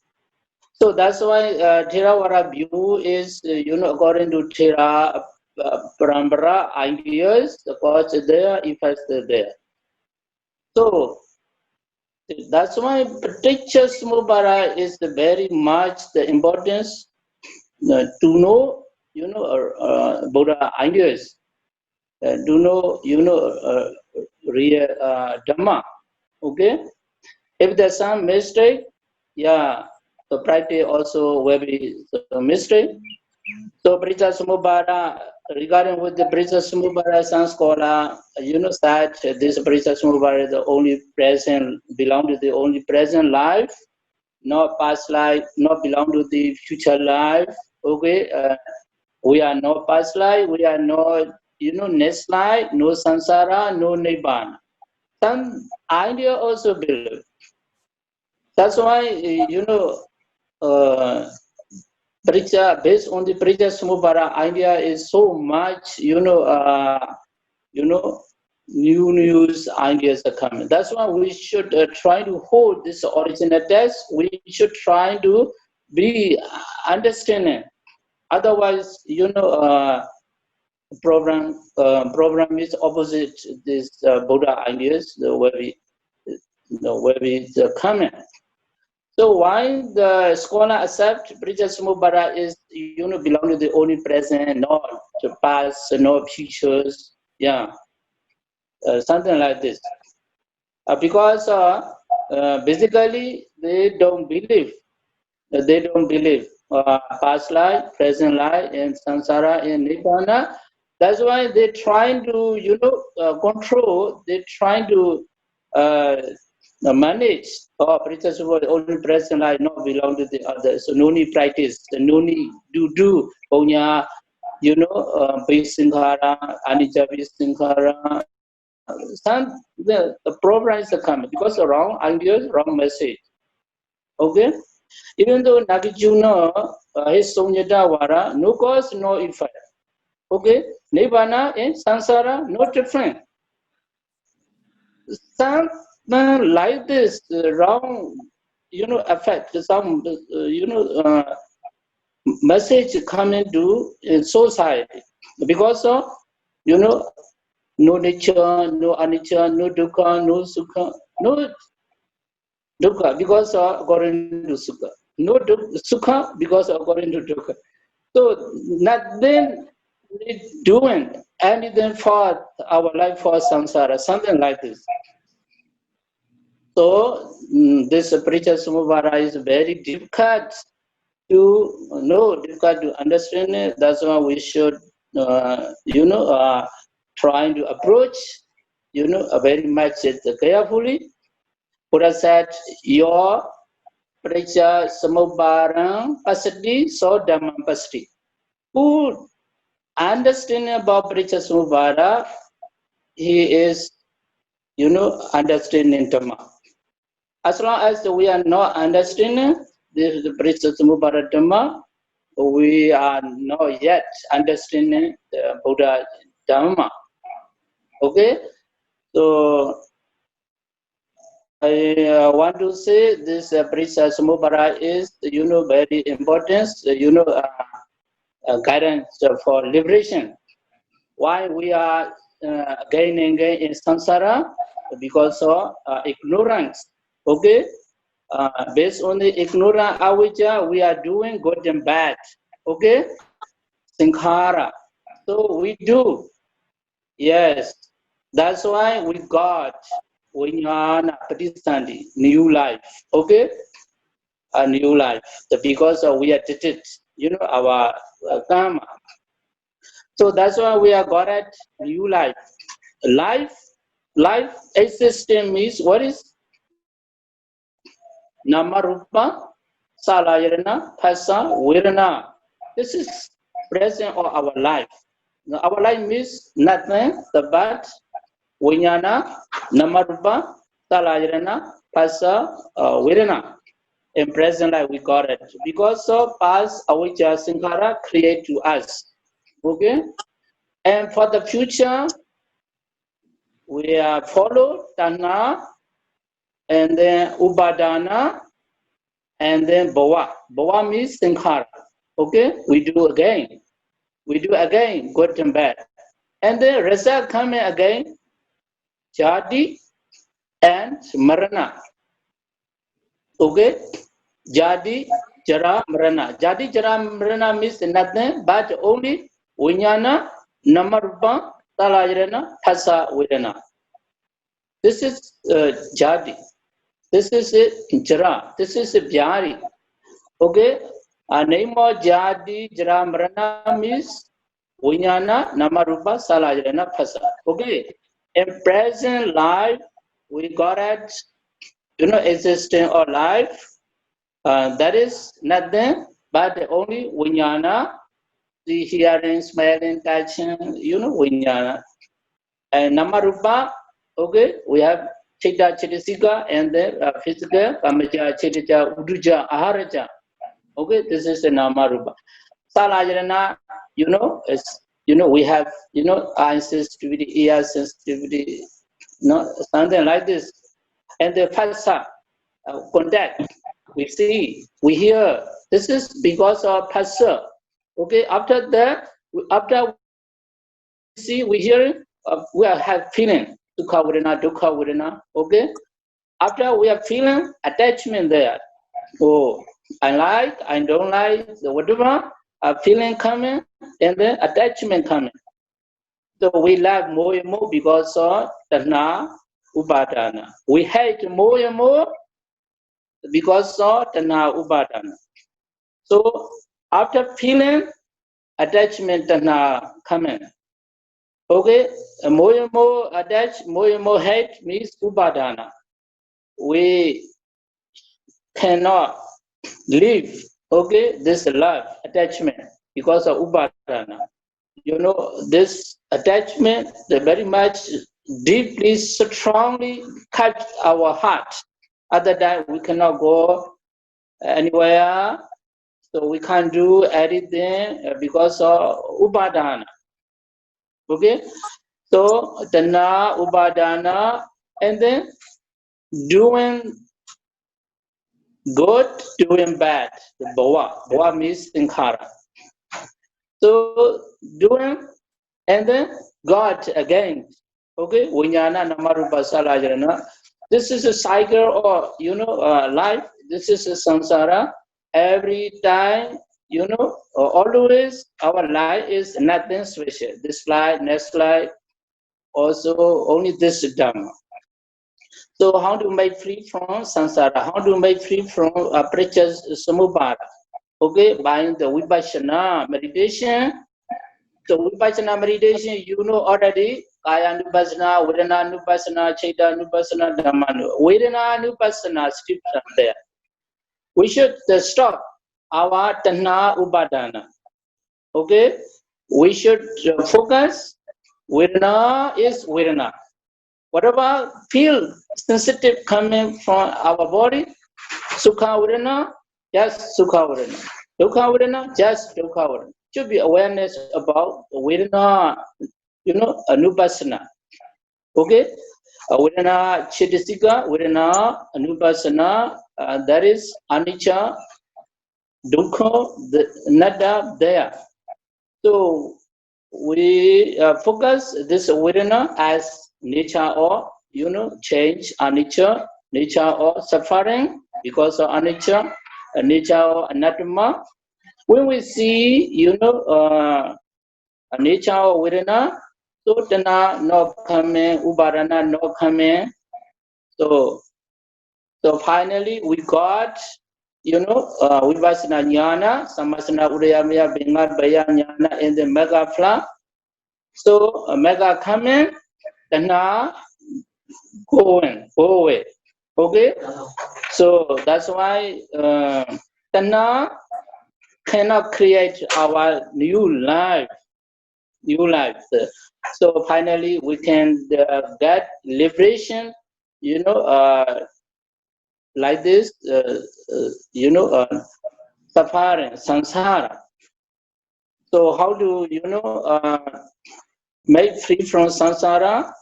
So that's why Theravada view is, according to Thera Parambara ideas, the cause is there, effect is there. So that's why Paṭiccasamuppāda is very much the importance to know, Buddha ideas, to know, real Dhamma. Okay, if there's some mistake, yeah, the practice also will be a mistake. So Paṭiccasamuppāda, regarding with the Paṭiccasamuppāda, some scholar, that this Paṭiccasamuppāda is the only present, belong to the only present life, not past life, not belong to the future life. Okay, we are not past life, we are not, next life, no samsara, no nibbana. Some idea also believe. That's why, based on the Paṭiccasamuppāda idea is so much, new ideas are coming. That's why we should try to hold this original text. We should try to be understanding. Otherwise, program is opposite this Buddha ideas, where we coming. So why the scholar accept Paṭiccasamuppāda is, belong to the only present, not the past, not futures, yeah, something like this. Because basically they don't believe. Past life, present life, and samsara and nibbana. That's why they're trying to, control. They're trying to manage. Paṭiccasamuppāda only present life, not belong to the others. So no need practice. No need do. Punya, Visinkhara, Anicca Visinkhara. The problem is coming because the wrong ideas, wrong message. Okay. Even though Nagarjuna, his Sunyata Vara, no cause, no effect. Okay, Nibbana and Samsara, no different. Some like this wrong, effect, some, message coming to society because of, no nature, no anicca, no dukkha, no sukha, no dukkha because according to sukha. No sukha because according to dukkha. So nothing we doing anything for our life for samsara, something like this. So this Paṭiccasamuppāda is very difficult to know, difficult to understand it. That's why we should, trying to approach, very much carefully. Buddha said, your Paṭiccasamuppāda pasati, so Dhammam pasati. Who understanding about Paṭiccasamuppāda, he is, understanding Dhamma. As long as we are not understanding the Paṭiccasamuppāda Dhamma, we are not yet understanding the Buddha Dhamma. Okay? So I want to say this Paṭiccasamuppāda is, very important, guidance for liberation. Why we are gaining in samsara? Because of ignorance. Okay? Based on the ignorant avijja, we are doing good and bad. Okay? Sankhara. So we do. Yes. That's why we got Vijnana Pratisthandi, new life. Okay? A new life. Because we are addicted, our karma. So that's why we are got at new life. Life existence means what is? Nama rupa, salayana, phassa, vedana. This is present of our life. Our life means nothing but vijnana, nama rupa, salayana, phassa, vedana. In present life, we got it. Because of past avijja sankhara create to us. Okay? And for the future, we follow tanha, and then upadana, and then bhava. Bhava means sankhara. Okay? We do again. We do again, good and bad. And then result coming again, jadi and marana. Okay? Jadi, jara, marana. Jadi, jara, marana means nothing but only vinyana, namarupa, talayana, phasa, vedana. This is jadi. This is jara. This is vyari. Okay? Name of jadi, jara, marana means vinyana, namarupa, talayana, phasa. Okay? In present life, we got it, existing or life. That is nothing but only vinyana, the hearing, smelling, touching, vinyana. And namarupa, okay, we have chitta, chittasika, and then physical, kamaja, chitta, uduja, aharaja. Okay, this is the namarupa. Salajana, we have, eye sensitivity, ear sensitivity, something like this. And the phasa, contact. We see, we hear. This is because of phasa. Okay, after that, after we see, we hear, we have feeling. Sukha vedana, dukkha vedana. Okay, after we have feeling, attachment there. Oh, I like, I don't like, whatever. A feeling coming, and then attachment coming. So we love more and more because of tanha, upadana. We hate more and more because of tanha, upadana. So after feeling, attachment tanha coming. Okay, more and more attached, more and more hate means upadana. We cannot live, okay, this love, attachment, because of upadana. This attachment, very much deeply, strongly cut our heart. Other than we cannot go anywhere, so we can't do anything because of upadana. Okay, so tanha, upadana, and then doing good, doing bad. The bhava means sankhara. So doing, and then God again. Okay, vinyana, namarupa, salajana. This is a cycle or life. This is a samsara. Every time, always our life is nothing special. This life, next life, also only this Dhamma. So how to make free from samsara? How to make free from Paṭiccasamuppāda? Okay, by the Vipassana meditation. So Vipassana meditation, already, Kaya Nupassana, Vedana Nupassana, Chitta Nupassana, Dhamma Vedana Nupassana, skip from there. We should stop our tanha upadana. Okay, we should focus. Vedana is Vedana. Whatever feel sensitive coming from our body, sukha vedana, just sukha vedana. Dukkha vedana, just dukkha vedana. Should be awareness about vedana, anupassana. Okay, vedana chittasika, vedana anupassana, that is anicca, dukkha, nada there. So we focus this vedana as nature or change, anicca, nature or suffering because of anicca, nature or anattama. When we see nature or vedana, so tanha not coming, upadana not coming. So finally we got vipassana jnana, samasana udayamaya bingar baya jnana in the mega fla. So mega coming, tanha go away. Okay, so that's why tanha cannot create our new life. So finally we can get liberation, like this, suffering, samsara. So how do make free from samsara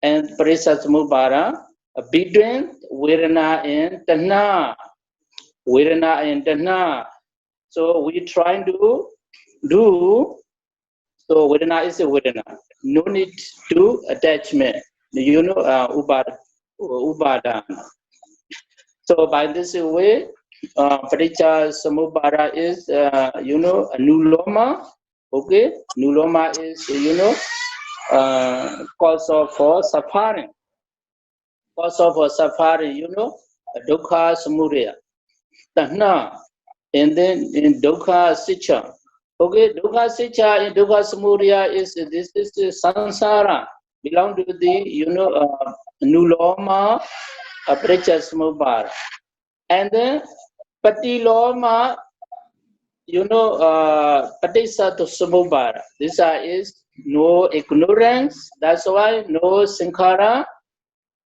and Paṭiccasamuppāda between Vedana and Tanha? Vedana and Tanha. So we try to do. So Vedana is a Vedana. No need to attachment. Upadana. So by this way, Paṭiccasamuppāda is, nuloma. Okay, nuloma is, cause of suffering. Cause of suffering, dukkha samudaya, tanha, and then in dukkha sicca. Okay, dukkha sicca and dukkha samudaya is this is samsara, belong to the nuloma, Paṭiccasamuppāda. And then patiloma, Paṭiccasamuppāda. This is no ignorance. That's why no sankhara.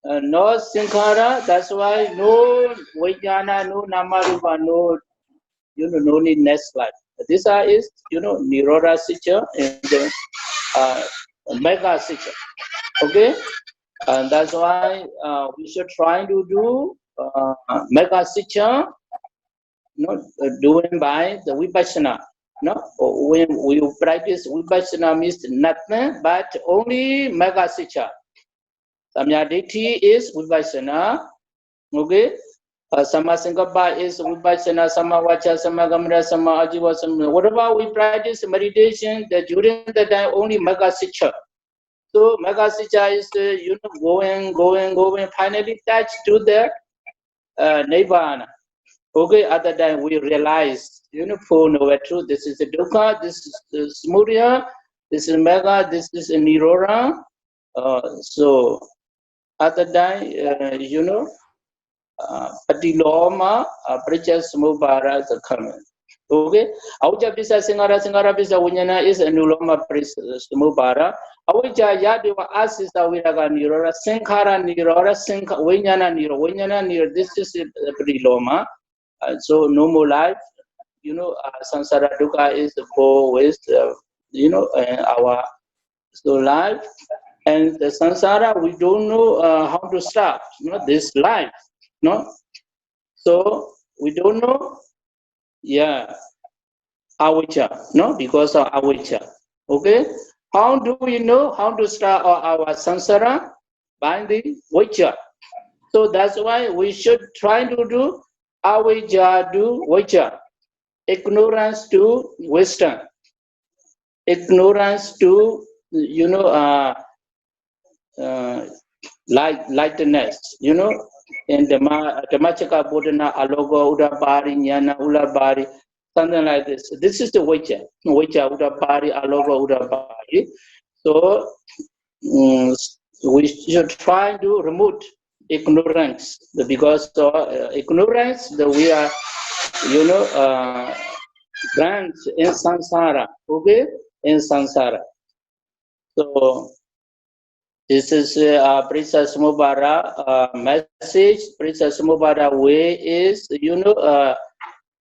No sankhara. That's why no vijnana, no namarupa, no no need next life. This is nirodha sicca and then mega sicca. Okay, and that's why we should try to do mega sicca. Doing by the vipassana. When we practice vipassana means nothing but only mega sicca. Samyaditi is vipassana. Okay. Sammasankappa is vipassana. Samavaca, sammagamana, sammajiva, whatever we practice meditation, during the time only mega sicca. So mega sicca is going, finally touch to the nirvana. Okay, at that time we realize, for no truth, this is the dukkha, this is the samudaya, this is mega, this is a nirodha. So at that time, patiloma, Paṭiccasamuppāda is coming. Okay, auja bisa singara bisa vinyana is a nuloma Paṭiccasamuppāda. Auja yadiva asisa viraga nirodha, sankhara nirodha, vinyana nirodha, this is patiloma. So no more life, samsara dukkha is go with, our life, and the samsara we don't know how to start, this life, So we don't know, avijja, because of avijja. Okay, how do we know how to start our samsara? By the vijja. So that's why we should try to do avijja to vijja, ignorance to wisdom, ignorance to lightness, in the Dhammacakka Bodhana, Aloga, Udabari, Jnana, Ulabari, something like this. This is the vijja, Udabari, Aloga, Udabari. So we should try to remove ignorance, because ignorance we are branch in samsara. Okay, in samsara. So this is Paṭiccasamuppāda message. Paṭiccasamuppāda way is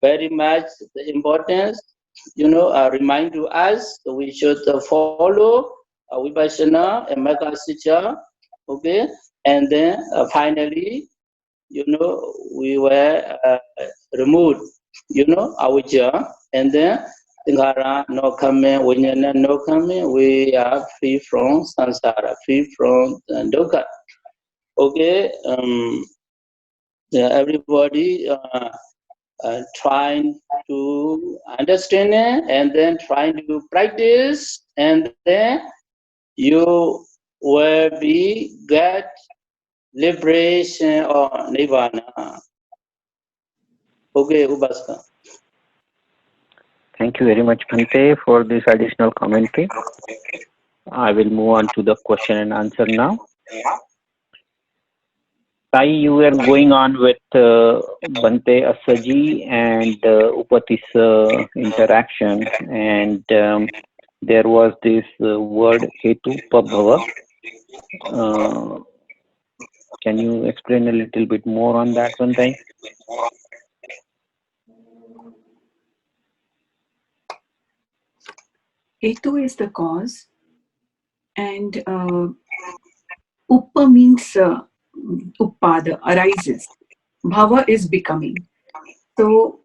very much the importance, remind to us we should follow vipassana and mega sicca. Okay, and then finally, we were removed, avijja, and then sankhara no coming, vinyana no coming, we are free from samsara, free from dukkha. Okay, everybody trying to understand it, and then trying to practice, and then you will get liberation or nirvana. Okay, Upasaka. Thank you very much, Bhante, for this additional commentary. I will move on to the question and answer now. Sai, you were going on with Bhante Assaji and Upati's interaction, and there was this word Hetu Pabhava. Can you explain a little bit more on that, Bhante? Hetu is the cause, and Uppa means Uppada, arises. Bhava is becoming. So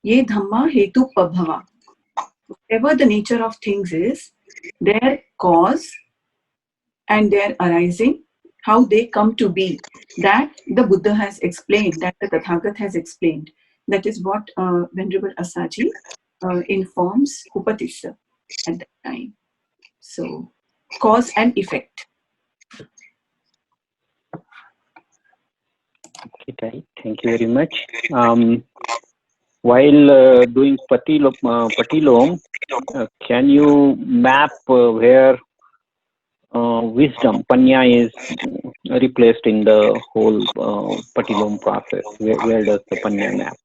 Ye Dhamma Hetu Pabhava. Whatever the nature of things is, their cause and their arising, how they come to be, that the Buddha has explained, that the Tathagat has explained. That is what Venerable Asaji informs Upatissa at that time. So, cause and effect. Okay, thank you very much. While doing Patilom, can you map where wisdom, Panya, is replaced in the whole Patilom process? Where does the Panya map?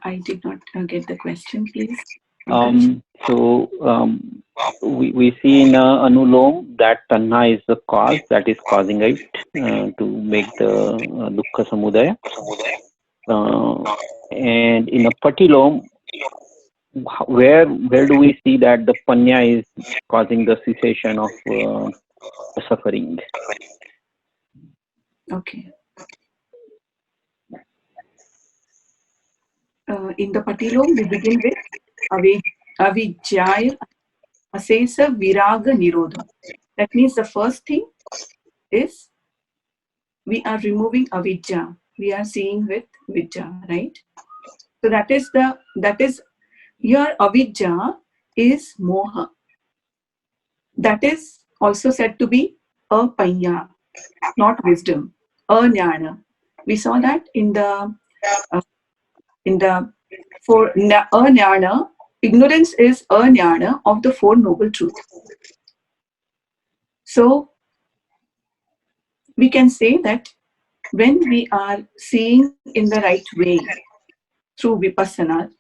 I did not get the question, please. We see in Anulom that Tanha is the cause that is causing it to make the Dukkha Samudaya. And in a Patilom, where do we see that the Panya is causing the cessation of suffering? Okay. In the Patilom, we begin with Avijjaya Asesa Viraga Nirodha. That means the first thing is we are removing Avijja. We are seeing with Vijja, right? So that is your Avijja is Moha. That is also said to be a Panya, not wisdom, a Jnana. We saw that in the for a Jnana, ignorance is a Jnana of the Four Noble Truths. So we can say that when we are seeing in the right way through Vipassana,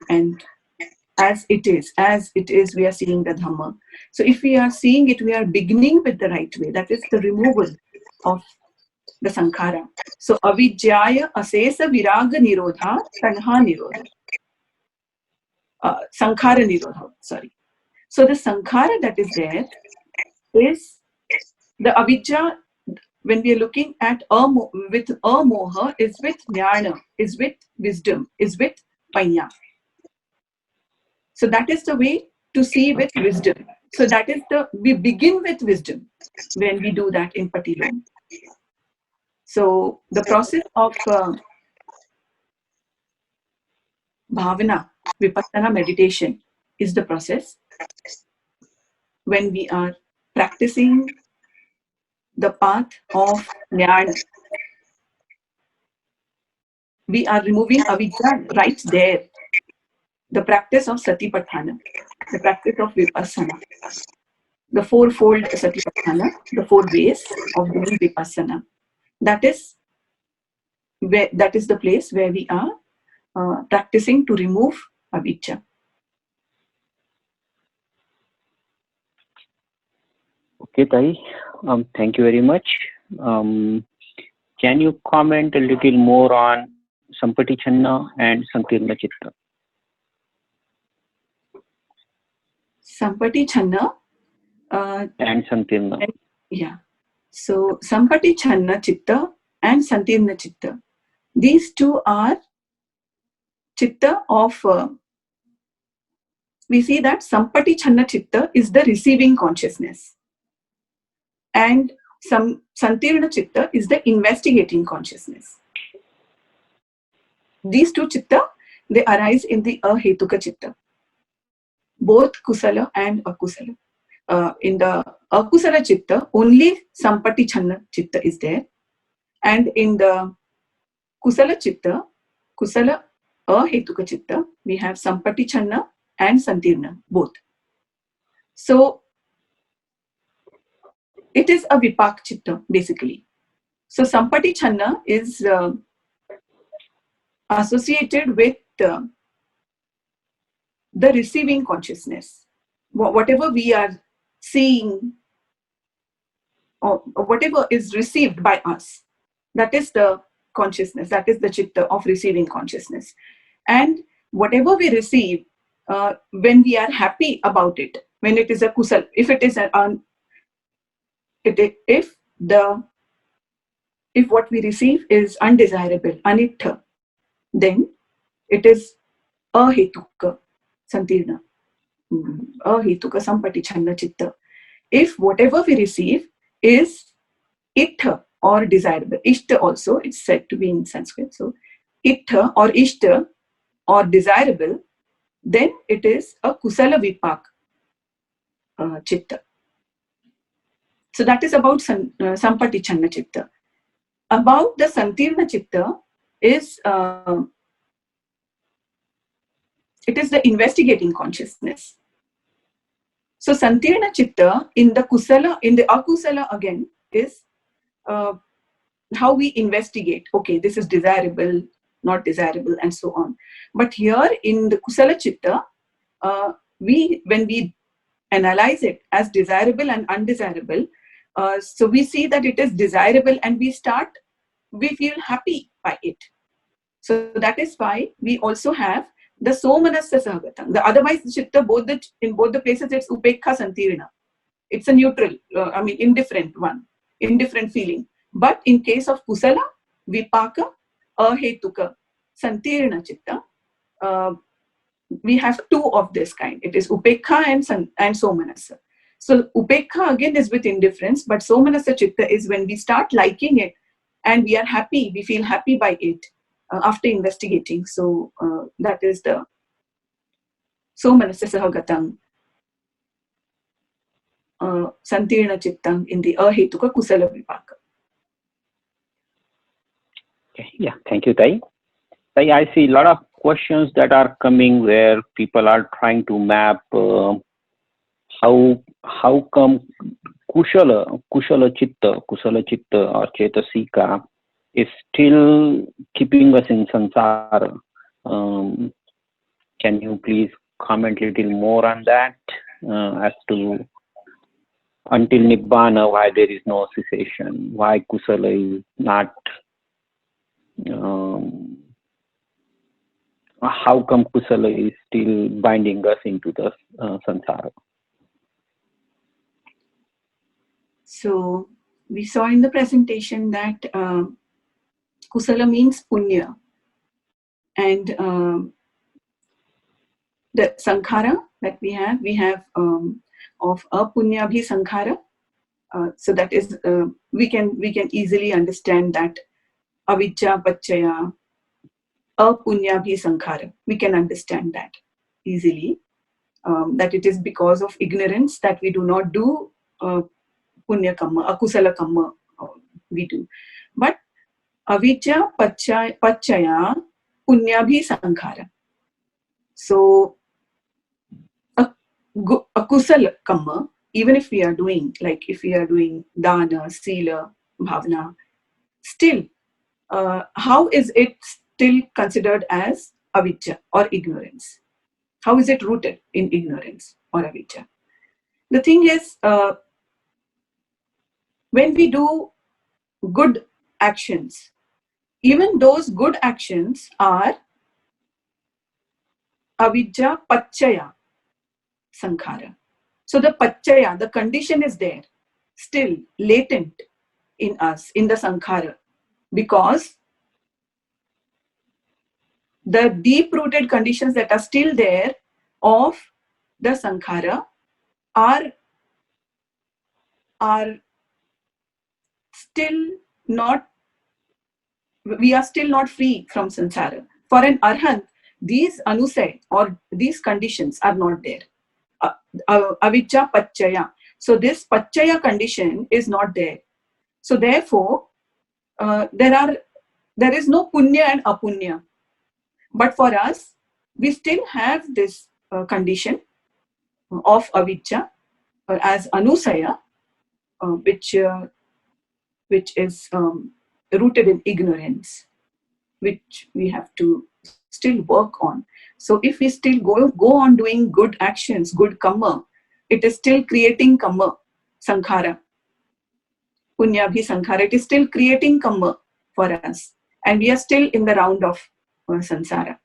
and as it is, we are seeing the Dhamma. So if we are seeing it, we are beginning with the right way. That is the removal of the Sankhara. So Avijjaya Asesa Viraga Nirodha Tanha Nirodha. Sankhara Nirodha, sorry. So the Sankhara that is there is the Avijja. When we are looking at with moha, is with jnana, is with wisdom, is with panya. So that is the way to see with wisdom. So that is we begin with wisdom when we do that in Patilom. So the process of bhavana, vipassana meditation is the process when we are practicing the path of jnana. We are removing avijja right there. The practice of satipatthana, the practice of vipassana, the fourfold satipatthana, the 4 ways of doing vipassana. That is the place where we are practicing to remove avijja. Okay, Tai. Thank you very much. Can you comment a little more on Sampatichanna and Sankirna Chitta? Sampatichanna and Sankirna. Yeah. So Sampatichanna Chitta and Santirna Chitta. These two are Chitta of we see that Sampatichanna Chitta is the receiving consciousness. And Santirna Chitta is the investigating consciousness. These two Chitta, they arise in the Ahetuka Chitta. Both Kusala and Akusala. In the Akusala Chitta, only Sampatichanna Chitta is there. And in the Kusala Chitta, Kusala Ahetuka Chitta, we have Sampatichanna and Santirna, both. So, it is a Vipak Chitta, basically. So, Sampatichanna is associated with the receiving consciousness. Whatever we are seeing, or whatever is received by us, that is the consciousness, that is the chitta of receiving consciousness. And whatever we receive, when we are happy about it, when it is a kusal, if it is if what we receive is undesirable, anittha, then it is ahetuka santirna, ahetuka sampatichanna chitta. If whatever we receive is ittha or desirable, ishta also, it's said to be in Sanskrit, so ittha or ishta or desirable, then it is a kusala vipak chitta. So that is about sampatichanna chitta. About the santirna chitta is it is the investigating consciousness. So santirna chitta in the kusala, in the akusala again, is how we investigate. Okay, this is desirable, not desirable, and so on. But here in the kusala chitta, when we analyze it as desirable and undesirable, so we see that it is desirable and we feel happy by it. So that is why we also have the somanasya sahagatam. The otherwise chitta, in both the places, it's upekha santirna. It's a neutral, indifferent one, indifferent feeling. But in case of kusala, vipaka, ahetuka, santirna chitta, we have two of this kind. It is upekha and somanasa. So upekha again is with indifference, but somanasa chitta is when we start liking it and we are happy, we feel happy by it after investigating. So that is the somanasa sahagatam santirna chittam in the ahetuka kusala vipaka. Okay. Yeah, thank you, Tai. Tai, I see a lot of questions that are coming where people are trying to map how come kushala chitta or chetasika is still keeping us in samsara. Can you please comment a little more on that as to until Nibbana, why there is no cessation, why kusala is not, how come kusala is still binding us into the samsara? So we saw in the presentation that kusala means punya, and the sankhara that we have of apunya bhi sankhara. So that is we can easily understand that avijja pacchaya apunya bhi sankhara. We can understand that easily, that it is because of ignorance that we do not do punya kamma, akusala kamma we do. But avijja pacchaya punya bhi sankhara. So akusala kamma, even if we are doing, like if we are doing dana, sila, bhavana, still, how is it still considered as avijja or ignorance? How is it rooted in ignorance or avijja? The thing is, when we do good actions, even those good actions are avijja pacchaya sankhara. So the pacchaya, the condition is there, still latent in us, in the sankhara, because the deep-rooted conditions that are still there of the sankhara are still not, we are still not free from samsara. For an arhat, these anusay or these conditions are not there. Avijja pacchaya. So this pacchaya condition is not there. So therefore, there is no punya and apunya. But for us, we still have this condition of avijja as anusaya, which is rooted in ignorance, which we have to still work on. So if we still go on doing good actions, good karma, it is still creating karma, sankhara, punyabhi sankhara. It is still creating karma for us, and we are still in the round of samsara.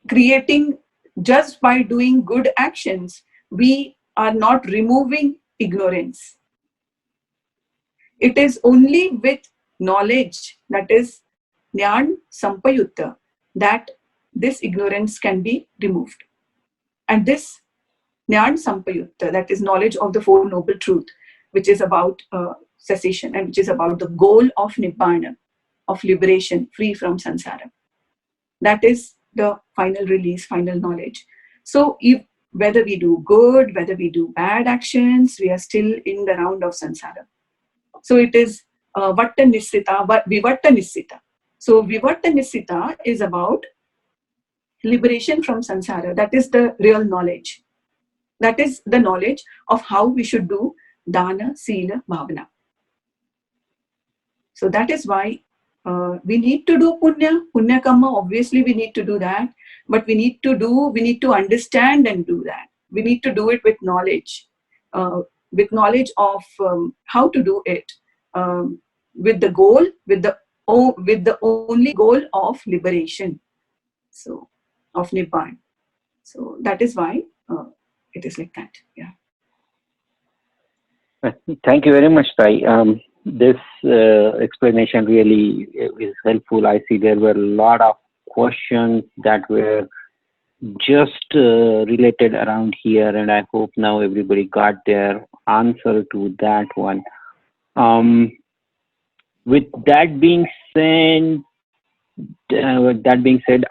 Creating just by doing good actions, we are not removing ignorance. It is only with knowledge, that is Jnana Sampayutta, that this ignorance can be removed. And this Jnana Sampayutta, that is knowledge of the Four Noble Truth, which is about cessation and which is about the goal of Nibbana, of liberation, free from samsara. That is the final release, final knowledge. So whether we do good, whether we do bad actions, we are still in the round of samsara. So it is Vatta Nisrita, Vivatta Nisrita. So Vivatta Nisrita is about liberation from samsara. That is the real knowledge. That is the knowledge of how we should do dana, sila, bhavana. So that is why we need to do punya karma. Obviously, we need to do that, but we need to understand and do that. We need to do it with knowledge of how to do it, with the goal, with the only goal of liberation, so of Nibbana. So that is why it is like that. Yeah. Thank you very much, Sai. This explanation really is helpful. I see there were a lot of questions that were just related around here, and I hope now everybody got their answer to that one. With that being said,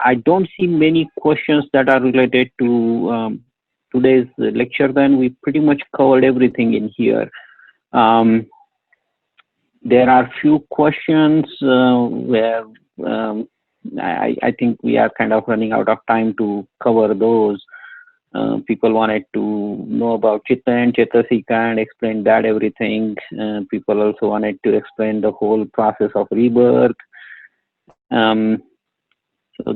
I don't see many questions that are related to today's lecture. Then we pretty much covered everything in here. There are few questions where I think we are kind of running out of time to cover those. People wanted to know about Chitta and Chetasika and explain that everything. People also wanted to explain the whole process of rebirth. So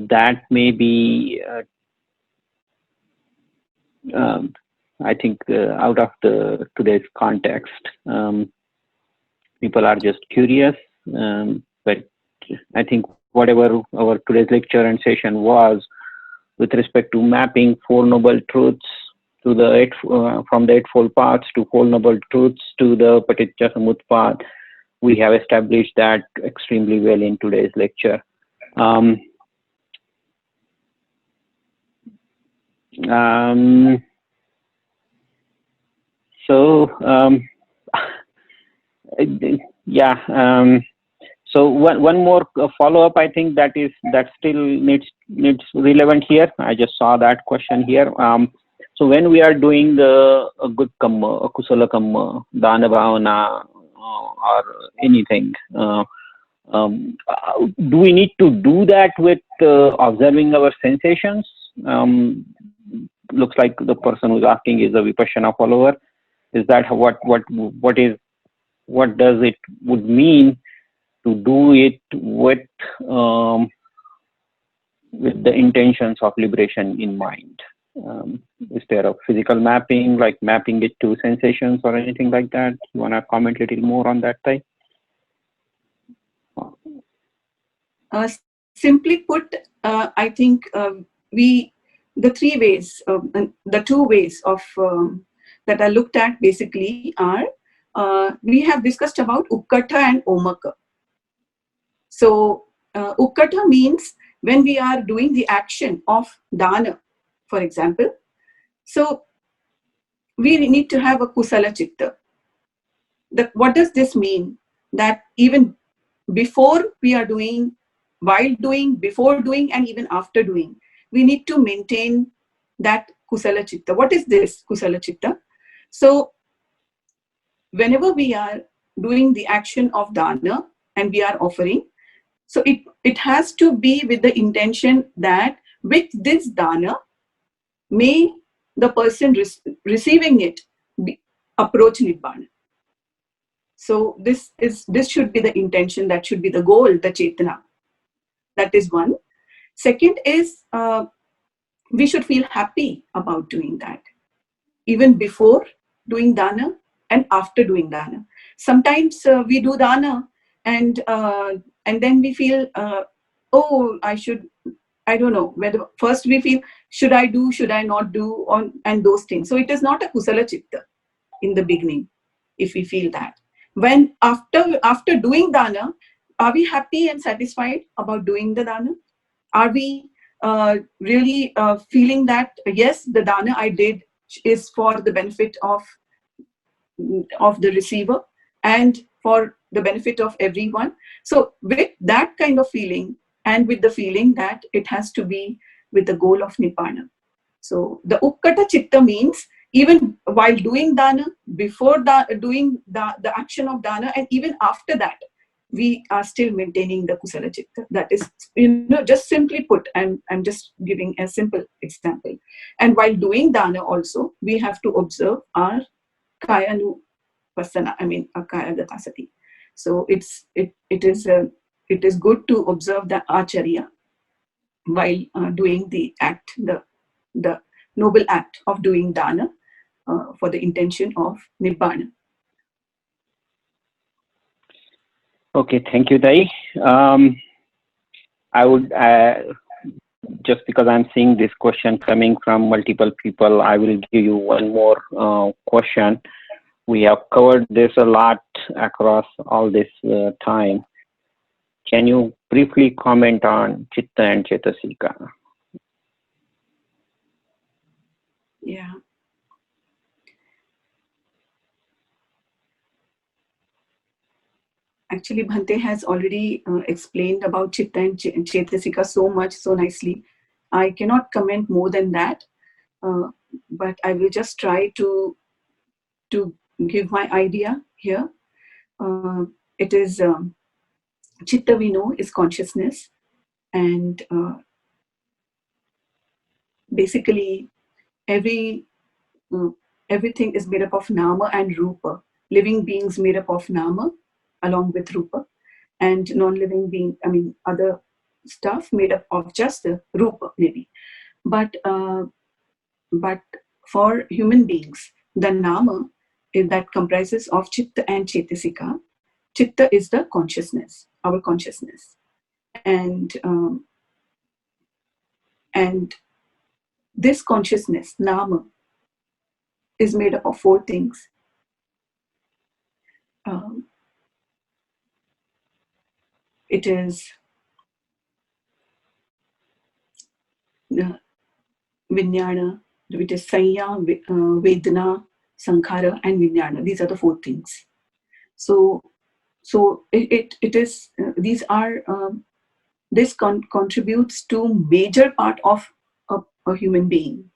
that may be, I think, out of today's context. People are just curious, but I think whatever our today's lecture and session was with respect to mapping Four Noble Truths to the from the Eightfold Paths to Four Noble Truths to the Paṭiccasamuppāda, we have established that extremely well in today's lecture. So one more follow-up, I think that still needs relevant here. I just saw that question here. So when we are doing a good kamma, a kusala kamma, dana bhavana, or anything, do we need to do that with observing our sensations? Looks like the person who's asking is a Vipassana follower. Is that what does it would mean to do it with the intentions of liberation in mind? Is there a physical mapping, like mapping it to sensations or anything like that? You want to comment a little more on that type? Simply put, I think the two ways of that are looked at basically are, we have discussed about Ukkata and Omaka. So Ukkata means when we are doing the action of dana, for example. So we need to have a kusala chitta. What does this mean? That even before we are doing, while doing, before doing, and even after doing, we need to maintain that kusala chitta. What is this kusala chitta? So whenever we are doing the action of dana and we are offering, so it has to be with the intention that with this dana, may the person receiving it approach Nibbana. So this should be the intention, that should be the goal, the chetana. That is one. Second is we should feel happy about doing that, even before doing dana and after doing dana. Sometimes we do dana and then we feel, oh, I don't know whether first we feel, should I do, should I not do, and those things. So it is not a kusala chitta in the beginning, if we feel that. When after doing dana, are we happy and satisfied about doing the dana? Are we really feeling that, yes, the dana I did is for the benefit of the receiver and for the benefit of everyone? So with that kind of feeling, and with the feeling that it has to be with the goal of nibbana. So the uppkata chitta means even while doing dana, before doing the action of dana, and even after that, we are still maintaining the kusala chitta. That is, just simply put, I'm just giving a simple example. And while doing dana also, we have to observe our kayanu pasana, kayagata sati. So it is good to observe the acharya while doing the act, the noble act of doing dana for the intention of nibbana. Okay, thank you, Dai. I would, just because I'm seeing this question coming from multiple people, I will give you one more question. We have covered this a lot across all this time. Can you briefly comment on chitta and cetasika? Yeah. Actually, Bhante has already explained about chitta and cetasika so much, so nicely. I cannot comment more than that, but I will just try to give my idea here. It is chitta, we know, is consciousness, and basically everything is made up of nama and rupa. Living beings made up of nama along with rupa, and non-living being, other stuff made up of just the rupa maybe. But for human beings, the nama that comprises of chitta and cetasika. Chitta is the consciousness, our consciousness, and this consciousness, nama, is made up of four things. It is Vijnana, which is Sanya, Vedana, Sankhara, and Vijnana. These are the four things. So it is, these are, this contributes to major part of a human being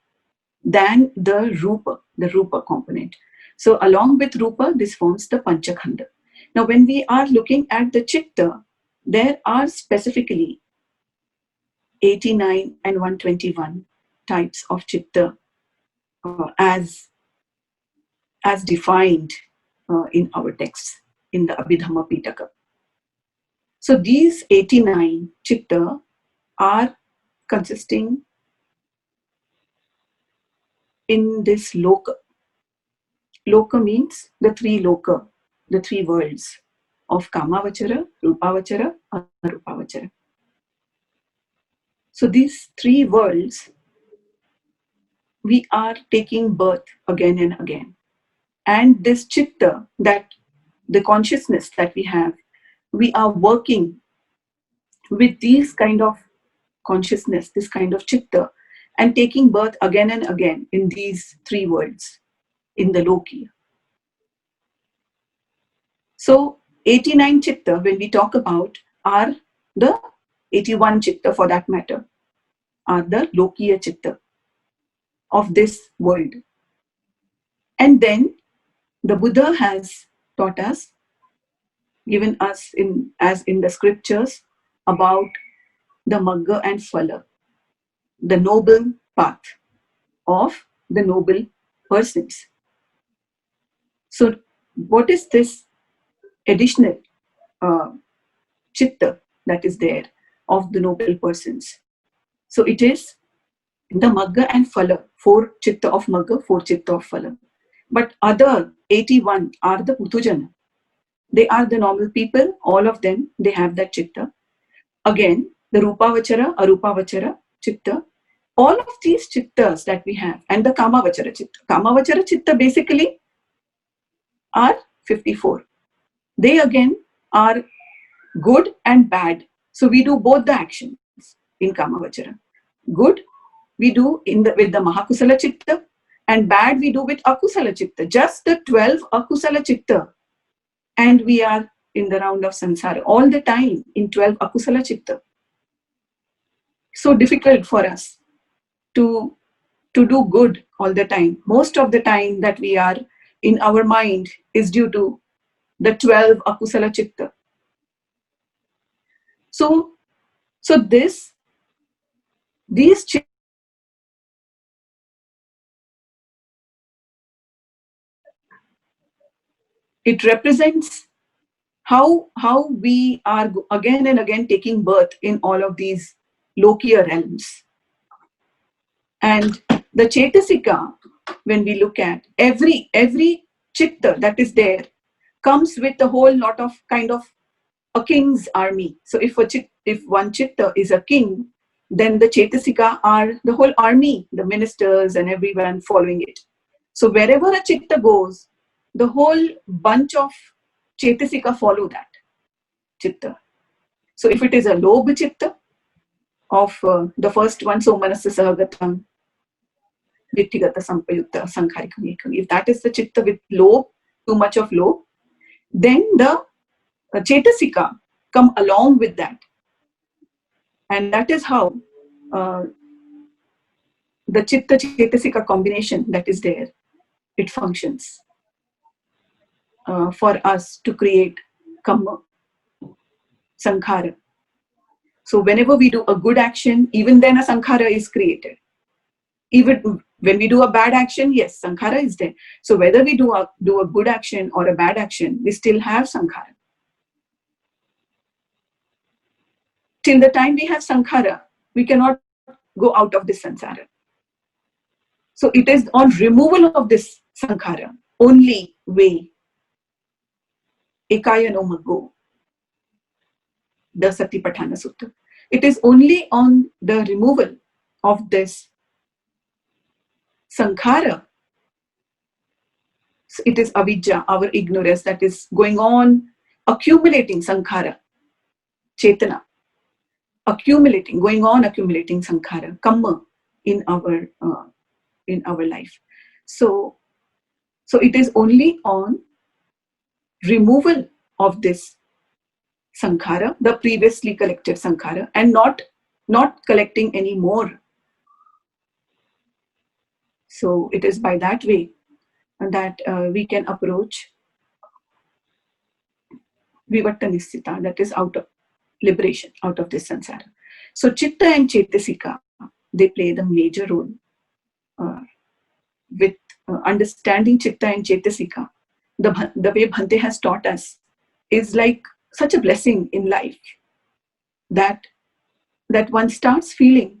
than the rupa component. So along with rupa, this forms the panchakhanda. Now when we are looking at the chitta, there are specifically 89 and 121 types of chitta as defined in our texts in the Abhidhamma Pitaka. So these 89 chitta are consisting in this loka. Loka means the three loka, the three worlds of Kamavachara, Rupavachara, Arupavachara. So these three worlds, we are taking birth again and again. And this chitta, that the consciousness that we have, we are working with these kind of consciousness, this kind of chitta, and taking birth again and again in these three worlds, in the Lokiya. So 89 chitta, when we talk about, are the 81 chitta for that matter, are the Lokiya chitta of this world. And then the Buddha has taught us, given us as in the scriptures, about the Magga and Phala, the noble path of the noble persons. So what is this additional chitta that is there? of the noble persons. So it is the Magga and Phala, 4 chitta of Magga, 4 chitta of Phala. But other 81 are the Putujana. They are the normal people, all of them, they have that chitta. Again, the Rupavachara, Arupavachara chitta, all of these chittas that we have, and the Kamavachara chitta. Kamavachara chitta basically are 54. They again are good and bad. So we do both the actions in Kamavachara. Good we do with the Mahakusala chitta, and bad we do with Akusala chitta. Just the 12 Akusala chitta, and we are in the round of samsara all the time in 12 Akusala chitta. So difficult for us to do good all the time. Most of the time that we are in our mind is due to the 12 Akusala chitta. So these chitta, it represents how we are again and again taking birth in all of these Lokiya realms. And the Chetasika, when we look at every chitta that is there, comes with a whole lot of kind of a king's army. So if one chitta is a king, then the Chetasika are the whole army, the ministers and everyone following it. So wherever a chitta goes, the whole bunch of Chetasika follow that chitta. So if it is a Lobha chitta of the first one, so Manasa Sahagatam, Vitthigata Sampayutta Sankharikam Ekam, if that is the chitta with Lobha, too much of Lobha, then the Chetasika come along with that. And that is how the Chitta Chetasika combination that is there, it functions for us to create Kamma, Sankhara. So whenever we do a good action, even then a Sankhara is created. Even when we do a bad action, yes, Sankhara is there. So whether we do a good action or a bad action, we still have Sankhara. Till the time we have Sankhara, we cannot go out of this Sansara. So it is on removal of this Sankhara, only way, Ekaya no Maggo, the Satipatthana Sutta. It is only on the removal of this Sankhara. So it is avidya, our ignorance, that is going on, accumulating Sankhara, Chetana, accumulating Sankhara, Kamma in our life. So it is only on removal of this Sankhara, the previously collected Sankhara, and not collecting any more. So it is by that way that we can approach Vivatta Nisthita, that is out of liberation, out of this Sansara. So Chitta and Chetasika, they play the major role with understanding Chitta and Chetasika. The way Bhante has taught us is like such a blessing in life that one starts feeling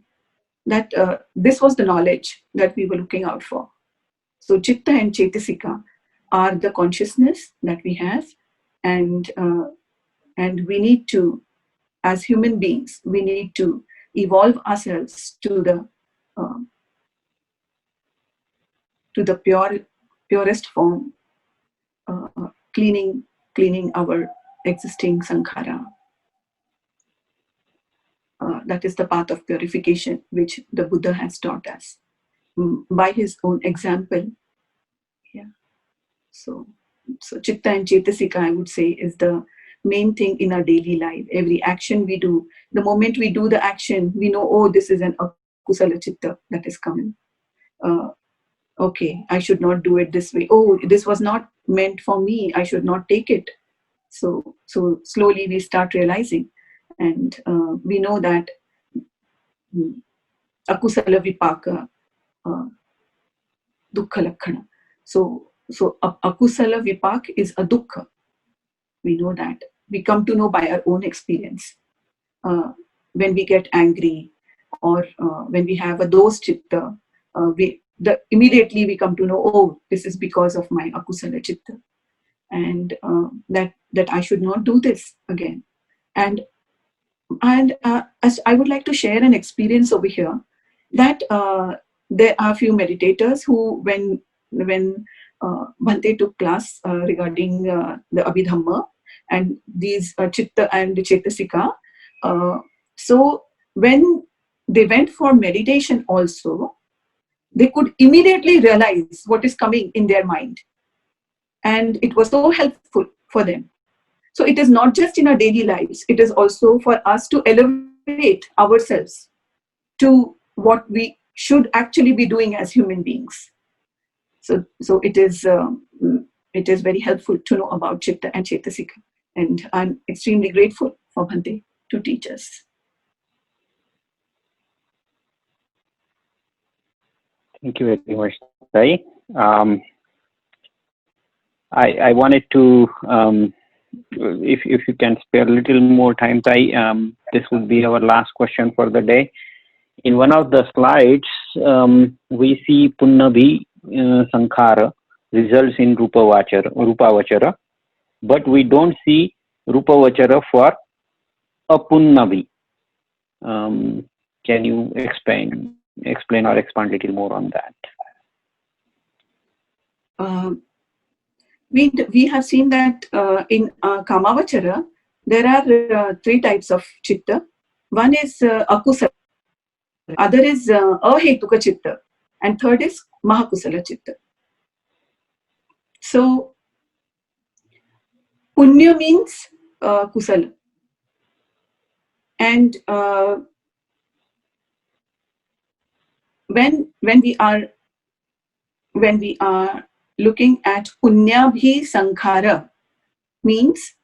that this was the knowledge that we were looking out for. So Chitta and Chetasika are the consciousness that we have, and we need to, as human beings, we need to evolve ourselves to the purest form, cleaning our existing sankhara. That is the path of purification which the Buddha has taught us by his own example. Yeah. So Chitta and Chetasika, I would say, is the main thing in our daily life. Every action we do, the moment we do the action, we know, oh, this is an akusala chitta that is coming. Okay, I should not do it this way. Oh, this was not meant for me. I should not take it. So slowly we start realizing, and we know that akusala vipaka, dukkha lakkhana. So akusala vipak is a dukkha. We know that. We come to know by our own experience. when we get angry, or when we have a dos chitta, immediately we come to know, oh, this is because of my akusala chitta, and that I should not do this again. And as I would like to share an experience over here, that there are a few meditators who, when Bhante took class regarding the Abhidhamma and these chitta and chetasika, so when they went for meditation also, they could immediately realize what is coming in their mind, and it was so helpful for them. So it is not just in our daily lives, it is also for us to elevate ourselves to what we should actually be doing as human beings. So it is very helpful to know about Chitta and Chetasika. And I'm extremely grateful for Bhante to teach us. Thank you very much, Sai. I wanted to, if you can spare a little more time, Sai, this would be our last question for the day. In one of the slides, we see Punnabhi Sankhara results in Rupavachara, but we don't see Rupavachara for Apunnabhi. Can you explain or expand a little more on that? We have seen that in Kamavachara, there are 3 types of chitta. One is akusala, other is ahetuka chitta, and third is mahakusala chitta. So punya means kusala, and when we are looking at punyabhi sankhara, means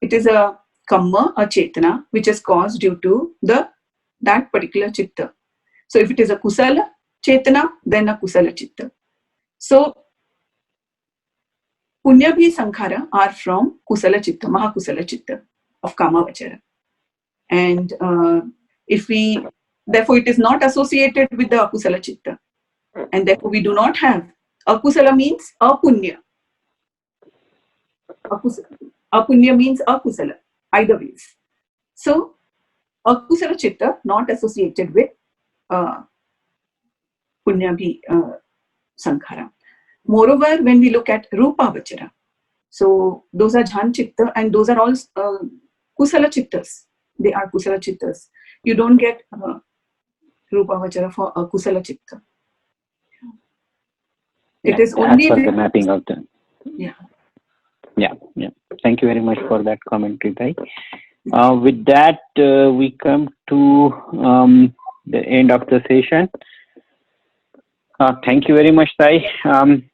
it is a kamma, a chetana, which is caused due to that particular chitta. So if it is a kusala chetana, then a kusala chitta. So punyabhi sankhara are from kusala chitta, mahakusala chitta of kamavachara. And therefore it is not associated with the akusala chitta. And therefore we do not have, akusala means apunya. Apunya means akusala, either ways. So akusala chitta not associated with punyabhi sankhara. Moreover, when we look at rupavachara, so those are jhan chitta, and those are all kusala chittas. They are kusala chittas. You don't get rupavachara for a kusala chitta. It is only the mapping of them. Yeah. Thank you very much for that commentary, Sai. With that, we come to the end of the session. Thank you very much, Sai.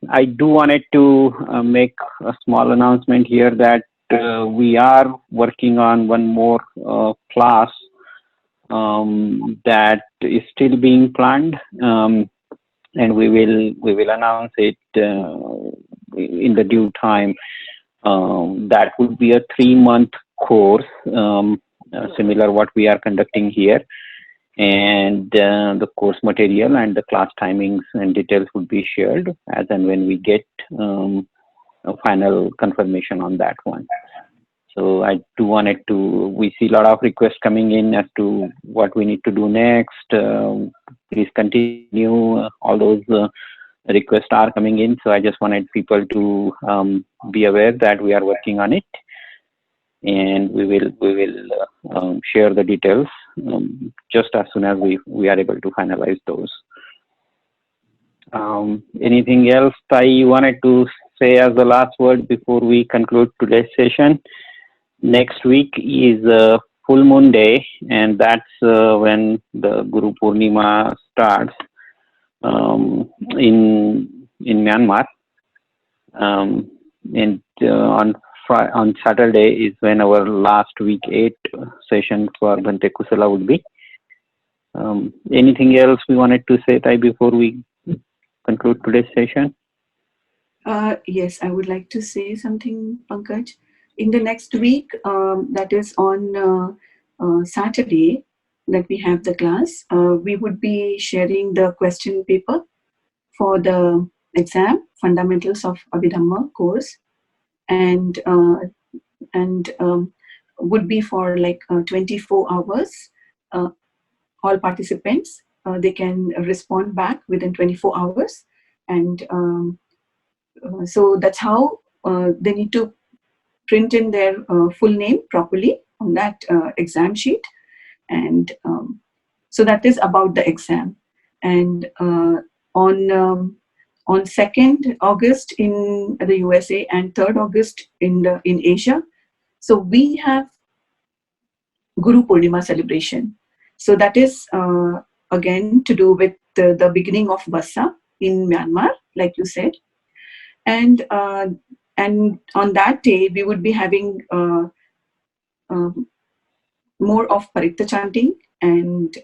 I do wanted to make a small announcement here that we are working on one more class that is still being planned, and we will announce it in the due time. That would be a 3-month course, similar what we are conducting here, and the course material and the class timings and details would be shared as and when we get a final confirmation on that one. So I do wanted to, we see a lot of requests coming in as to what we need to do next. Please continue. All those requests are coming in. So I just wanted people to be aware that we are working on it, and we will share the details just as soon as we are able to finalize those. Anything else you wanted to say as the last word before we conclude today's session? Next week is full moon day, and that's when the Guru Purnima starts in Myanmar, and on Saturday is when our last week 8 session for Bhante Kusala would be. Anything else we wanted to say, Tai, before we conclude today's session? Yes, I would like to say something, Pankaj. In the next week, that is on Saturday, that we have the class. We would be sharing the question paper for the exam, Fundamentals of Abhidhamma course, and would be for like 24 hours. All participants, they can respond back within 24 hours. And so that's how they need to print in their full name properly on that exam sheet. And so that is about the exam. And on 2nd August in the USA and 3rd August in Asia, so we have Guru Purnima celebration. So that is again to do with the beginning of Vassa in Myanmar, like you said. And on that day, we would be having more of Paritta chanting, and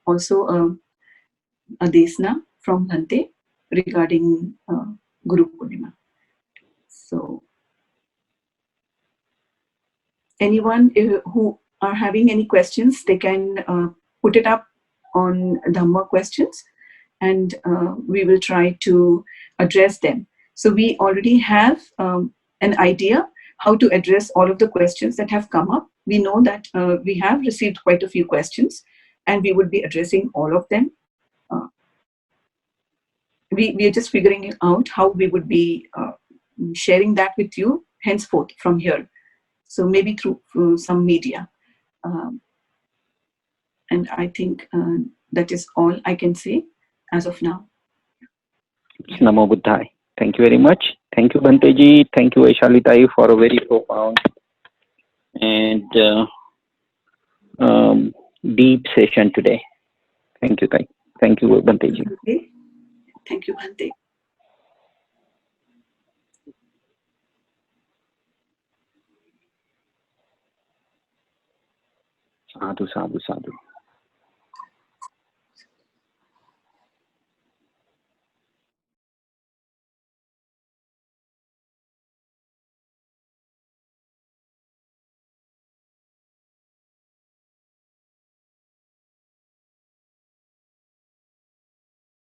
also a desna from Bhante regarding Guru Purnima. So anyone who are having any questions, they can put it up on Dhamma questions, and we will try to address them. So we already have an idea how to address all of the questions that have come up. We know that we have received quite a few questions, and we would be addressing all of them. We are just figuring out how we would be sharing that with you henceforth from here. So maybe through some media. And I think that is all I can say as of now. Namo Buddhaya. Thank you very much. Thank you, Bhante ji. Thank you, Vaishali Tai, for a very profound and deep session today. Thank you, Tai. Thank you, Bhante ji. Okay. Thank you, Bhante. Sadhu, sadhu, sadhu.